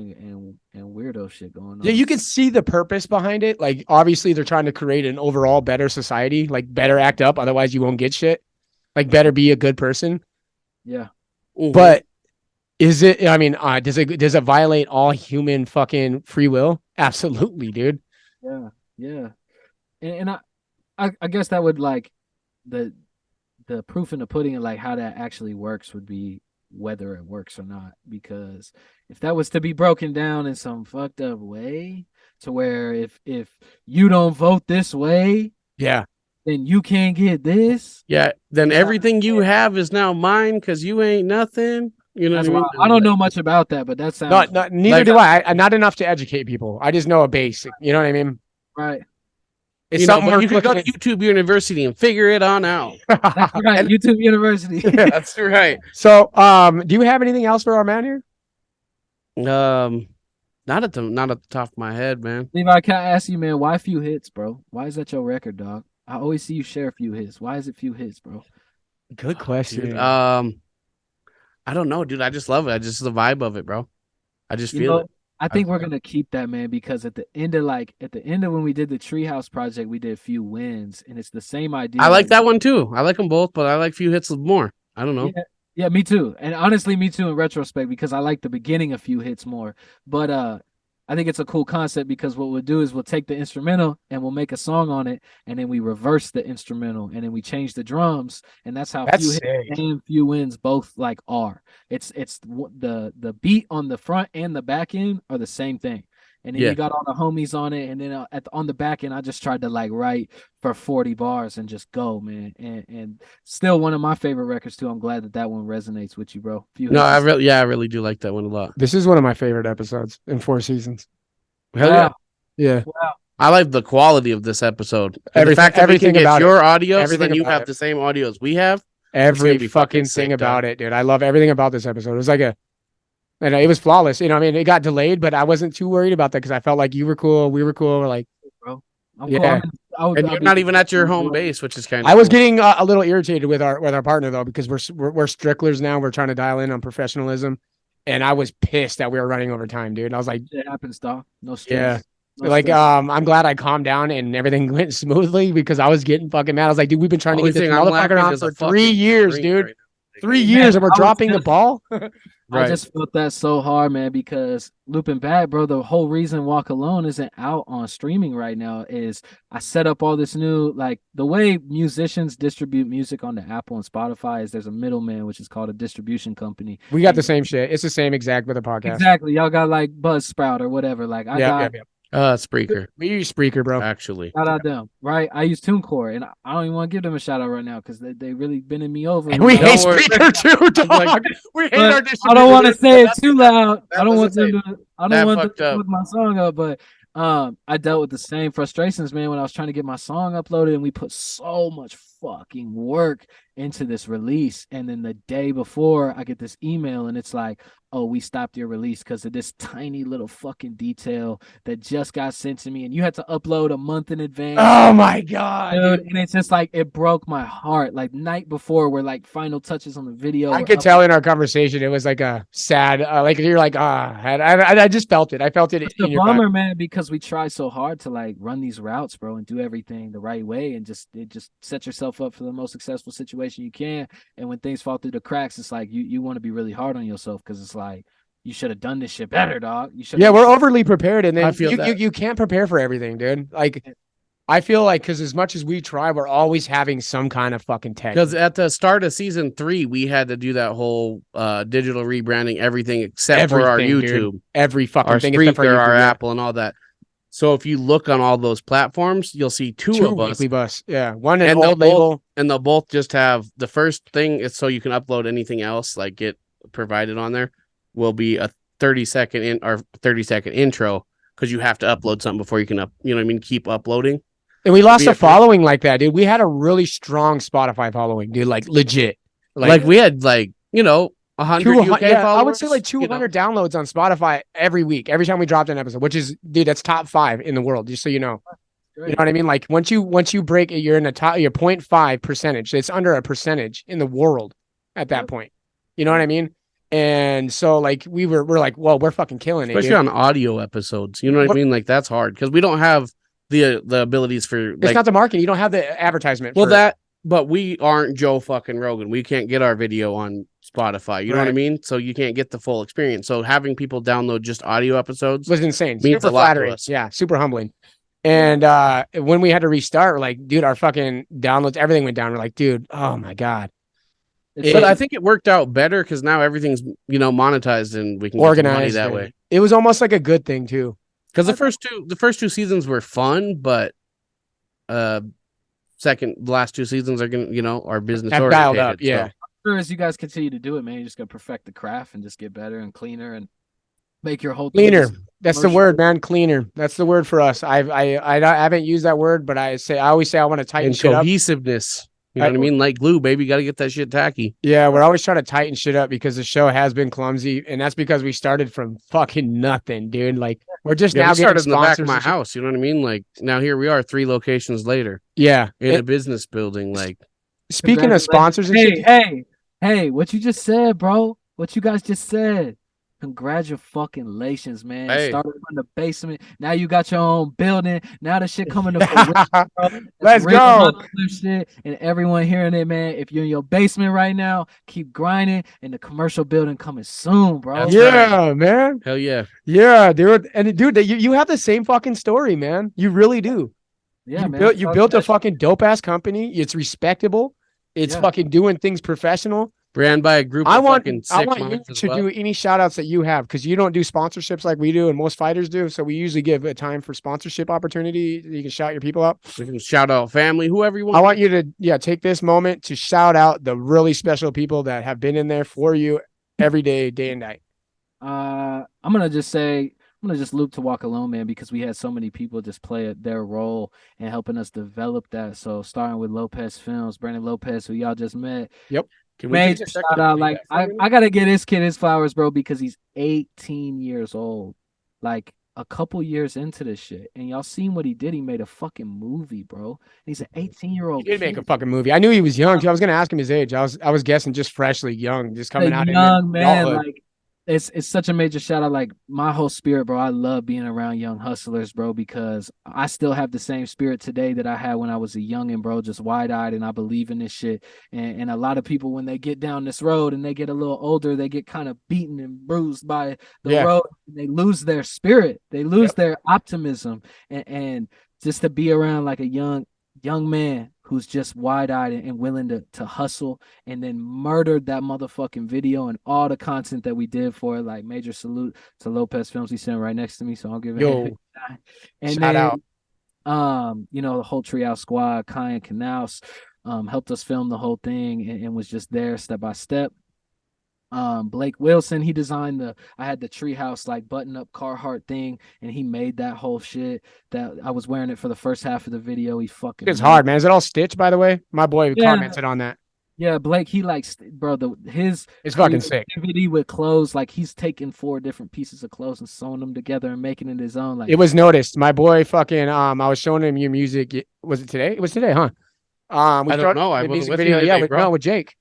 S4: and weirdo shit going on.
S3: Yeah, you can see the purpose behind it. Like, obviously, they're trying to create an overall better society. Like, better act up, otherwise you won't get shit. Like, better be a good person.
S4: Yeah.
S3: But is it? I mean, does it violate all human fucking free will? Absolutely, dude.
S4: Yeah. And I guess that would like the proof in the pudding of like how that actually works would be whether it works or not. Because if that was to be broken down in some fucked up way to where if you don't vote this way,
S3: Yeah.
S4: then you can't get this.
S1: Yeah, then everything you have is now mine because you ain't nothing. You know
S4: That's
S1: what I mean?
S4: wild. I don't know much about that, but that sounds
S3: Neither
S1: like-
S3: do I. Not enough to educate people. I just know a basic. You know what I mean?
S4: right.
S3: It's
S1: You know,
S3: something
S1: but
S3: we're
S1: you can go to
S3: looking
S1: YouTube University and figure it on out.
S4: That's right. YouTube University.
S1: That's right.
S3: So, do you have anything else for our man here?
S1: Not at the top of my head, man.
S4: Levi, can I ask you, man, why few hits, bro? Why is that your record, dog? I always see you share a few hits. Why is it few hits, bro?
S3: Good question.
S1: Dude, I don't know, dude. I just love it. I just the vibe of it, bro. I just feel it.
S4: I think we're gonna keep that, man, because at the end of when we did the Treehouse project, we did a few wins, and it's the same idea.
S1: I like that one too. I like them both, but I like few hits more. I don't know.
S4: Yeah, me too. And honestly, me too in retrospect, because I like the beginning a few hits more. But I think it's a cool concept because what we'll do is we'll take the instrumental and we'll make a song on it, and then we reverse the instrumental and then we change the drums, and that's how few hits and few wins both like are. It's the beat on the front and the back end are the same thing. And then you got all the homies on it, and then on the back end, I just tried to like write for 40 bars and just go, man. And still one of my favorite records too. I'm glad that one resonates with you, bro.
S1: I really do like that one a lot.
S3: This is one of my favorite episodes in 4 seasons.
S1: Hell
S4: Wow.
S3: Yeah.
S4: Wow.
S1: I like the quality of this episode.
S3: Everything-
S1: the fact that
S3: everything
S1: we can
S3: about
S1: get your audio, so
S3: Everything
S1: then you
S3: about
S1: have
S3: it.
S1: the same audio as we have.
S3: Every
S1: be
S3: fucking
S1: fucking sick,
S3: thing about
S1: dog.
S3: it, dude. I love everything about this episode. It was like and it was flawless. You know, I mean, it got delayed, but I wasn't too worried about that because I felt like you were cool, we were cool. We're like,
S4: Bro. I'm
S3: Yeah.
S4: cool.
S1: And you're not even at your home base, which is kind of
S3: I was getting a little irritated with our partner though because we're stricklers now. We're trying to dial in on professionalism, and I was pissed that we were running over time, dude. And I was like,
S4: It happens, dog. No stress.
S3: yeah.
S4: No
S3: Like,
S4: stress.
S3: I'm glad I calmed down and everything went smoothly because I was getting fucking mad. I was like, dude, we've been trying to get this motherfucker on for 3 years, dude. 3 years and we're dropping the ball.
S4: I just felt that so hard, man, because looping back, bro, the whole reason Walk Alone isn't out on streaming right now is I set up all this new, like the way musicians distribute music on the Apple and Spotify is there's a middleman, which is called a distribution company.
S3: We got the same shit. It's the same exact with the podcast.
S4: Exactly. Y'all got like Buzzsprout or whatever. Like I got
S1: Spreaker,
S3: We use Spreaker, bro.
S1: actually.
S4: shout out them, right? I use TuneCore, and I don't even want to give them a shout out right now because they really bending me over.
S3: And we
S4: you know?
S3: hate
S1: Don't worry.
S3: Spreaker too, dog.
S1: Like,
S3: we hate
S4: But
S3: our
S4: I
S3: distribution.
S4: don't want to say it too loud.
S1: that
S4: I don't want
S1: doesn't
S4: them to. I
S1: that
S4: don't want them
S1: fucked
S4: to
S1: up.
S4: fuck my song up. But I dealt with the same frustrations, man, when I was trying to get my song uploaded, and we put so much fucking work into this release, and then the day before, I get this email, and it's like, "Oh, we stopped your release because of this tiny little fucking detail that just got sent to me, and you had to upload a month in advance."
S3: Oh my god,
S4: Dude, and it's just like it broke my heart. Like night before, we're like final touches on the video.
S3: I
S4: we're
S3: could
S4: up-
S3: tell in our conversation it was like a sad, like you're like I just felt it. I felt it
S4: It's
S3: in
S4: a
S3: your
S4: bummer, man, because we try so hard to like run these routes, bro, and do everything the right way, and just set yourself up for the most successful situation you can. And when things fall through the cracks, it's like you want to be really hard on yourself because it's like you should have done this shit better, dog. You should.
S3: Yeah, we're overly prepared, and then
S1: I feel
S3: you
S1: that.
S3: can't prepare for everything, dude. Like, I feel like because as much as we try, we're always having some kind of fucking tech.
S1: Because at the start of season 3, we had to do that whole digital rebranding, everything except for our
S3: Everything,
S1: YouTube,
S3: dude. Every fucking
S1: our
S3: thing, except for
S1: Spreaker, our
S3: YouTube, yeah.
S1: Apple, and all that. So if you look on all those platforms, you'll see two of us,
S3: weekly bus. Yeah, one an
S1: and they'll
S3: old label.
S1: and they'll both just have the first thing is so you can upload anything else, like get provided on there, will be a 30-second intro. because you have to upload something before you can you know what I mean, keep uploading.
S3: And we lost a following like that, dude. We had a really strong Spotify following, dude. Like legit.
S1: Like we had 100 UK followers.
S3: I would say 200 downloads on Spotify every week, every time we dropped an episode, which is, dude, that's top 5 in the world, just so you know. Great. You know what I mean? Like once you break it, you're in the top, you're 0.5%. It's under a percentage in the world at that point. You know what I mean? And so we're like, well, we're fucking killing
S1: it. Especially on audio episodes. You know what I mean? Like that's hard because we don't have the abilities for
S3: it's not the marketing. You don't have the advertisement.
S1: But we aren't Joe fucking Rogan. We can't get our video on Spotify. You know what I mean? So you can't get the full experience. So having people download just audio episodes
S3: was insane.
S1: Means super flattering.
S3: Yeah, super humbling. And when we had to restart, we're like, dude, our fucking downloads, everything went down. We're like, dude, oh my God.
S1: But I think it worked out better because now everything's, monetized and we can
S3: organize
S1: get money that way.
S3: It was almost like a good thing too.
S1: Because the first 2 seasons were fun, but the last 2 seasons are gonna, our business
S3: have dialed up. Yeah.
S4: So. Sure, as you guys continue to do it, man, you're just gonna perfect the craft and just get better and cleaner and make your whole
S3: cleaner. That's the word, man. Cleaner. That's the word for us. I haven't used that word, but I always say I want to tighten shit up.
S1: Cohesiveness. You know what I mean? Like glue, baby. You got to get that shit tacky.
S3: Yeah, we're always trying to tighten shit up because the show has been clumsy, and that's because we started from fucking nothing, dude. Like we're just now
S1: started in the back of my house. You know what I mean? Like now here we are, 3 locations later.
S3: Yeah,
S1: in a business building. Like
S3: speaking of sponsors and shit.
S4: Hey, what you just said, bro? What you guys just said? Congratulations, man.
S3: Hey.
S4: Started from the basement. Now you got your own building. Now the shit coming to fruition.
S3: Let's go.
S4: Shit. And everyone hearing it, man. If you're in your basement right now, keep grinding. And the commercial building coming soon, bro.
S3: That's right. Man.
S1: Hell yeah.
S3: Yeah, dude. And dude, you have the same fucking story, man. You really do.
S4: Yeah, man.
S3: You built a fucking dope ass company. It's respectable. It's fucking doing things professional.
S1: Ran by a group
S3: I
S1: of
S3: want
S1: fucking
S3: you to do any shout outs that you have because you don't do sponsorships like we do and most fighters do. So we usually give a time for sponsorship opportunity. You can shout your people out.
S1: You can shout out family, whoever you want.
S3: I want you to take this moment to shout out the really special people that have been in there for you every day, day and night.
S4: I'm gonna just loop to Walk Alone, man, because we had so many people just play their role in helping us develop that. So starting with Lopez Films, Brandon Lopez, who y'all just met.
S3: Yep.
S4: Major shout out. Like I gotta get this kid his flowers, bro, because he's 18 years old. Like a couple years into this shit. And y'all seen what he did. He made a fucking movie, bro. He's an 18-year-old.
S3: He did make a fucking movie. I knew he was young. I was gonna ask him his age. I was guessing just freshly young, just coming out
S4: young man. Like it's such a major shout out. Like my whole spirit, bro. I love being around young hustlers, bro, because I still have the same spirit today that I had when I was a youngin', bro, just wide-eyed, and I believe in this shit. And a lot of people, when they get down this road and they get a little older, they get kind of beaten and bruised by the road. And they lose their spirit. They lose their optimism. And just to be around like a young man who's just wide-eyed and willing to hustle, and then murdered that motherfucking video and all the content that we did for it. Like major salute to Lopez Films. He's sitting right next to me, so I'll give it a and
S3: shout out.
S4: The whole Treehouse Squad, Kai and Knaus, helped us film the whole thing and was just there step by step. Blake Wilson, he designed I had the treehouse like button up Carhartt thing, and he made that whole shit that I was wearing it for the first half of the video. He fucking
S3: it's hard, man. Is it all stitched, by the way? My boy commented on that.
S4: Yeah, Blake, he likes, bro, his
S3: it's fucking sick.
S4: With clothes, like he's taking 4 different pieces of clothes and sewing them together and making it his own. Like
S3: it was noticed. My boy fucking I was showing him your music. Was it today? It was today, huh?
S1: I don't know. I wasn't with video.
S3: You today, with Jake.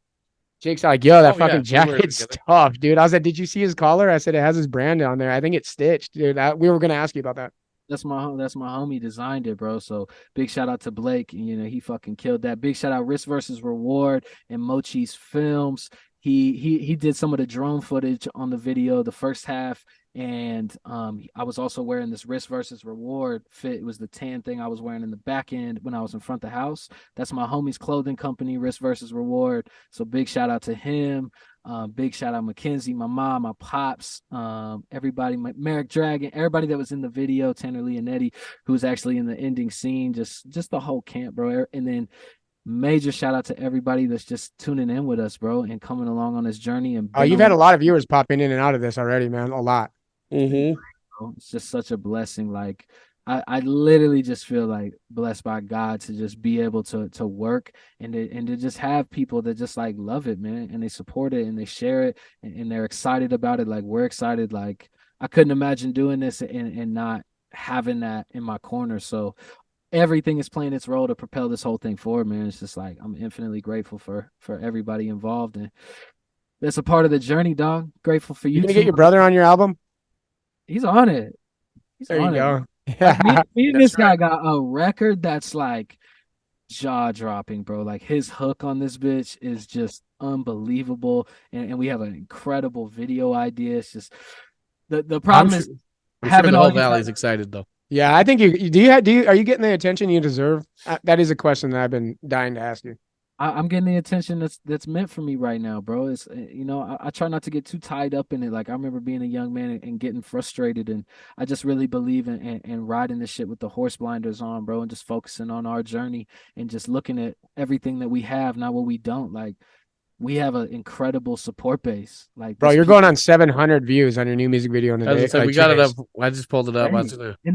S3: Jake's like, yo, that fucking jacket's tough, dude. I was like, did you see his collar? I said, it has his brand on there. I think it's stitched, dude. We were going to ask you about that.
S4: That's my homie designed it, bro. So big shout out to Blake. He fucking killed that. Big shout out Risk versus Reward and Mochi's Films. He did some of the drone footage on the video, the first half. And I was also wearing this Risk versus Reward fit. It was the tan thing I was wearing in the back end when I was in front of the house. That's my homie's clothing company, Risk versus Reward. So big shout out to him. Big shout out Mackenzie, my mom, my pops, everybody, Merrick Dragon, everybody that was in the video, Tanner Leonetti, who was actually in the ending scene, just the whole camp, bro. And then major shout out to everybody that's just tuning in with us, bro, and coming along on this journey. And
S3: you've had a lot of viewers popping in and out of this already, man. A lot.
S1: Mm-hmm.
S4: bro. It's just such a blessing. Like I literally just feel like blessed by God to just be able to work and to just have people that just like love it, man, and they support it and they share it and they're excited about it. Like we're excited. Like I couldn't imagine doing this and not having that in my corner. So everything is playing its role to propel this whole thing forward, man. It's just like I'm infinitely grateful for everybody involved and that's a part of the journey, dog. Grateful for
S3: You
S4: you
S3: gonna
S4: too.
S3: get your brother on your album?
S4: He's on it. He's
S3: There you
S4: on it.
S3: go.
S4: Like, me and
S1: That's
S4: this guy
S1: right.
S4: got a record that's like jaw dropping, bro. Like his hook on this bitch is just unbelievable, and we have an incredible video idea. It's just the problem is
S1: I'm sure
S4: having
S1: the
S4: all
S1: whole
S4: these
S1: valley's excited though.
S3: Yeah, I think are you getting the attention you deserve? That is a question that I've been dying to ask you.
S4: I'm getting the attention that's meant for me right now, bro. It's I try not to get too tied up in it. Like I remember being a young man and getting frustrated, and I just really believe in riding this shit with the horse blinders on, bro, and just focusing on our journey and just looking at everything that we have, not what we don't. Like we have an incredible support base. Like
S3: Bro,
S4: these
S3: you're
S4: people,
S3: going on 700 views on your new music video in a
S1: As I
S3: day.
S1: said,
S3: like
S1: we got
S3: 2
S1: it up.
S3: days.
S1: I just pulled it up.
S4: and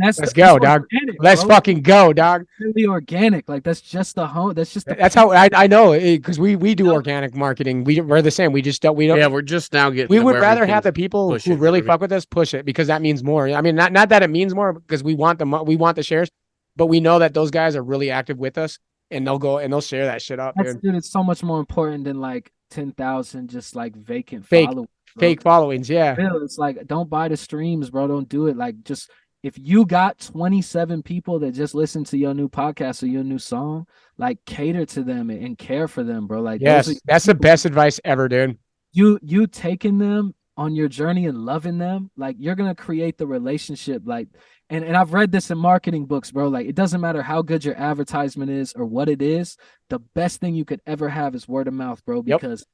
S3: Let's
S4: that's
S3: go, dog.
S4: organic,
S3: Let's
S4: bro.
S3: fucking go, dog.
S4: Really organic. Like that's just the home. That's just the
S3: That's how I know because we do organic marketing. We're the same. We just don't. We don't.
S1: Yeah, we're just now getting.
S3: We
S1: to
S3: would
S1: where
S3: rather
S1: can
S3: have the people
S1: push
S3: who
S1: it,
S3: really
S1: you know what
S3: fuck with us push it because that means more. I mean, not that it means more because we want the shares, but we know that those guys are really active with us and they'll go and they'll share that shit up, dude.
S4: dude. It's so much more important than like 10,000 just like vacant
S3: Fake,
S4: followers. Bro.
S3: fake followings, yeah.
S4: Real. It's like don't buy the streams, bro. Don't do it. Like just if you got 27 people that just listen to your new podcast or your new song, like cater to them and care for them, bro. Like those
S3: Yes,
S4: are
S3: that's the best advice ever, dude.
S4: you taking them on your journey and loving them, like you're gonna create the relationship. Like and I've read this in marketing books, bro. Like it doesn't matter how good your advertisement is or what it is, the best thing you could ever have is word of mouth, bro.
S3: Yep.
S4: Because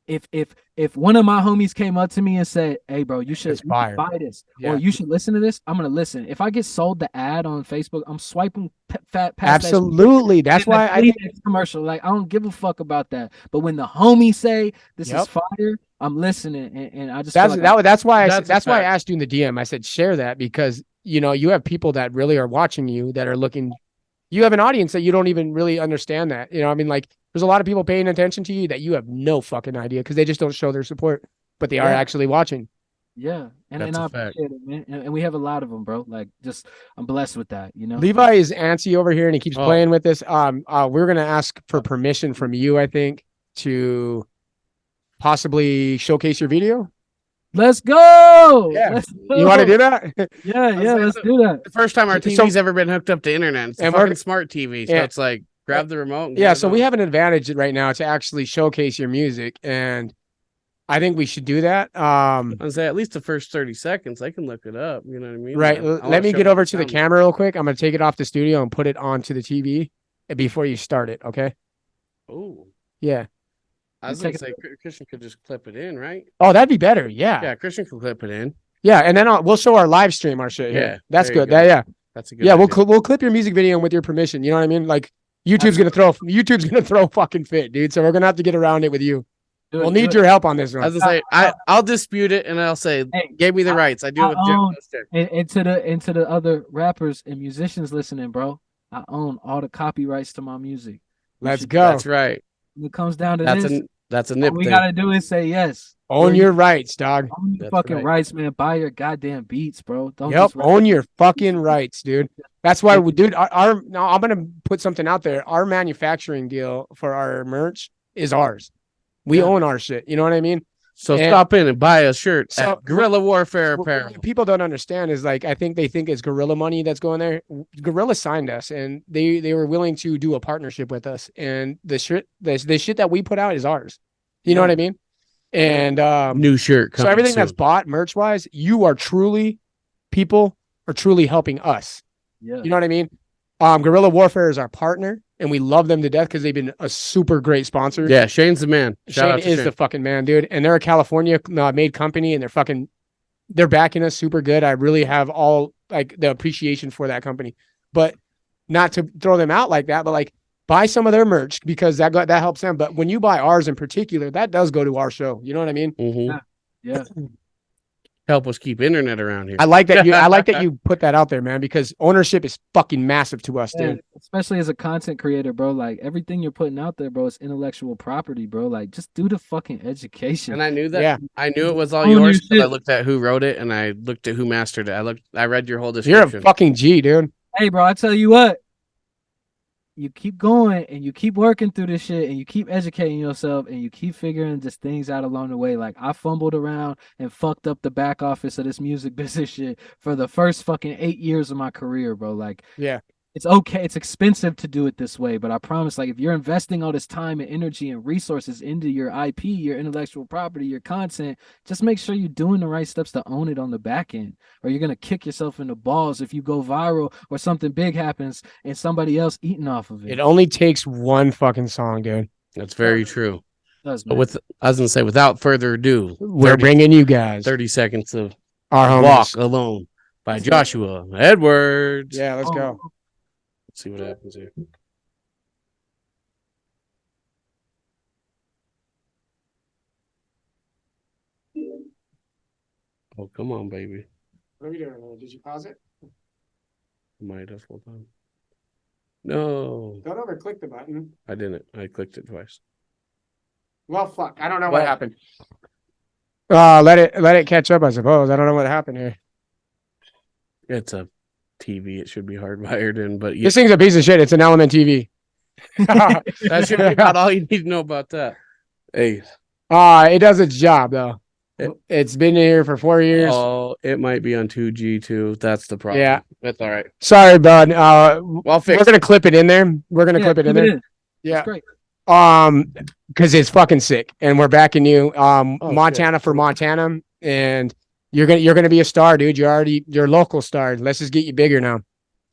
S4: if one of my homies came up to me and said, "Hey, bro, you should
S3: fire.
S4: buy this
S3: Yeah.
S4: or you should listen to this," I'm gonna listen. If I get sold the ad on Facebook, I'm swiping past that shit.
S3: Absolutely. That's
S4: And the
S3: why I think
S4: Kleenex commercial. Like I don't give a fuck about that. But when the homies say this
S3: Yep.
S4: is fire, I'm listening, and I just feel
S3: that's
S4: like
S3: that's why
S1: That's a
S3: that's why I
S1: fact.
S3: asked you in the DM. I said share that because you have people that really are watching you that are looking. You have an audience that you don't even really understand that. I mean, like there's a lot of people paying attention to you that you have no fucking idea because they just don't show their support, but they are
S4: Yeah.
S3: actually watching.
S4: yeah, and
S1: That's
S4: I
S1: a fact.
S4: appreciate it, man. And we have a lot of them, bro. Like just I'm blessed with that, you know.
S3: Levi is antsy over here and he keeps
S1: Oh.
S3: playing with this. We're gonna ask for permission from you, I think, to possibly showcase your video.
S4: Let's go.
S3: Yeah.
S4: Let's
S3: You want to do that?
S4: Yeah,
S1: was
S4: yeah,
S1: like,
S4: let's do that.
S1: The first time our
S3: So-
S1: TV's ever been hooked up to internet. It's a
S3: And we're-
S1: fucking smart TV. So
S3: Yeah.
S1: it's like grab the remote. And
S3: Yeah,
S1: get it
S3: so we
S1: on.
S3: have an advantage right now to actually showcase your music, and I think we should do that.
S1: I'd say at least the first 30 seconds. I can look it up. You know what I mean?
S3: Right.
S1: I wanna
S3: Let me
S1: show
S3: get
S1: what
S3: over
S1: it
S3: to the
S1: sounds
S3: camera real quick. I'm gonna take it off the studio and put it onto the TV before you start it. Okay.
S1: like. Ooh.
S3: Yeah.
S1: I was
S4: You
S1: gonna
S4: take
S1: say Christian could just clip it in, right?
S3: Oh, that'd be better. Yeah.
S1: Yeah, Christian could clip it in.
S3: Yeah. And then we'll show our live stream our shit. Here.
S1: Yeah,
S3: That's
S1: there you
S3: good.
S1: go.
S3: Yeah.
S1: That's a good
S3: Yeah.
S1: idea.
S3: We'll clip your music video with your permission. You know what I mean? Like YouTube's gonna throw fucking fit, dude. So we're gonna have to get around it with you.
S4: Do it,
S3: We'll
S4: do
S3: need
S4: it.
S3: your help on this one.
S1: As I say, I'll dispute it and I'll say,
S4: Hey,
S1: gave me the rights. I do it with Jim
S4: own-
S1: Lister.
S4: And to the other rappers and musicians listening, bro. I own all the copyrights to my music. We
S3: Let's
S4: should-
S3: go.
S1: That's right.
S4: When it comes down to
S1: That's
S4: this,
S1: a nip
S4: all we
S1: thing.
S4: gotta do is say yes.
S3: Own your rights, dog.
S4: Own your
S1: That's
S4: fucking
S1: right.
S4: rights, man. Buy your goddamn beats, bro. Don't
S3: Yep,
S4: just rap.
S3: own your fucking rights, dude. That's why, dude. Now I'm gonna put something out there. Our manufacturing deal for our merch is ours. We
S4: Yeah.
S3: own our shit. You know what I mean?
S1: So
S3: And-
S1: stop in and buy a shirt
S3: So-
S1: at Guerrilla Warfare
S3: What
S1: Apparel.
S3: people don't understand is like I think they think it's Gorilla money that's going there. Gorilla signed us, and they were willing to do a partnership with us. And the shit that we put out is ours. You know
S4: Yeah.
S3: what I mean? And
S1: New shirt.
S3: so
S1: coming
S3: everything that's
S1: soon.
S3: bought merch wise, people are truly helping us.
S4: Yeah.
S3: You know what I mean? Guerrilla Warfare is our partner, and we love them to death because they've been a super great sponsor.
S1: Yeah, Shane's the man. Shout
S3: Shane
S1: out to
S3: is
S1: Shane.
S3: the fucking man, dude. And they're a California made company, and they're backing us super good. I really have all like the appreciation for that company, but not to throw them out like that, but like buy some of their merch because that helps them. But when you buy ours in particular, that does go to our show. You know what I mean?
S1: Mhm.
S4: Yeah.
S1: help us keep internet around here.
S3: I like that you put that out there, man, because ownership is fucking massive to us, dude.
S4: Especially as a content creator, bro. Like everything you're putting out there, bro, is intellectual property, bro. Like just do the fucking education.
S1: And I knew that.
S3: Yeah.
S1: I knew it was all
S4: Own your
S1: yours because I
S4: shit.
S1: looked at who wrote it and I looked at who mastered it. I read your whole description.
S3: You're a fucking G, dude.
S4: Hey, bro, I tell you what. You keep going and you keep working through this shit and you keep educating yourself and you keep figuring just things out along the way. Like I fumbled around and fucked up the back office of this music business shit for the first fucking 8 years of my career, bro. Like,
S3: yeah,
S4: it's okay. It's expensive to do it this way, but I promise, like, if you're investing all this time and energy and resources into your IP, your intellectual property, your content, just make sure you're doing the right steps to own it on the back end, or you're gonna kick yourself in the balls if you go viral or something big happens and somebody else eating off of it.
S3: It only takes one fucking song, dude.
S1: That's very true.
S4: Does,
S1: But I was gonna say, without further ado,
S3: We're bringing you guys
S1: 30 seconds of
S3: our
S1: Walk
S3: homies.
S1: Alone by Joshua Eddwords.
S3: Yeah, let's go.
S1: Let's see what happens here. Oh, come on, baby.
S3: What are we doing? Did you pause it?
S1: Might have. Hold on. No,
S3: Don't ever click the button.
S1: I didn't. I clicked it twice.
S3: Well, fuck. I don't know what happened. Let it catch up, I suppose. I don't know what happened here.
S1: It's a TV. It should be hardwired in, but yeah,
S3: This thing's a piece of shit. It's an Element TV.
S1: that should be about all you need to know about that. Hey,
S3: It does its job though. It's been here for 4 years.
S1: oh, it might be on 2G too. That's the problem.
S3: Yeah.
S1: That's all right.
S3: Sorry, bud.
S1: Well,
S3: We're gonna clip it in there. We're gonna clip it in there. Yeah.
S4: That's great.
S3: Because it's fucking sick, and we're backing you. Montana for Montana, and you're gonna be a star, dude. You're a local star. Let's just get you bigger now.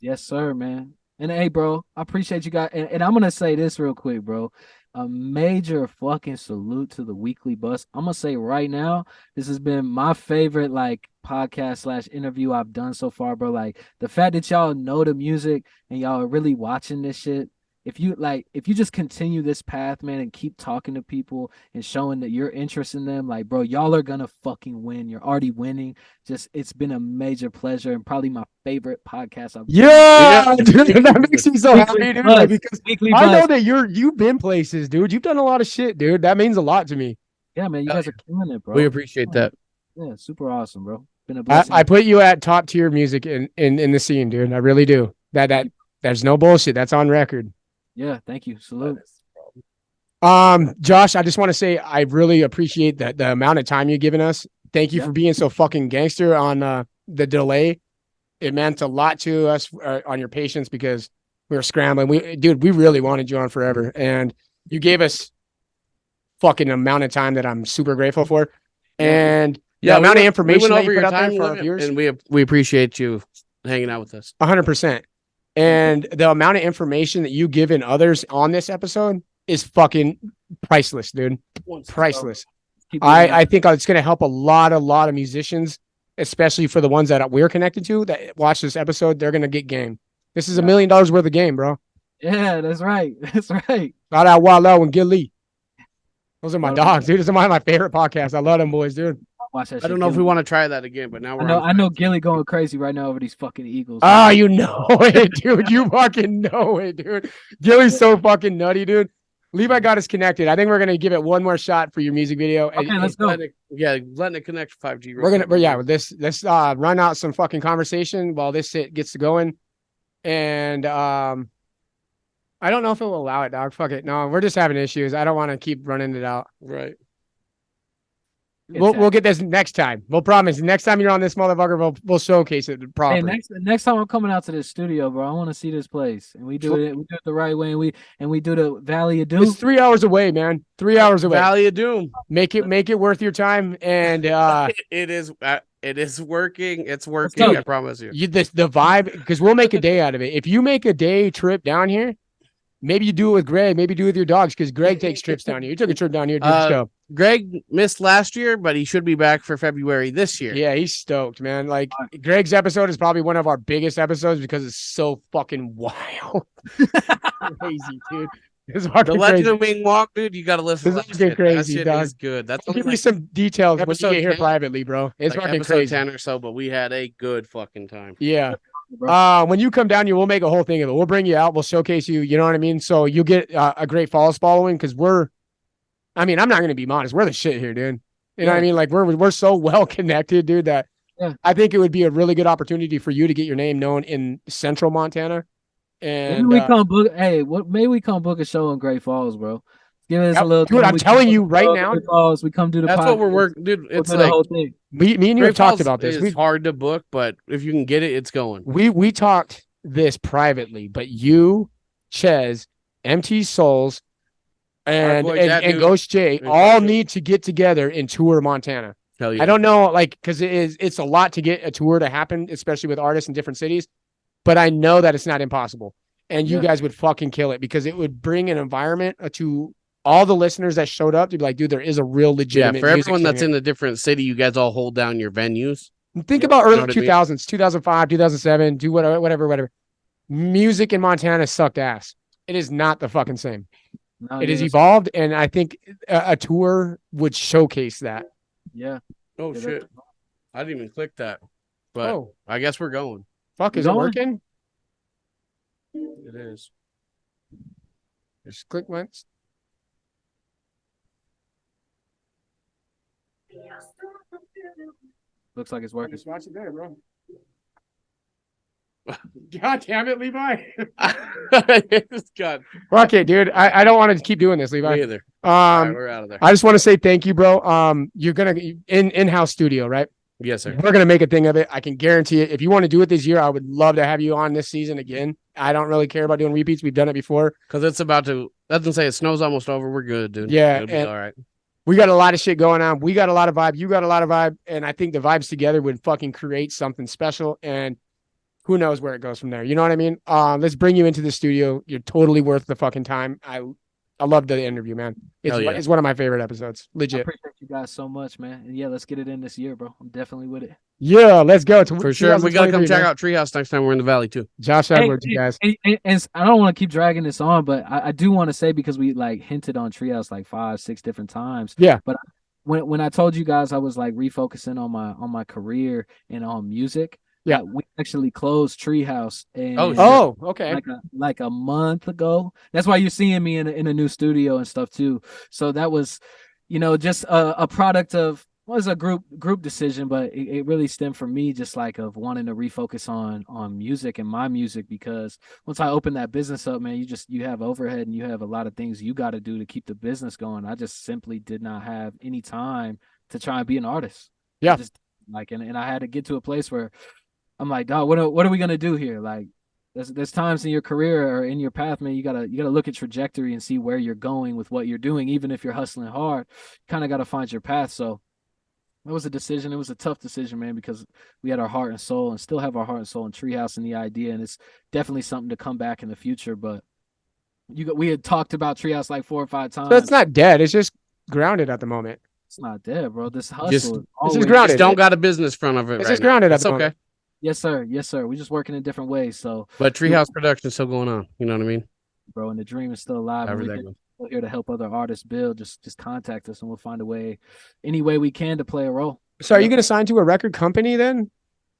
S4: Yes, sir, man. And hey, bro, I appreciate you guys. And I'm gonna say this real quick, bro. A major fucking salute to the Weekly Bus. I'm gonna say right now, this has been my favorite like podcast / interview I've done so far, bro. Like the fact that y'all know the music and y'all are really watching this shit. If you just continue this path, man, and keep talking to people and showing that you're interested in them, like, bro, y'all are gonna fucking win. You're already winning. Just, it's been a major pleasure and probably my favorite podcast I've
S3: Yeah, dude, that makes me so
S4: Weekly
S3: happy, dude.
S4: Buzz.
S3: Because
S4: Weekly
S3: I know
S4: Buzz.
S3: that you've been places, dude. You've done a lot of shit, dude. That means a lot to me.
S4: Yeah, man, you guys are killing it, bro.
S1: We appreciate that.
S4: Yeah, super awesome, bro. Been a blessing.
S3: I put you at top tier music in the scene, dude. I really do. That there's no bullshit. That's on record.
S4: Yeah, thank you. Salute.
S3: Josh, I just want to say I really appreciate the amount of time you've given us. Thank you for being so fucking gangster on the delay. It meant a lot to us on your patience because we were scrambling. We really wanted you on forever, and you gave us fucking amount of time that I'm super grateful for. And the amount of information that you put out there for our viewers,
S1: and we appreciate you hanging out with us.
S3: 100%. And the amount of information that you give in others on this episode is fucking priceless, dude. Priceless. I think it's going to help a lot of musicians, especially for the ones that we're connected to that watch this episode. They're going to get game. This is $1 million worth of game, bro.
S4: Yeah, that's right. That's right.
S3: Shout out Wallow and Gilly. Those are my dogs, dude. Those are my favorite podcasts. I love them boys, dude.
S4: Watch that shit.
S1: I don't know if we want to try that again, but now
S4: I know Gilly going crazy right now over these fucking Eagles.
S3: Oh, you know it, dude. You fucking know it, dude. Gilly's so fucking nutty, dude. Levi got us connected. I think we're gonna give it one more shot for your music video.
S4: Okay, let's go.
S1: letting it connect 5G.
S3: Let's run out some fucking conversation while this gets to going. And I don't know if it will allow it, dog. Fuck it. No, we're just having issues. I don't want to keep running it out.
S1: Right.
S3: We'll get this next time. We'll promise. Next time you're on this motherfucker, we'll showcase it properly.
S4: Hey, next time I'm coming out to this studio, bro, I want to see this place, and we do it the right way, and we do the Valley of Doom.
S3: It's 3 hours away, man. 3 hours away.
S1: Valley of Doom.
S3: Make it worth your time, and
S1: it is working. It's working. I promise you.
S3: The vibe, because we'll make a day out of it. If you make a day trip down here, maybe you do it with Greg. Maybe do it with your dogs, because Greg takes trips down here. You took a trip down here.
S1: Greg missed last year, but he should be back for February this year.
S3: Yeah, he's stoked, man. Like, Greg's episode is probably one of our biggest episodes because it's so fucking wild. Crazy, dude. It's
S1: The
S3: fucking
S1: Legend
S3: crazy.
S1: of Ming Walk, dude, you gotta listen to
S3: It's
S1: that
S3: fucking
S1: shit.
S3: crazy,
S1: That shit
S3: dog.
S1: is good. That's
S3: I'll
S1: only
S3: give you
S1: like,
S3: some details when you
S1: episode
S3: get here
S1: 10.
S3: privately, bro. It's
S1: like
S3: fucking
S1: episode
S3: crazy.
S1: 10 or so, but we had a good fucking time.
S3: Yeah.
S4: Bro.
S3: When you come down here, we'll make a whole thing of it. We'll bring you out. We'll showcase you. You know what I mean? So you get a great Falls following because I'm not going to be modest. We're the shit here, dude. You know what I
S4: Yeah.
S3: mean? Like we're so well connected, dude, that
S4: Yeah.
S3: I think it would be a really good opportunity for you to get your name known in central Montana.
S4: Maybe
S3: And
S4: we come book. Hey, what? Maybe we come book a show in Great Falls, bro. Give us a little.
S3: dude, I'm
S4: we
S3: telling
S4: come
S3: you
S4: book a
S3: right
S4: show in
S3: now,
S4: Great Falls. We come do the
S1: That's
S4: podcast.
S1: what we're working, dude.
S4: We'll
S1: It's
S4: do the
S1: like
S4: whole thing.
S3: me and you
S1: Great
S3: have talked
S1: Falls
S3: about this.
S1: is hard to book, but if you can get it, it's going.
S3: We talked this privately, but you, Ches, MT Souls, and
S1: boy, that dude.
S3: Ghost J
S1: And
S3: all
S1: Ghost J.
S3: need to get together and tour Montana.
S1: Hell yeah.
S3: I don't know, like, because it's a lot to get a tour to happen, especially with artists in different cities. But I know that it's not impossible, and you
S4: Yeah.
S3: guys would fucking kill it because it would bring an environment to all the listeners that showed up to be like, dude, there is a real
S1: Yeah,
S3: legitimate.
S1: for
S3: music
S1: everyone that's
S3: scene
S1: in a different city, you guys all hold down your venues.
S3: here. Think
S4: Yep.
S3: about
S1: You know
S3: early
S1: what I mean?
S3: 2000s, 2005, 2007, do whatever. Music in Montana sucked ass. It is not the fucking same.
S4: No,
S3: It
S4: yeah,
S3: has
S4: that's-
S3: evolved, and I think a tour would showcase that.
S4: Yeah.
S1: Oh
S4: Yeah,
S1: shit!
S4: that's-
S1: I didn't even click that, but
S3: Oh,
S1: I guess we're going.
S3: fuck,
S4: You
S3: is it
S4: going?
S3: working?
S1: It is.
S3: Just click once.
S4: Looks like it's working.
S3: Just watch it there, bro. God damn it, Levi.
S1: It's gone.
S3: Fuck it, dude. I don't want to keep doing this, Levi.
S1: Me either. All right,
S3: Um,
S1: we're out of there.
S3: I just want to say thank you, bro. You're gonna in-house studio, right?
S1: Yes, sir.
S3: We're gonna make a thing of it. I can guarantee it. If you want to do it this year, I would love to have you on this season again. I don't really care about doing repeats. We've done it before.
S1: Because it's about to. Doesn't say it snow's almost over. We're good, dude.
S3: Yeah,
S1: It'll be
S3: and-
S1: all right.
S3: We got a lot of shit going on. We got a lot of vibe. You got a lot of vibe. And I think the vibes together would fucking create something special. And who knows where it goes from there. You know what I mean? Let's bring you into the studio. You're totally worth the fucking time. I love the interview, man.
S1: Hell yeah.
S3: It's one of my favorite episodes.
S4: I
S3: Legit.
S4: appreciate you guys so much, man. And yeah, let's get it in this year, bro. I'm definitely with it.
S3: Yeah, let's go.
S1: For sure. We got to come check out Treehouse next time we're in the valley, too.
S3: Josh Edwards, you guys.
S4: And I don't want to keep dragging this on, but I do want to say, because we like hinted on Treehouse like 5-6 different times.
S3: Yeah.
S4: But when I told you guys I was like refocusing on my career and on music,
S3: Yeah.
S4: we actually closed Treehouse. And
S3: Oh, okay.
S4: like a month ago. That's why you're seeing me in a new studio and stuff too. So that was, just a product of, was a group decision, but it really stemmed from me just like of wanting to refocus on music and my music, because once I opened that business up, man, you have overhead and you have a lot of things you got to do to keep the business going. I just simply did not have any time to try and be an artist.
S3: Yeah.
S4: I just, and I had to get to a place where I'm like, dog, what are we gonna do here? Like, there's times in your career or in your path, man, you gotta look at trajectory and see where you're going with what you're doing. Even if you're hustling hard, kind of got to find your path. So it was a decision. It was a tough decision, man, because we had our heart and soul and still have our heart and soul in Treehouse and the idea. And it's definitely something to come back in the future. But we had talked about Treehouse like 4 or 5 times.
S3: So it's not dead. It's just grounded at the moment.
S4: It's not dead, bro. This hustle.
S1: Just-
S4: is
S3: just
S4: always-
S3: grounded.
S1: Just don't got a business front of it
S3: It's
S1: right
S3: just
S1: now.
S3: grounded at
S1: That's
S3: the
S1: okay.
S3: moment.
S4: Yes, sir. Yes, sir. We just working in different ways. So,
S1: But Treehouse Production's still going on. You know what I mean?
S4: bro, and the dream is still alive. and
S1: However
S4: we're
S1: that goes.
S4: still here to help other artists build. Just contact us and we'll find a way, any way we can, to play a role.
S3: So are you going to sign to a record company then?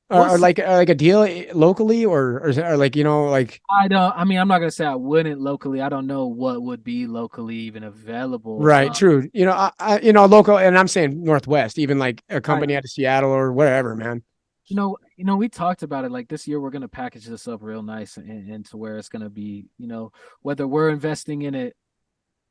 S3: Or like a deal locally or like, like.
S4: I mean, I'm not gonna say I wouldn't locally. I don't know what would be locally even available.
S3: Right, true. Local, and I'm saying Northwest, even like a company out of Seattle or whatever, man.
S4: We talked about it. Like this year, we're gonna package this up real nice and to where it's gonna be, whether we're investing in it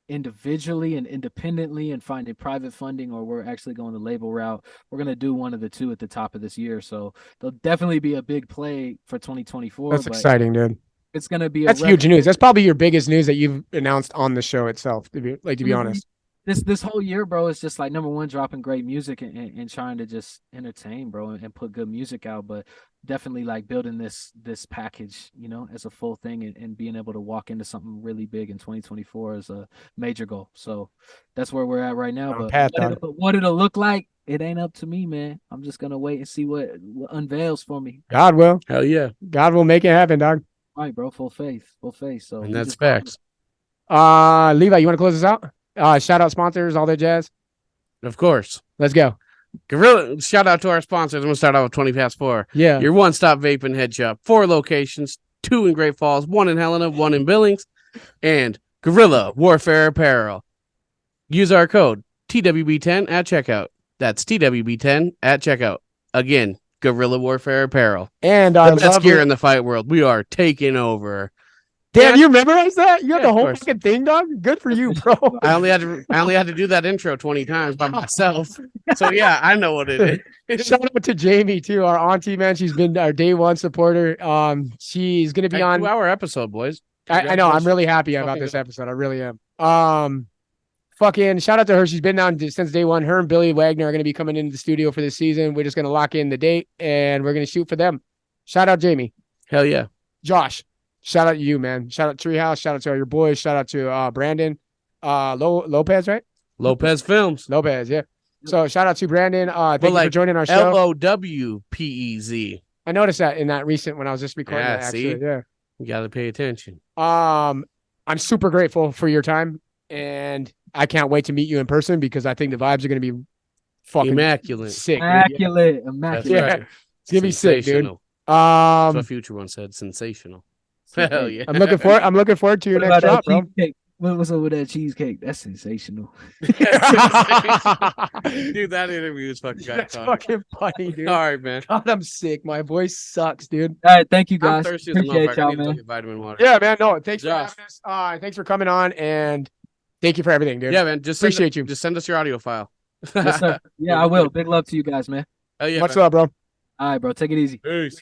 S4: individually and independently and finding private funding, or we're actually going the label route, we're going to do one of the two at the top of this year. So there'll definitely be a big play for 2024.
S3: That's
S4: but
S3: exciting, dude.
S4: It's going to be
S3: That's huge news. That's probably your biggest news that you've announced on the show itself, to be honest.
S4: This whole year, bro, is just like, number one, dropping great music and trying to just entertain, bro, and put good music out. But definitely like building this package, as a full thing, and being able to walk into something really big in 2024 is a major goal. So that's where we're at right now. But what it'll look like, it ain't up to me, man. I'm just gonna wait and see what unveils for me.
S3: God will.
S1: Hell yeah.
S3: God will make it happen, dog.
S4: All right, bro. Full faith. So
S1: And that's facts.
S3: Levi, you want to close this out? Shout out sponsors, all that jazz.
S1: Of course.
S3: Let's go.
S1: Gorilla, shout out to our sponsors. I'm going to start out with 20 past 4.
S3: Yeah.
S1: Your one-stop vape and head shop. 4 locations, 2 in Great Falls, 1 in Helena, 1 in Billings, and Guerrilla Warfare Apparel. Use our code TWB10 at checkout. That's TWB10 at checkout. Again, Guerrilla Warfare Apparel.
S3: And
S1: the best gear in the fight world. We are taking over.
S3: Damn, you memorized that? You had the whole
S1: course.
S3: fucking thing, dog? Good for you, bro.
S1: I only had to do that intro 20 times by myself. So yeah, I know what it is.
S3: Shout out to Jamie too, our auntie, man. She's been our day one supporter. She's gonna be on
S1: 2-hour episode, boys.
S3: I know. I'm really happy about this episode. I really am. Fucking shout out to her. She's been down since day one. Her and Billy Wagner are gonna be coming into the studio for this season. We're just gonna lock in the date and we're gonna shoot for them. Shout out Jamie.
S1: Hell yeah.
S3: Josh. Shout out to you, man. Shout out Treehouse. Shout out to all your boys. Shout out to Brandon. Lopez, right?
S1: Lopez Films.
S3: Lopez, yeah. So shout out to Brandon. Thank you for joining our show.
S1: LOWPEZ.
S3: I noticed that in that recent when I was just recording that, actually.
S1: See?
S3: Yeah.
S1: You gotta pay attention.
S3: I'm super grateful for your time, and I can't wait to meet you in person because I think the vibes are gonna be fucking
S1: immaculate.
S3: Sick.
S4: Immaculate.
S1: That's
S3: Yeah.
S1: right.
S3: It's gonna be sick, dude.
S1: Sensational. That's what Future one said. Sensational. Hell yeah.
S3: I'm looking forward to your
S4: What
S3: next
S4: about
S3: drop, bro.
S4: that cheesecake? What's up with that cheesecake? That's sensational.
S1: Dude, that interview is fucking
S3: That's fucking funny, dude.
S1: All right, man.
S3: God, I'm sick. My voice sucks, dude.
S4: All right, thank you
S1: I'm
S4: guys.
S1: thirsty as a
S4: Appreciate
S1: motherfucker. I
S4: y'all,
S1: need to
S4: man.
S1: get vitamin water.
S3: Yeah, man. No, thanks for
S1: Josh.
S3: having us. Thanks for coming on, and thank you for everything, dude.
S1: Yeah, man. Just
S3: Appreciate you.
S1: Just send us your audio file.
S4: Yes, sir. Yeah, I will. Big love to you guys, man.
S1: Hell yeah.
S3: Much
S1: man.
S3: love, bro.
S4: All right, bro. Take it easy.
S1: Peace.